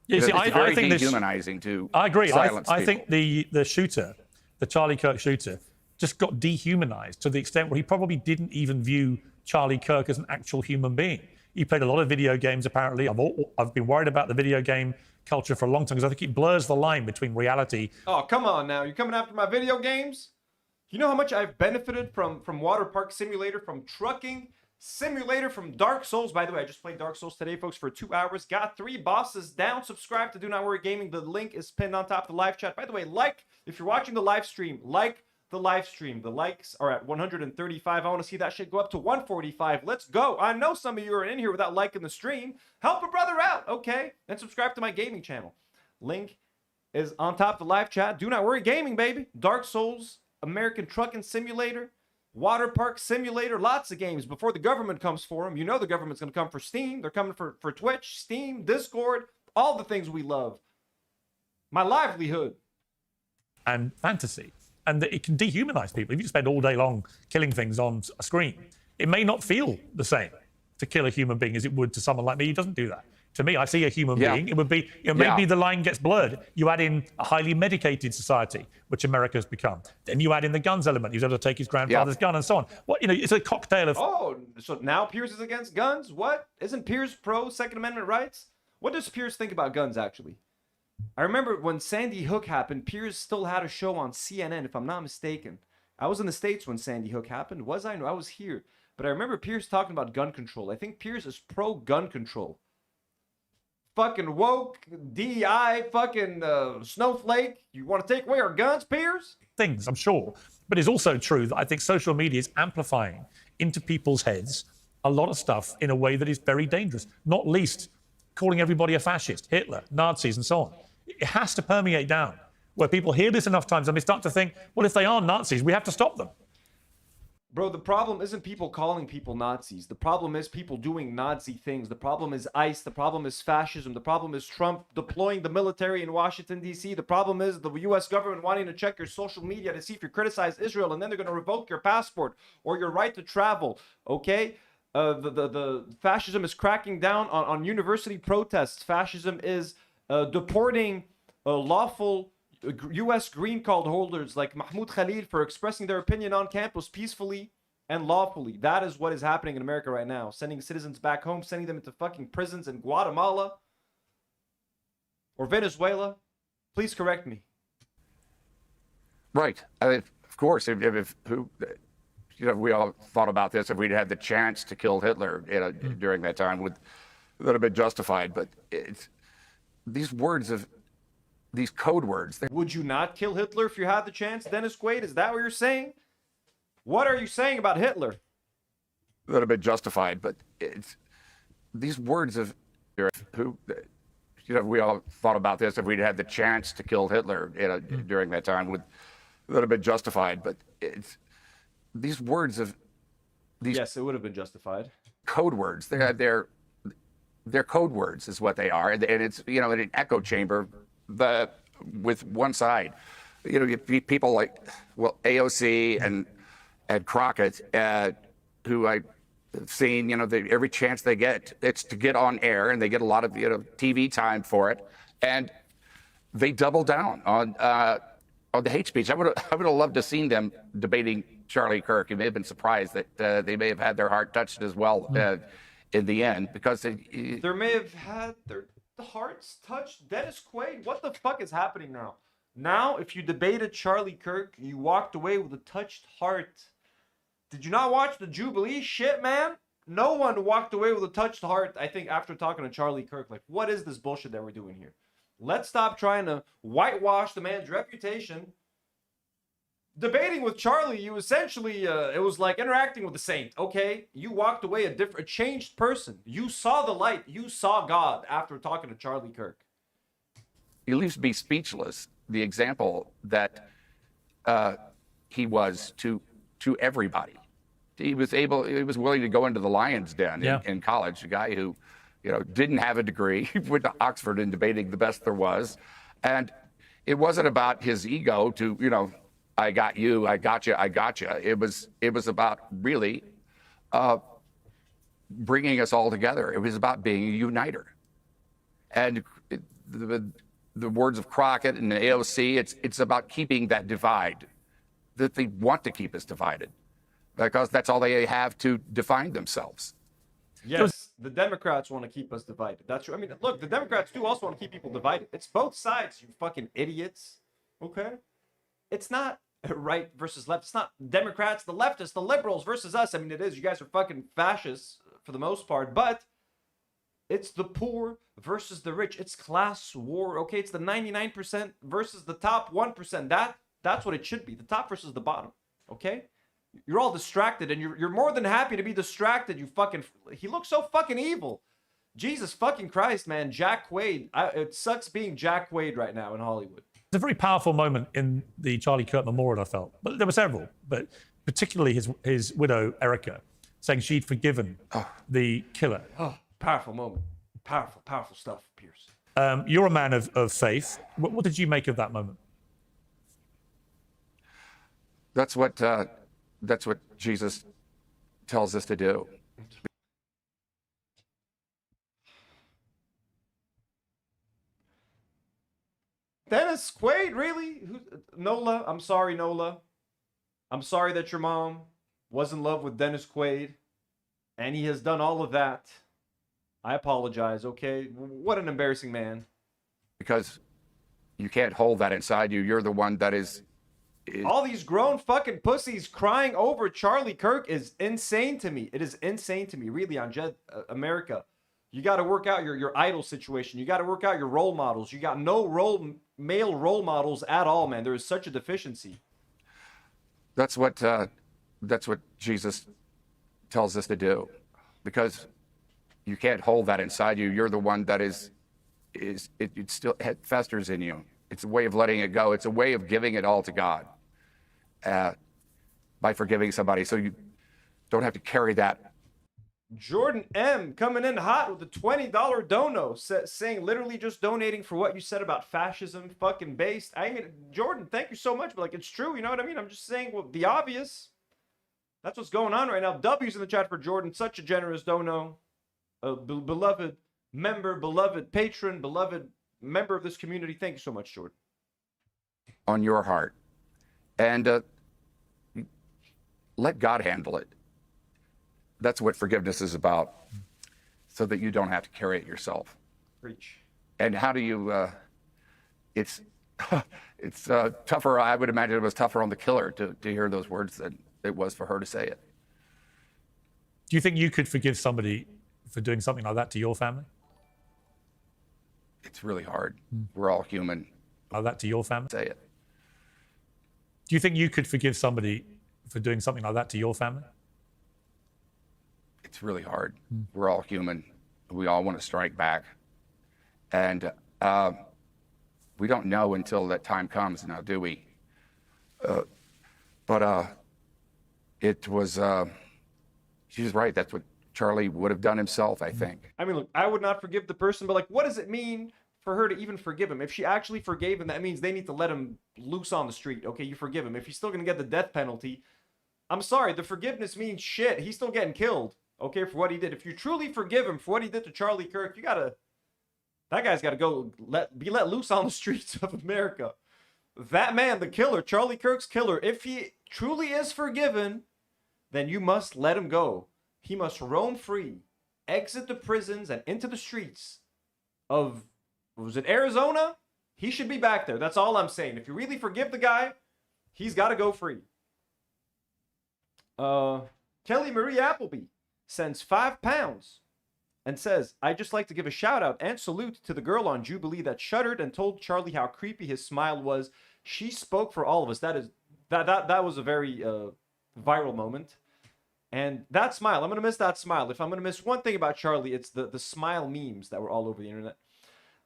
Yeah, see, it's very I think dehumanizing to I agree. silence I people. think the shooter, the Charlie Kirk shooter, just got dehumanized to the extent where he probably didn't even view Charlie Kirk as an actual human being. He played a lot of video games, apparently. I've been worried about the video game culture for a long time because I think it blurs the line between reality. Oh, come on now. You're coming after my video games? You know how much I've benefited from Water Park Simulator, from Trucking Simulator, from Dark Souls. By the way, I just played Dark Souls today, folks, for 2 hours. Got 3 bosses down. Subscribe to Do Not Worry Gaming. The link is pinned on top of the live chat. By the way, if you're watching the live stream, like the live stream. The likes are at 135. I want to see that shit go up to 145. Let's go. I know some of you are in here without liking the stream. Help a brother out, okay? And subscribe to my gaming channel. Link is on top of the live chat. Do Not Worry Gaming, baby. Dark Souls, American Trucking Simulator, Water Park Simulator, lots of games before the government comes for them. You know the government's going to come for Steam. They're coming for Twitch, Steam, Discord, all the things we love. My livelihood. And fantasy. And that it can dehumanize people. If you spend all day long killing things on a screen, it may not feel the same to kill a human being as it would to someone like me who doesn't do that. To me, I see a human being, it would be, maybe the line gets blurred. You add in a highly medicated society, which America has become. Then you add in the guns element. He was able to take his grandfather's gun and so on. It's a cocktail of... Oh, so now Piers is against guns? What? Isn't Piers pro Second Amendment rights? What does Piers think about guns, actually? I remember when Sandy Hook happened, Piers still had a show on CNN, if I'm not mistaken. I was in the States when Sandy Hook happened. Was I? No, I was here. But I remember Piers talking about gun control. I think Piers is pro-gun control. Fucking woke, DEI, fucking snowflake. You want to take away our guns, Piers? Things, I'm sure. But it's also true that I think social media is amplifying into people's heads a lot of stuff in a way that is very dangerous. Not least calling everybody a fascist, Hitler, Nazis, and so on. It has to permeate down, where people hear this enough times and they start to think, well, if they are Nazis, we have to stop them. Bro, the problem isn't people calling people Nazis. The problem is people doing Nazi things. The problem is ICE. The problem is fascism. The problem is Trump deploying the military in Washington, D.C. The problem is the U.S. government wanting to check your social media to see if you criticize Israel, and then they're going to revoke your passport or your right to travel, okay? The fascism is cracking down on university protests. Fascism is deporting lawful U.S. green card holders like Mahmoud Khalil for expressing their opinion on campus peacefully and lawfully. That is what is happening in America right now. Sending citizens back home, sending them into fucking prisons in Guatemala or Venezuela. Please correct me. Right. I mean, of course, we all thought about this. If we'd had the chance to kill Hitler during that time, would that have been justified? But these code words. Would you not kill Hitler if you had the chance, Dennis Quaid? Is that what you're saying? What are you saying about Hitler? That have been justified, but these words of we all thought about this. If we'd had the chance to kill Hitler during that time, would that have been justified? But these words of these yes, it would have been justified. Code words. They're code words, is what they are, and it's in an echo chamber. With one side, you people like AOC and Crockett, who I've seen, every chance they get, it's to get on air, and they get a lot of TV time for it, and they double down on the hate speech. I would have loved to have seen them debating Charlie Kirk. You may have been surprised that they may have had their heart touched as well in the end, because they may have had their hearts touched. Dennis Quaid, what the fuck is happening now? Now, if you debated Charlie Kirk, you walked away with a touched heart. Did you not watch the Jubilee shit, man? No one walked away with a touched heart, I think, after talking to Charlie Kirk. Like, what is this bullshit that we're doing here? Let's stop trying to whitewash the man's reputation. Debating with Charlie, you essentially, it was like interacting with a saint, okay? You walked away a changed person. You saw the light. You saw God after talking to Charlie Kirk. He leaves me speechless. The example that he was to everybody. He was willing to go into the lion's den in college, a guy who, didn't have a degree, went to Oxford in debating the best there was. And it wasn't about his ego to, I got you, I got you, I got you. It was about really bringing us all together. It was about being a uniter. And the words of Crockett and AOC, it's about keeping that divide that they want to keep us divided because that's all they have to define themselves. Yes, the Democrats want to keep us divided. That's true. I mean, look, the Democrats do also want to keep people divided. It's both sides, you fucking idiots. Okay? It's not right versus left. It's not Democrats, the leftists, the liberals versus us. I mean, it is. You guys are fucking fascists for the most part, but it's the poor versus the rich. It's class war. Okay, it's the 99% versus the top 1%. That's what it should be. The top versus the bottom. Okay? You're all distracted, and you're more than happy to be distracted. You fucking. He looks so fucking evil. Jesus fucking Christ, man. Jack Quaid. It sucks being Jack Quaid right now in Hollywood. It's a very powerful moment in the Charlie Kirk memorial, I felt. But there were several, but particularly his widow, Erica, saying she'd forgiven the killer. Oh, powerful moment. Powerful stuff, Piers. You're a man of faith. What did you make of that moment? That's what Jesus tells us to do. Dennis Quaid, really? Nola? I'm sorry, Nola. I'm sorry that your mom was in love with Dennis Quaid, and he has done all of that. I apologize, okay? What an embarrassing man. Because you can't hold that inside you. You're the one that is all these grown fucking pussies crying over Charlie Kirk is insane to me. It is insane to me, really, on America. You got to work out your idol situation. You got to work out your role models. You got no male role models at all, man. There is such a deficiency. That's what Jesus tells us to do, because you can't hold that inside you. You're the one that it still festers in you. It's a way of letting it go. It's a way of giving it all to God by forgiving somebody, so you don't have to carry that. Jordan M coming in hot with a $20 dono, saying literally just donating for what you said about fascism, fucking based. I mean, Jordan, thank you so much, but like, it's true, you know what I mean? I'm just saying, well, the obvious. That's what's going on right now. W's in the chat for Jordan, such a generous dono. Beloved member, beloved patron, beloved member of this community. Thank you so much, Jordan. On your heart. And let God handle it. That's what forgiveness is about, so that you don't have to carry it yourself. Preach. And how do you, it's tougher, I would imagine it was tougher on the killer to hear those words than it was for her to say it. Do you think you could forgive somebody for doing something like that to your family? It's really hard. We're all human. Like that to your family? Say it. Do you think you could forgive somebody for doing something like that to your family? It's really hard. We're all human. We all want to strike back. And we don't know until that time comes, now, do we? But it was, she was right. That's what Charlie would have done himself, I think. I mean, look, I would not forgive the person, but like, what does it mean for her to even forgive him? If she actually forgave him, that means they need to let him loose on the street. Okay, you forgive him. If he's still going to get the death penalty, I'm sorry, the forgiveness means shit. He's still getting killed, okay, for what he did. If you truly forgive him for what he did to Charlie Kirk, that guy's got to go be let loose on the streets of America. That man, the killer, Charlie Kirk's killer, if he truly is forgiven, then you must let him go. He must roam free, exit the prisons and into the streets of, was it Arizona? He should be back there. That's all I'm saying. If you really forgive the guy, he's got to go free. Kelly Marie Appleby sends £5 and says, I'd just like to give a shout out and salute to the girl on Jubilee that shuddered and told Charlie how creepy his smile was. She spoke for all of us. That was a very viral moment. And that smile, I'm going to miss that smile. If I'm going to miss one thing about Charlie, it's the smile memes that were all over the internet.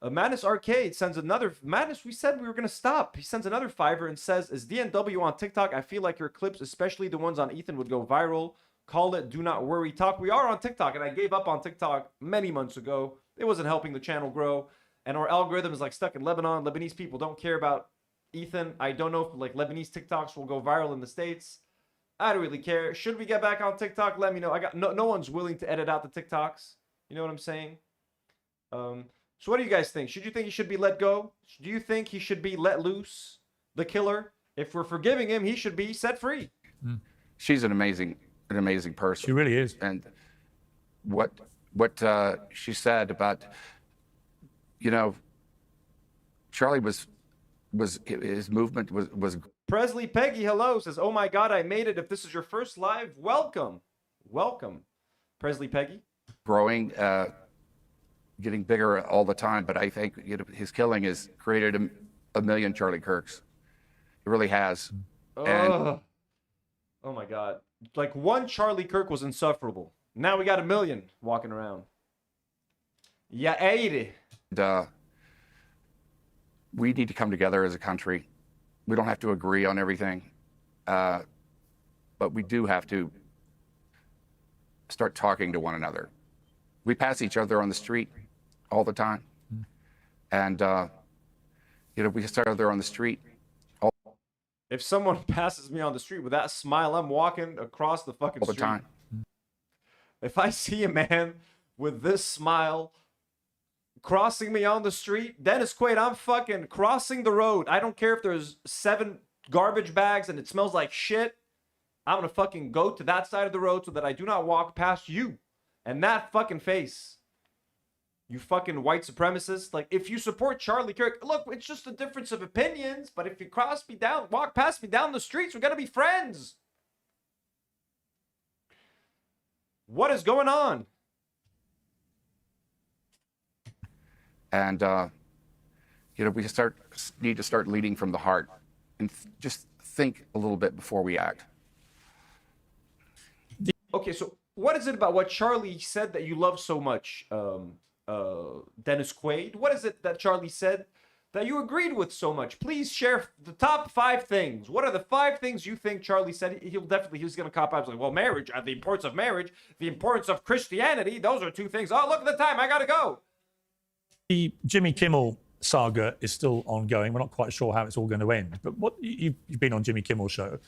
Madness Arcade sends another, Madness, we said we were going to stop. He sends another $5 and says, is DNW on TikTok? I feel like your clips, especially the ones on Ethan, would go viral. Call it Do Not Worry Talk. We are on TikTok, and I gave up on TikTok many months ago. It wasn't helping the channel grow. And our algorithm is like stuck in Lebanon. Lebanese people don't care about Ethan. I don't know if like Lebanese TikToks will go viral in the States. I don't really care. Should we get back on TikTok? Let me know. I got no one's willing to edit out the TikToks. You know what I'm saying? So what do you guys think? Should you think he should be let go? Do you think he should be let loose? The killer? If we're forgiving him, he should be set free. She's an amazing person. She really is. And what she said about, Charlie was his movement was. Presley Peggy, hello, says, oh my God, I made it. If this is your first live, welcome. Welcome, Presley Peggy. Growing, getting bigger all the time. But I think Mm-hmm. his killing has created a million Charlie Kirks. It really has. And Oh my God. Like one Charlie Kirk was insufferable. Now we got a million walking around. Yeah, 80. We need to come together as a country. We don't have to agree on everything, but we do have to start talking to one another. We pass each other on the street all the time. And, we start out there on the street. If someone passes me on the street with that smile, I'm walking across the fucking All the street. time. If I see a man with this smile crossing me on the street, Dennis Quaid, I'm fucking crossing the road. I don't care if there's 7 garbage bags and it smells like shit. I'm gonna fucking go to that side of the road so that I do not walk past you and that fucking face. You fucking white supremacists. Like, if you support Charlie Kirk, look, it's just a difference of opinions. But if you walk past me down the streets, we're gonna be friends. What is going on? And, we need to start leading from the heart and just think a little bit before we act. Okay, so what is it about what Charlie said that you love so much, Dennis Quaid? What is it that Charlie said that you agreed with so much? Please share the top 5 things. What are the 5 things you think Charlie said? He's going to cop out. He's like, well, marriage, the importance of marriage, the importance of Christianity, those are 2 things. Oh, look at the time, I gotta go. The Jimmy Kimmel saga is still ongoing. We're not quite sure how it's all going to end. But you've been on Jimmy Kimmel's show.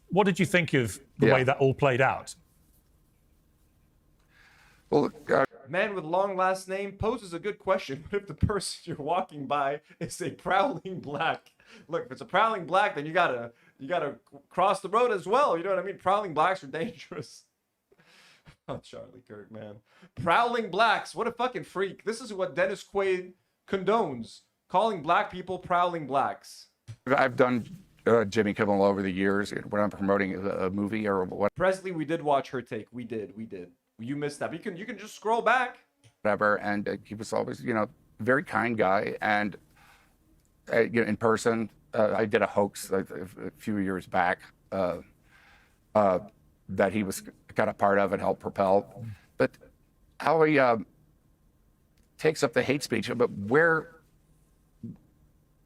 What did you think of the way that all played out? Well, Man with long last name poses a good question. What if the person you're walking by is a prowling black? Look, if it's a prowling black, then you gotta cross the road as well. You know what I mean? Prowling blacks are dangerous. Oh, Charlie Kirk, man. Prowling blacks. What a fucking freak. This is what Dennis Quaid condones. Calling black people prowling blacks. I've done Jimmy Kimmel over the years when I'm promoting a movie or what. Presley, we did watch her take. We did. You missed that. But you can just scroll back. Whatever, and he was always, very kind guy. And in person, I did a hoax a few years back that he was kind of part of and helped propel. But how he takes up the hate speech, but where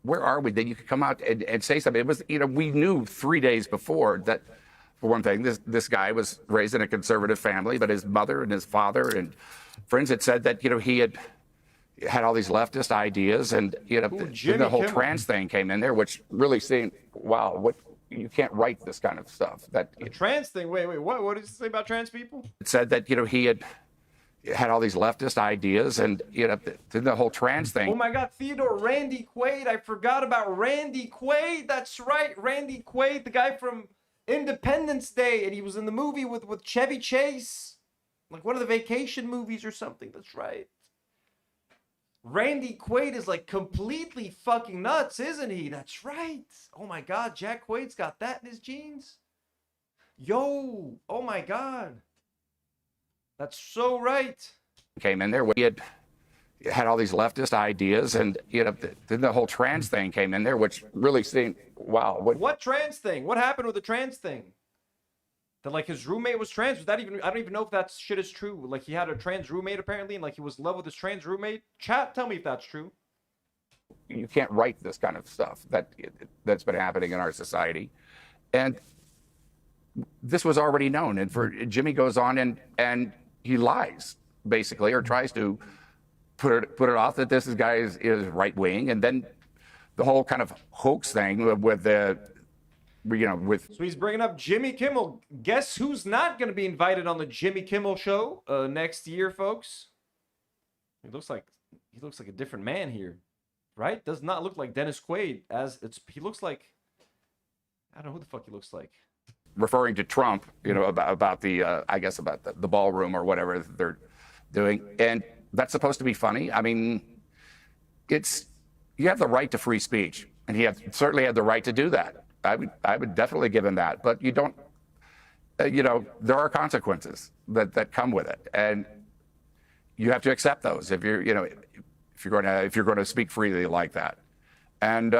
are we that you could come out and say something? It was, we knew 3 days before that. For one thing, this guy was raised in a conservative family, but his mother and his father and friends had said that he had all these leftist ideas, and the whole trans thing came in there, which really seemed, wow, you can't write this kind of stuff. The trans thing. Wait, what did you say about trans people? It said that he had all these leftist ideas, and the whole trans thing. Oh my God, Theodore Randy Quaid! I forgot about Randy Quaid. That's right, Randy Quaid, the guy from Independence Day, and he was in the movie with Chevy Chase, like one of the vacation movies or something. That's right. Randy Quaid is like completely fucking nuts, isn't he? That's right. Oh my God, Jack Quaid's got that in his genes. Yo, oh my God. That's so right. Came in there. He had all these leftist ideas, and the whole trans thing came in there, which really seemed, wow. What trans thing? What happened with the trans thing? That like his roommate was trans? Was that even? I don't even know if that shit is true. Like he had a trans roommate apparently, and like he was in love with his trans roommate. Chat, tell me if that's true. You can't write this kind of stuff that's been happening in our society, and this was already known. And for Jimmy goes on and he lies basically, or tries to put it off that this guy is right wing, and then the whole kind of hoax thing with So he's bringing up Jimmy Kimmel. Guess who's not going to be invited on the Jimmy Kimmel show next year, folks? He looks like a different man here, right? Does not look like Dennis Quaid. He looks like I don't know who the fuck he looks like. Referring to Trump, about the, I guess about the ballroom or whatever they're doing. And that's supposed to be funny. I mean, you have the right to free speech, and he certainly had the right to do that. I would definitely give him that. But you don't, there are consequences that come with it. And you have to accept those if you're going to speak freely like that. And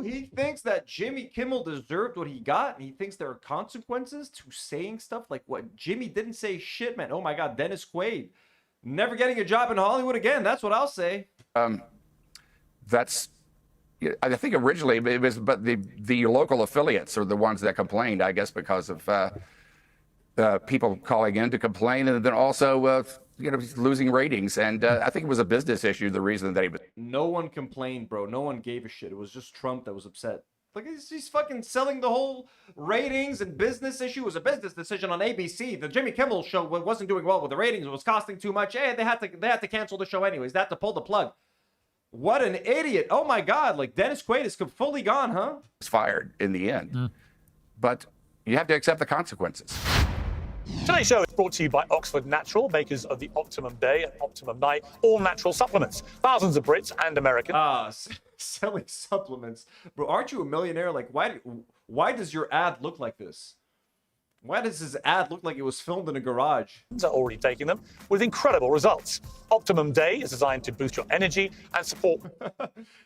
he thinks that Jimmy Kimmel deserved what he got, and he thinks there are consequences to saying stuff like what Jimmy didn't say shit, man. Oh my God, Dennis Quaid, never getting a job in Hollywood again. That's what I'll say. That's, I think originally it was, but the local affiliates are the ones that complained, I guess, because of people calling in to complain, and then also losing ratings. And I think it was a business issue, the reason that he was. No one complained, bro. No one gave a shit. It was just Trump that was upset. Like, he's fucking selling the whole ratings and business issue. It was a business decision on ABC. The Jimmy Kimmel show wasn't doing well with the ratings. It was costing too much. Hey, they had to cancel the show anyways. They had to pull the plug. What an idiot. Oh my God. Like, Dennis Quaid is fully gone, huh? Was fired in the end. But you have to accept the consequences. Today's show is brought to you by Oxford Natural, makers of the Optimum Day and Optimum Night, all natural supplements. Thousands of Brits and Americans. Selling supplements. Bro, aren't you a millionaire? Like, why does your ad look like this? Why does his ad look like it was filmed in a garage? Are already taking them with incredible results. Optimum Day is designed to boost your energy and support.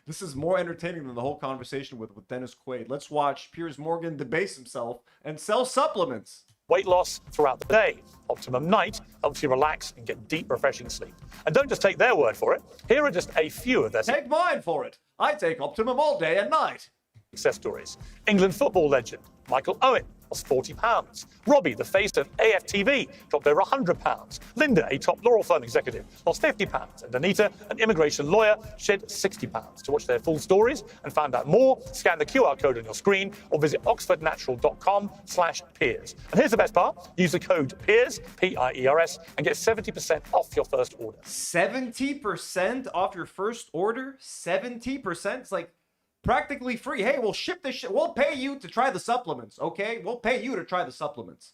This is more entertaining than the whole conversation with Dennis Quaid. Let's watch Piers Morgan debase himself and sell supplements. Weight loss throughout the day. Optimum Night helps you relax and get deep, refreshing sleep. And don't just take their word for it. Here are just a few of their... Take mine for it. I take Optimum all day and night. Success stories. England football legend Michael Owen lost 40 pounds. Robbie, the face of AFTV, dropped over 100 pounds. Linda, a top law firm executive, lost 50 pounds. And Anita, an immigration lawyer, shed 60 pounds. To watch their full stories and find out more, scan the QR code on your screen or visit oxfordnatural.com/Piers. And here's the best part. Use the code Piers, P-I-E-R-S, and get 70% off your first order. 70% off your first order? 70%? It's like practically free. Hey, we'll ship this shit. We'll pay you to try the supplements, okay? We'll pay you to try the supplements.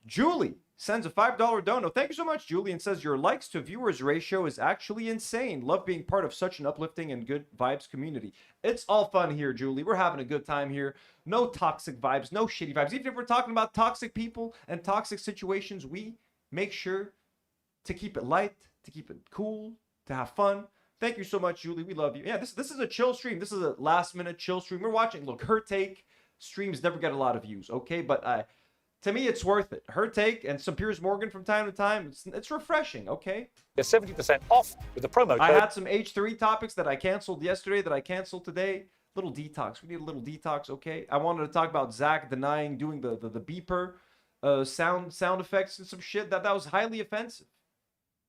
Julie sends a $5 dono. Thank you so much, Julie, and says your likes to viewers ratio is actually insane. Love being part of such an uplifting and good vibes community. It's all fun here, Julie. We're having a good time here. No toxic vibes, no shitty vibes. Even if we're talking about toxic people and toxic situations, we make sure to keep it light, to keep it cool, to have fun. Thank you so much, Julie. We love you. Yeah, this is a chill stream. This is a last-minute chill stream. We're watching. Look, her take streams never get a lot of views, okay? But to me, it's worth it. Her take and some Piers Morgan from time to time, it's refreshing, okay? Get 70% off with the promo code. I had some H3 topics that I canceled yesterday that I canceled today. Little detox. We need a little detox, okay? I wanted to talk about Zach denying doing the beeper sound effects and some shit. That was highly offensive.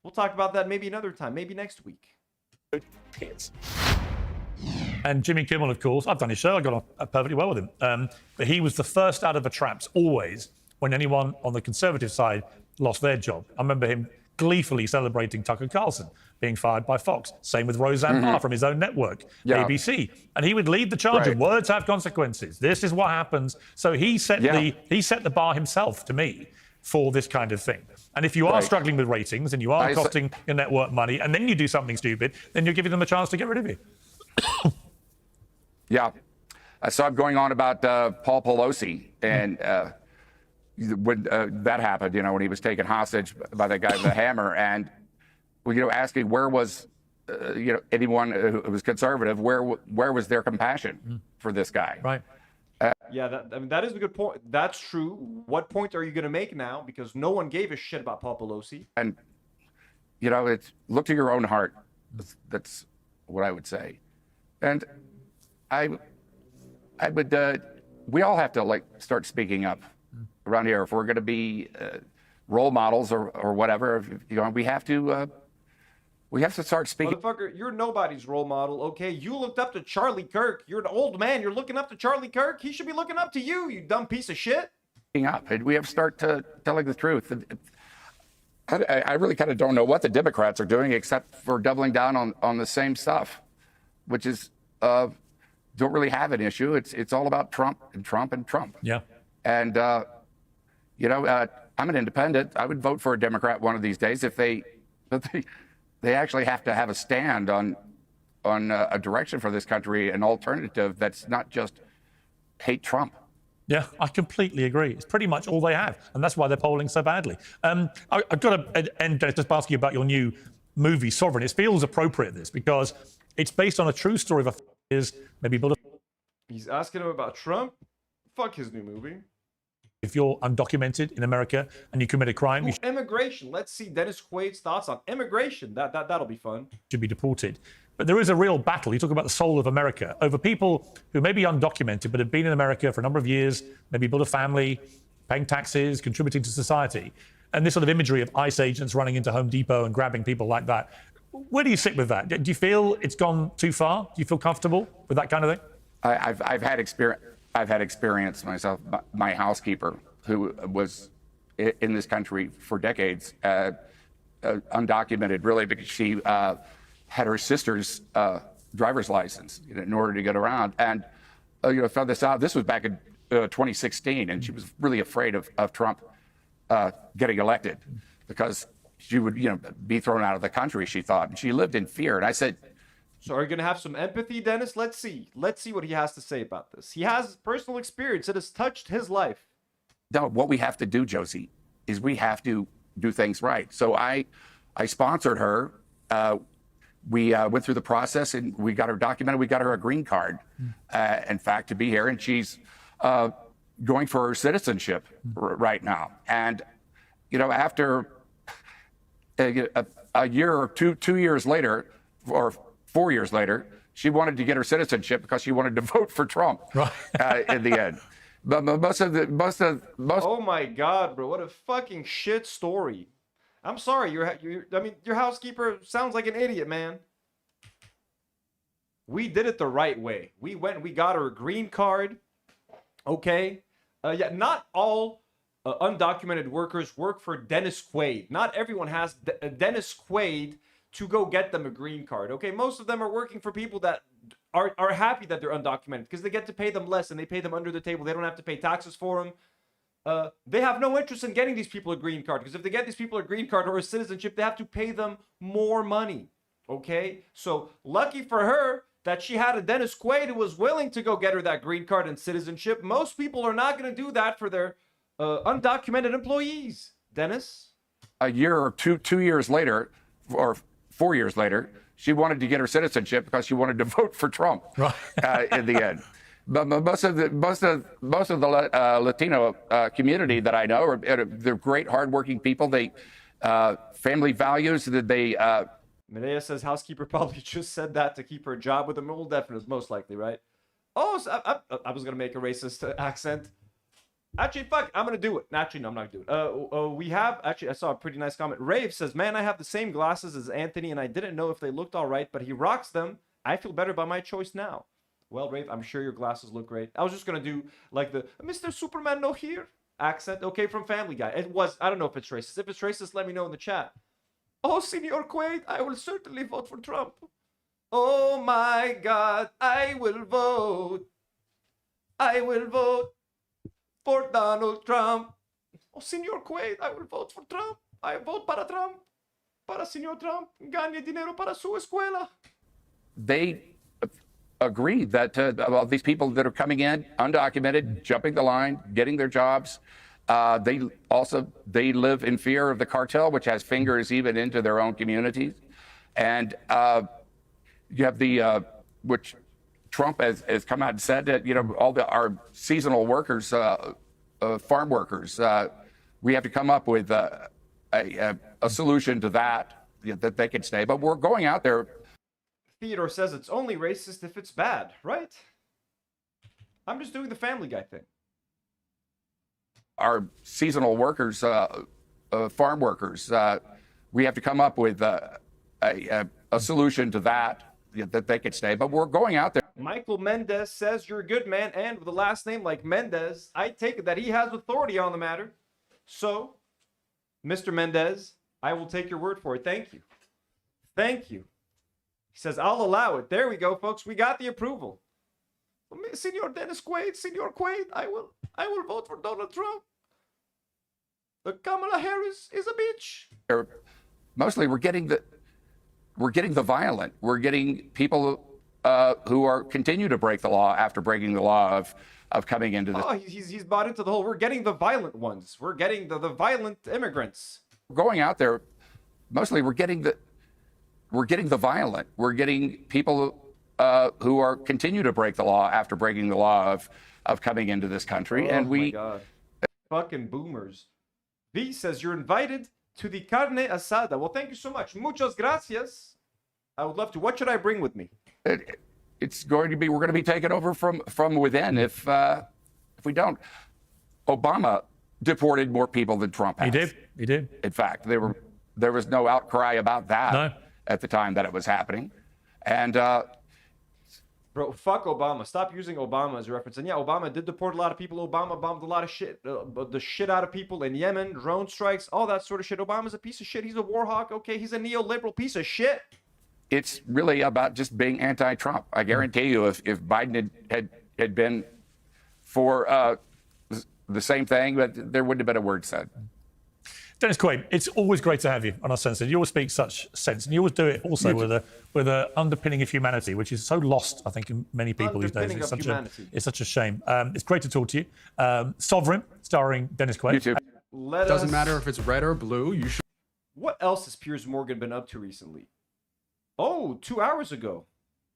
We'll talk about that maybe another time, maybe next week. Piers. And Jimmy Kimmel, of course, I've done his show, I got on perfectly well with him. But he was the first out of the traps, always, when anyone on the conservative side lost their job. I remember him gleefully celebrating Tucker Carlson being fired by Fox. Same with Roseanne Barr from his own network, ABC. And he would lead the charge of words have consequences. This is what happens. So he set the bar himself, to me, for this kind of thing. And if you are struggling with ratings and you are costing your network money and then you do something stupid, then you're giving them a chance to get rid of you. I saw him going on about Paul Pelosi and when that happened, when he was taken hostage by that guy with the hammer, and asking where was anyone who was conservative, where was their compassion for this guy? Right. Yeah, that is a good point. That's true. What point are you going to make now? Because no one gave a shit about Paul Pelosi. And, it's look to your own heart. That's what I would say. And I would, we all have to start speaking up around here if we're going to be role models or whatever. We have to start speaking. Motherfucker, you're nobody's role model, okay? You looked up to Charlie Kirk. You're an old man. You're looking up to Charlie Kirk. He should be looking up to you, you dumb piece of shit. Up, and we have to start telling the truth. I really kind of don't know what the Democrats are doing except for doubling down on the same stuff, which is don't really have an issue. It's all about Trump and Trump and Trump. Yeah. And I'm an independent. I would vote for a Democrat one of these days if they actually have to have a stand on a direction for this country, an alternative that's not just hate Trump. Yeah, I completely agree. It's pretty much all they have, and that's why they're polling so badly. I've got to end just asking you about your new movie, Sovereign. It feels appropriate, this, because it's based on a true story of maybe build a... He's asking him about Trump? Fuck his new movie. If you're undocumented in America and you commit a crime, you Immigration. Let's see Dennis Quaid's thoughts on immigration. That'll be fun. should be deported. But there is a real battle. You talk about the soul of America over people who may be undocumented but have been in America for a number of years, maybe built a family, paying taxes, contributing to society. And this sort of imagery of ICE agents running into Home Depot and grabbing people like that. Where do you sit with that? Do you feel it's gone too far? Do you feel comfortable with that kind of thing? I've had experience myself. My housekeeper, who was in this country for decades, undocumented, really, because she had her sister's driver's license in order to get around, and found this out. This was back in 2016, and she was really afraid of Trump getting elected because she would, be thrown out of the country. She thought, and she lived in fear. And I said, so are you going to have some empathy, Dennis? Let's see what he has to say about this. He has personal experience. It has touched his life. No, what we have to do, Josie, is we have to do things right. So I sponsored her. We went through the process and we got her documented. We got her a green card, in fact, to be here. And she's going for her citizenship right now. And, after a year or 2 years later, or 4 years later, she wanted to get her citizenship because she wanted to vote for Trump in the end. But most of oh my God, bro! What a fucking shit story. I'm sorry. Your housekeeper sounds like an idiot, man. We did it the right way. We went and we got her a green card. Okay. Yeah, not all undocumented workers work for Dennis Quaid. Not everyone has Dennis Quaid to go get them a green card. Okay, most of them are working for people that are happy that they're undocumented because they get to pay them less and they pay them under the table. They don't have to pay taxes for them. They have no interest in getting these people a green card because if they get these people a green card or a citizenship, they have to pay them more money. Okay, so lucky for her that she had a Dennis Quaid who was willing to go get her that green card and citizenship. Most people are not going to do that for their undocumented employees. Dennis? A year or 2 years later, or 4 years later, she wanted to get her citizenship because she wanted to vote for Trump in the end. But most of the Latino community that I know they're great, hardworking people. They family values that they. Medea says housekeeper probably just said that to keep her job with him. Well, definitely, most likely, right? Oh, so I was gonna make a racist accent. Actually, fuck, I'm gonna do it. Actually, no, I'm not gonna do it. We have actually, I saw a pretty nice comment. Rave says, "Man, I have the same glasses as Anthony, and I didn't know if they looked all right, but he rocks them. I feel better about my choice now." Well, Rave, I'm sure your glasses look great. I was just gonna do like the Mr. Superman no here accent. Okay, from Family Guy. It was. I don't know if it's racist. If it's racist, let me know in the chat. Oh, Senor Quaid, I will certainly vote for Trump. Oh my God, I will vote. I will vote for Donald Trump. Oh, Senor Quaid, I will vote for Trump. I vote para Trump. Para Senor Trump. Gane dinero para su escuela. They agree that about these people that are coming in undocumented, jumping the line, getting their jobs. They live in fear of the cartel, which has fingers even into their own communities. And you have the which Trump has come out and said that all our seasonal workers, farm workers, we have to come up with a solution to that they can stay. But we're going out there. Theodore says it's only racist if it's bad, right? I'm just doing the Family Guy thing. Our seasonal workers, farm workers, we have to come up with a solution to that they can stay. But we're going out there. Michael Mendez says you're a good man, and with a last name like Mendez, I take it that he has authority on the matter. So, Mr. Mendez, I will take your word for it. Thank you. Thank you. He says, I'll allow it. There we go, folks. We got the approval. Senor Dennis Quaid, Senor Quaid, I will vote for Donald Trump. Kamala Harris is a bitch. Mostly we're getting the violent. We're getting people who are continue to break the law after breaking the law of coming into this. Oh, he's bought into the whole. We're getting the violent ones. We're getting the violent immigrants. Going out there, mostly we're getting the violent. We're getting people who are continue to break the law after breaking the law of coming into this country. Oh and my God. Fucking boomers. V says you're invited to the carne asada. Well, thank you so much. Muchas gracias. I would love to. What should I bring with me? We're going to be taken over from within if we don't. Obama deported more people than Trump has. He did. In fact, there was no outcry about that at the time that it was happening. And bro, fuck Obama. Stop using Obama as a reference. And yeah, Obama did deport a lot of people. Obama bombed a lot of shit, the shit out of people in Yemen, drone strikes, all that sort of shit. Obama's a piece of shit. He's a war hawk. Okay, he's a neoliberal piece of shit. It's really about just being anti-Trump. I guarantee you, if Biden had been for the same thing, but there wouldn't have been a word said. Dennis Quaid, it's always great to have you on Uncensored. You always speak such sense, and you always do it also with a underpinning of humanity, which is so lost, I think, in many people these days. It's such a shame. It's great to talk to you. Sovereign, starring Dennis Quaid. You too. Doesn't matter if it's red or blue. You should. What else has Piers Morgan been up to recently? Oh, 2 hours ago.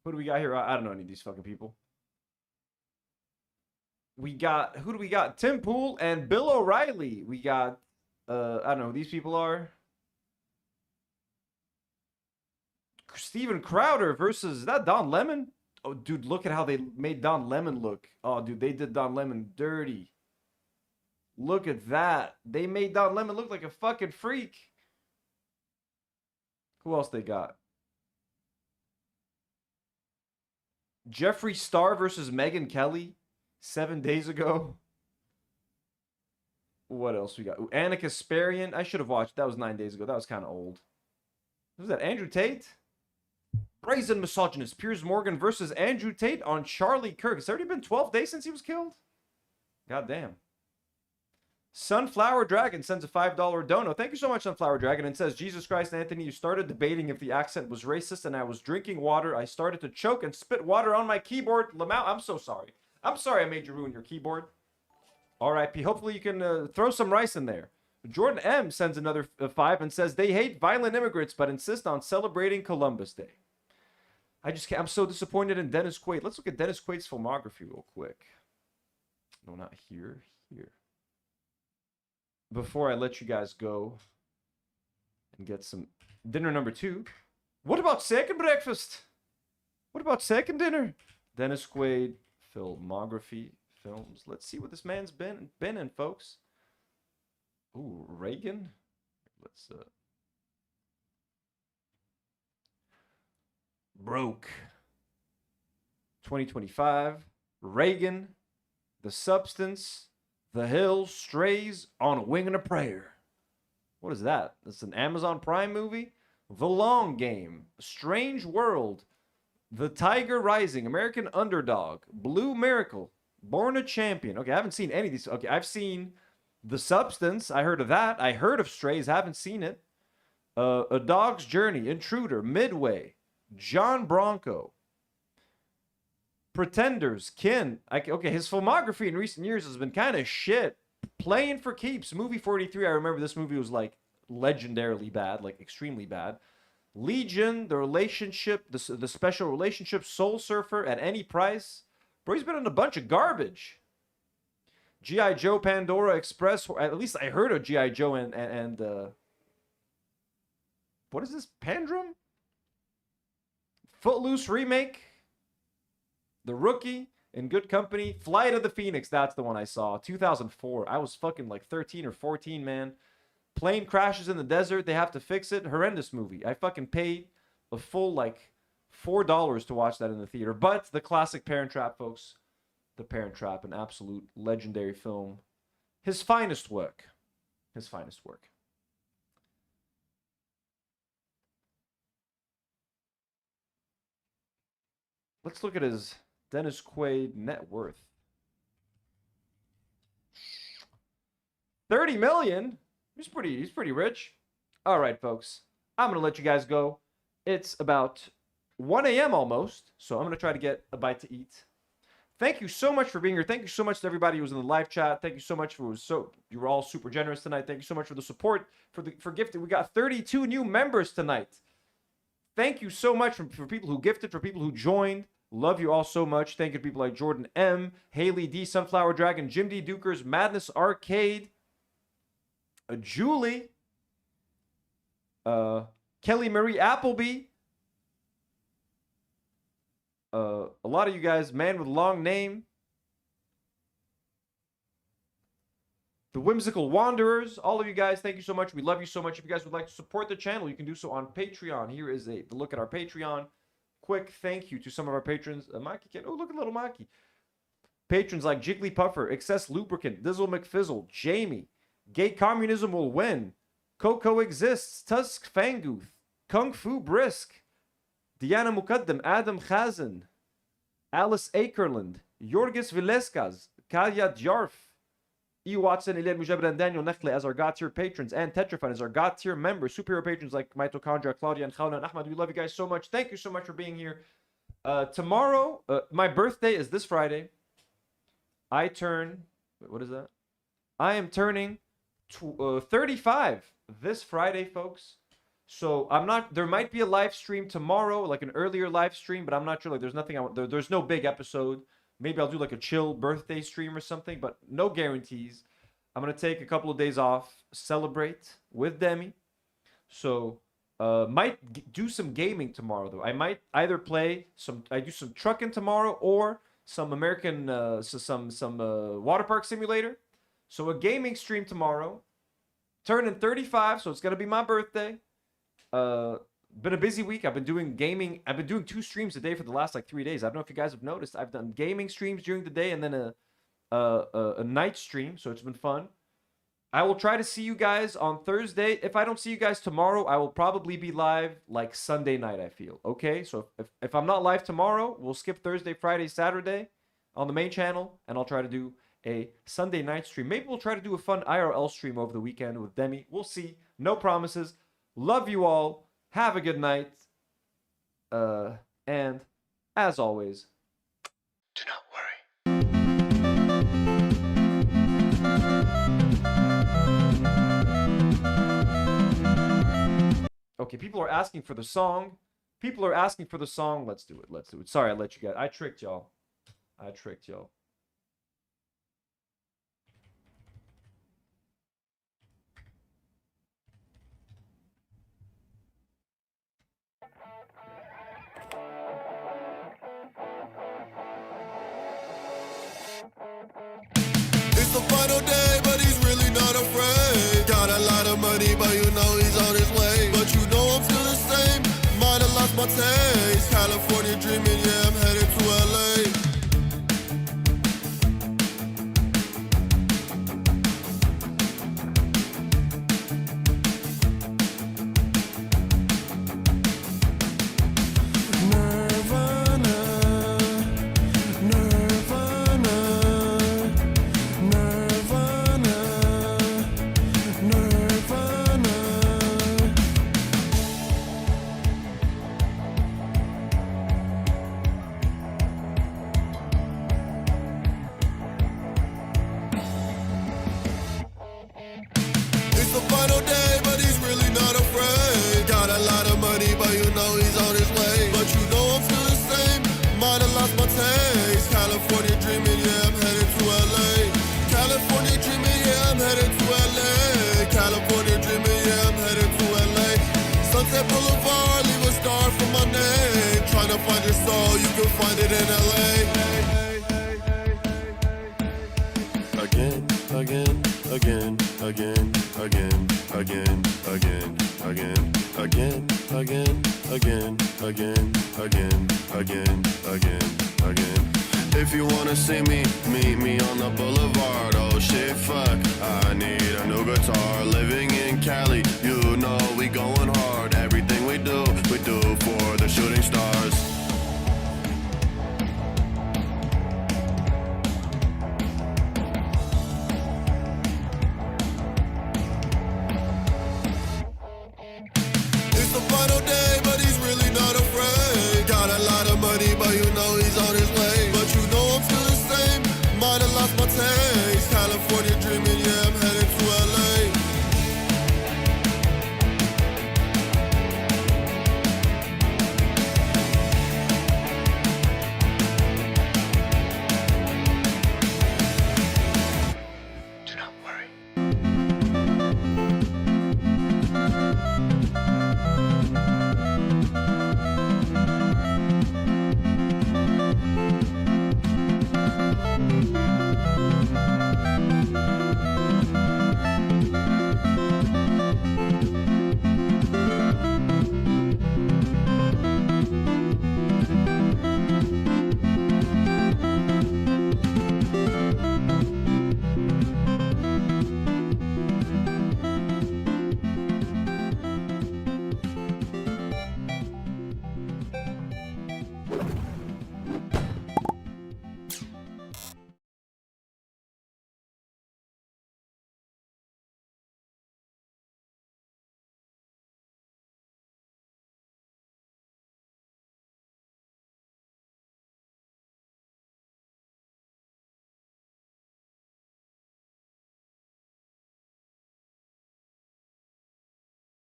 Who do we got here? I don't know any of these fucking people. We got, who do we got? Tim Pool and Bill O'Reilly. We got, I don't know who these people are. Steven Crowder versus, is that Don Lemon? Oh, dude, look at how they made Don Lemon look. Oh, dude, they did Don Lemon dirty. Look at that. They made Don Lemon look like a fucking freak. Who else they got? Jeffree Star versus Megyn Kelly 7 days ago. What else we got? Ooh, Anna Kasparian. I should have watched. That was 9 days ago. That was kind of old. Who's that? Andrew Tate? Brazen misogynist. Piers Morgan versus Andrew Tate on Charlie Kirk. It's already been 12 days since he was killed? God damn. Sunflower Dragon sends a $5 dono. Thank you so much, Sunflower Dragon. And says, Jesus Christ, Anthony, you started debating if the accent was racist and I was drinking water. I started to choke and spit water on my keyboard. Lamau, I'm so sorry. I'm sorry I made you ruin your keyboard. R.I.P. Hopefully you can throw some rice in there. Jordan M sends another 5 and says, they hate violent immigrants but insist on celebrating Columbus Day. I just can't. I'm so disappointed in Dennis Quaid. Let's look at Dennis Quaid's filmography real quick. No, not here. Here. Before I let you guys go and get some dinner number 2. What about second breakfast? What about second dinner? Dennis Quaid filmography films. Let's see what this man's been in, folks. Ooh, Reagan. Let's Broke. 2025. Reagan. The Substance. The Hills, Strays, On a Wing and a Prayer. What is that? That's an Amazon Prime movie? The Long Game, Strange World, The Tiger Rising, American Underdog, Blue Miracle, Born a Champion. Okay, I haven't seen any of these. Okay, I've seen The Substance. I heard of that. I heard of Strays. Haven't seen it. A Dog's Journey, Intruder, Midway, John Bronco, Pretenders, Kin. Okay, his filmography in recent years has been kind of shit. Playing for Keeps, movie 43. I remember this movie was like legendarily bad, like extremely bad. Legion, The Relationship, the Special Relationship, Soul Surfer, At Any Price. Bro, he's been in a bunch of garbage. G.I. Joe, Pandora Express. At least I heard of G.I. Joe and what is this? Pandrum? Footloose remake. The Rookie, In Good Company, Flight of the Phoenix, that's the one I saw, 2004. I was fucking like 13 or 14, man. Plane crashes in the desert, they have to fix it. Horrendous movie. I fucking paid a full like $4 to watch that in the theater. But the classic Parent Trap, folks. The Parent Trap, an absolute legendary film. His finest work. His finest work. Let's look at his Dennis Quaid net worth. 30 million? He's pretty rich. All right, folks. I'm going to let you guys go. It's about 1 a.m. almost, so I'm going to try to get a bite to eat. Thank you so much for being here. Thank you so much to everybody who was in the live chat. Thank you so much for you were all super generous tonight. Thank you so much for the support, for gifting. We got 32 new members tonight. Thank you so much for people who gifted, for people who joined. Love you all so much. Thank you to people like Jordan M, Haley D, Sunflower Dragon, Jim D, Dukers, Madness Arcade, Julie, Kelly Marie Appleby, a lot of you guys, man with long name, the Whimsical Wanderers, all of you guys, thank you so much. We love you so much. If you guys would like to support the channel, you can do so on Patreon. Here is the look at our Patreon. Quick thank you to some of our patrons. Maki Kid. Oh, look at little Maki. Patrons like Jigglypuffer, Excess Lubricant, Dizzle McFizzle, Jamie, Gay Communism Will Win, Coco Exists, Tusk Fangooth, Kung Fu Brisk, Diana Mukaddam, Adam Khazan, Alice Akerland, Jorgis Vilescas, Kaya Djarf, E. Watson, Elian Mujabra, and Daniel Nekhle as our God tier patrons, and Tetrafan as our God tier members, superior patrons like Mitochondria, Claudia, and Khawna, and Ahmad. We love you guys so much. Thank you so much for being here. Tomorrow, my birthday is this Friday. I turn, what is that? I am turning 35 this Friday, folks. So there might be a live stream tomorrow, like an earlier live stream, but I'm not sure. Like there's no big episode. Maybe I'll do like a chill birthday stream or something, but no guarantees. I'm going to take a couple of days off, celebrate with Demi. So might do some gaming tomorrow, though. I might either I do some trucking tomorrow or some American, some water park simulator. So a gaming stream tomorrow. Turning 35, so it's going to be my birthday. Been a busy week. I've been doing gaming. I've been doing 2 streams a day for the last like 3 days. I don't know if you guys have noticed. I've done gaming streams during the day and then a night stream, so it's been fun. I will try to see you guys on Thursday. If I don't see you guys tomorrow, I will probably be live like Sunday night, I feel. Okay, so if I'm not live tomorrow, we'll skip Thursday, Friday, Saturday on the main channel, and I'll try to do a Sunday night stream. Maybe we'll try to do a fun IRL stream over the weekend with Demi. We'll see. No promises. Love you all. Have a good night. And as always, do not worry. Okay, people are asking for the song. Let's do it. Sorry, I let you guys. I tricked y'all. It's the final day, but he's really not afraid. Got a lot of money, but you know he's on his way. But you know I'm still the same, might have lost my taste. California dreaming, yeah, I'm headed to LA. Find your soul, you can find it in LA. Again, again, again, again, again, again, again, again, again, again, again, again, again, again, again, again. If you wanna see me, meet me on the boulevard. Oh shit, fuck, I need a new guitar. Living in Cali, you know we going hard. Everything we do for the shooting stars. lot of money, but you know he's a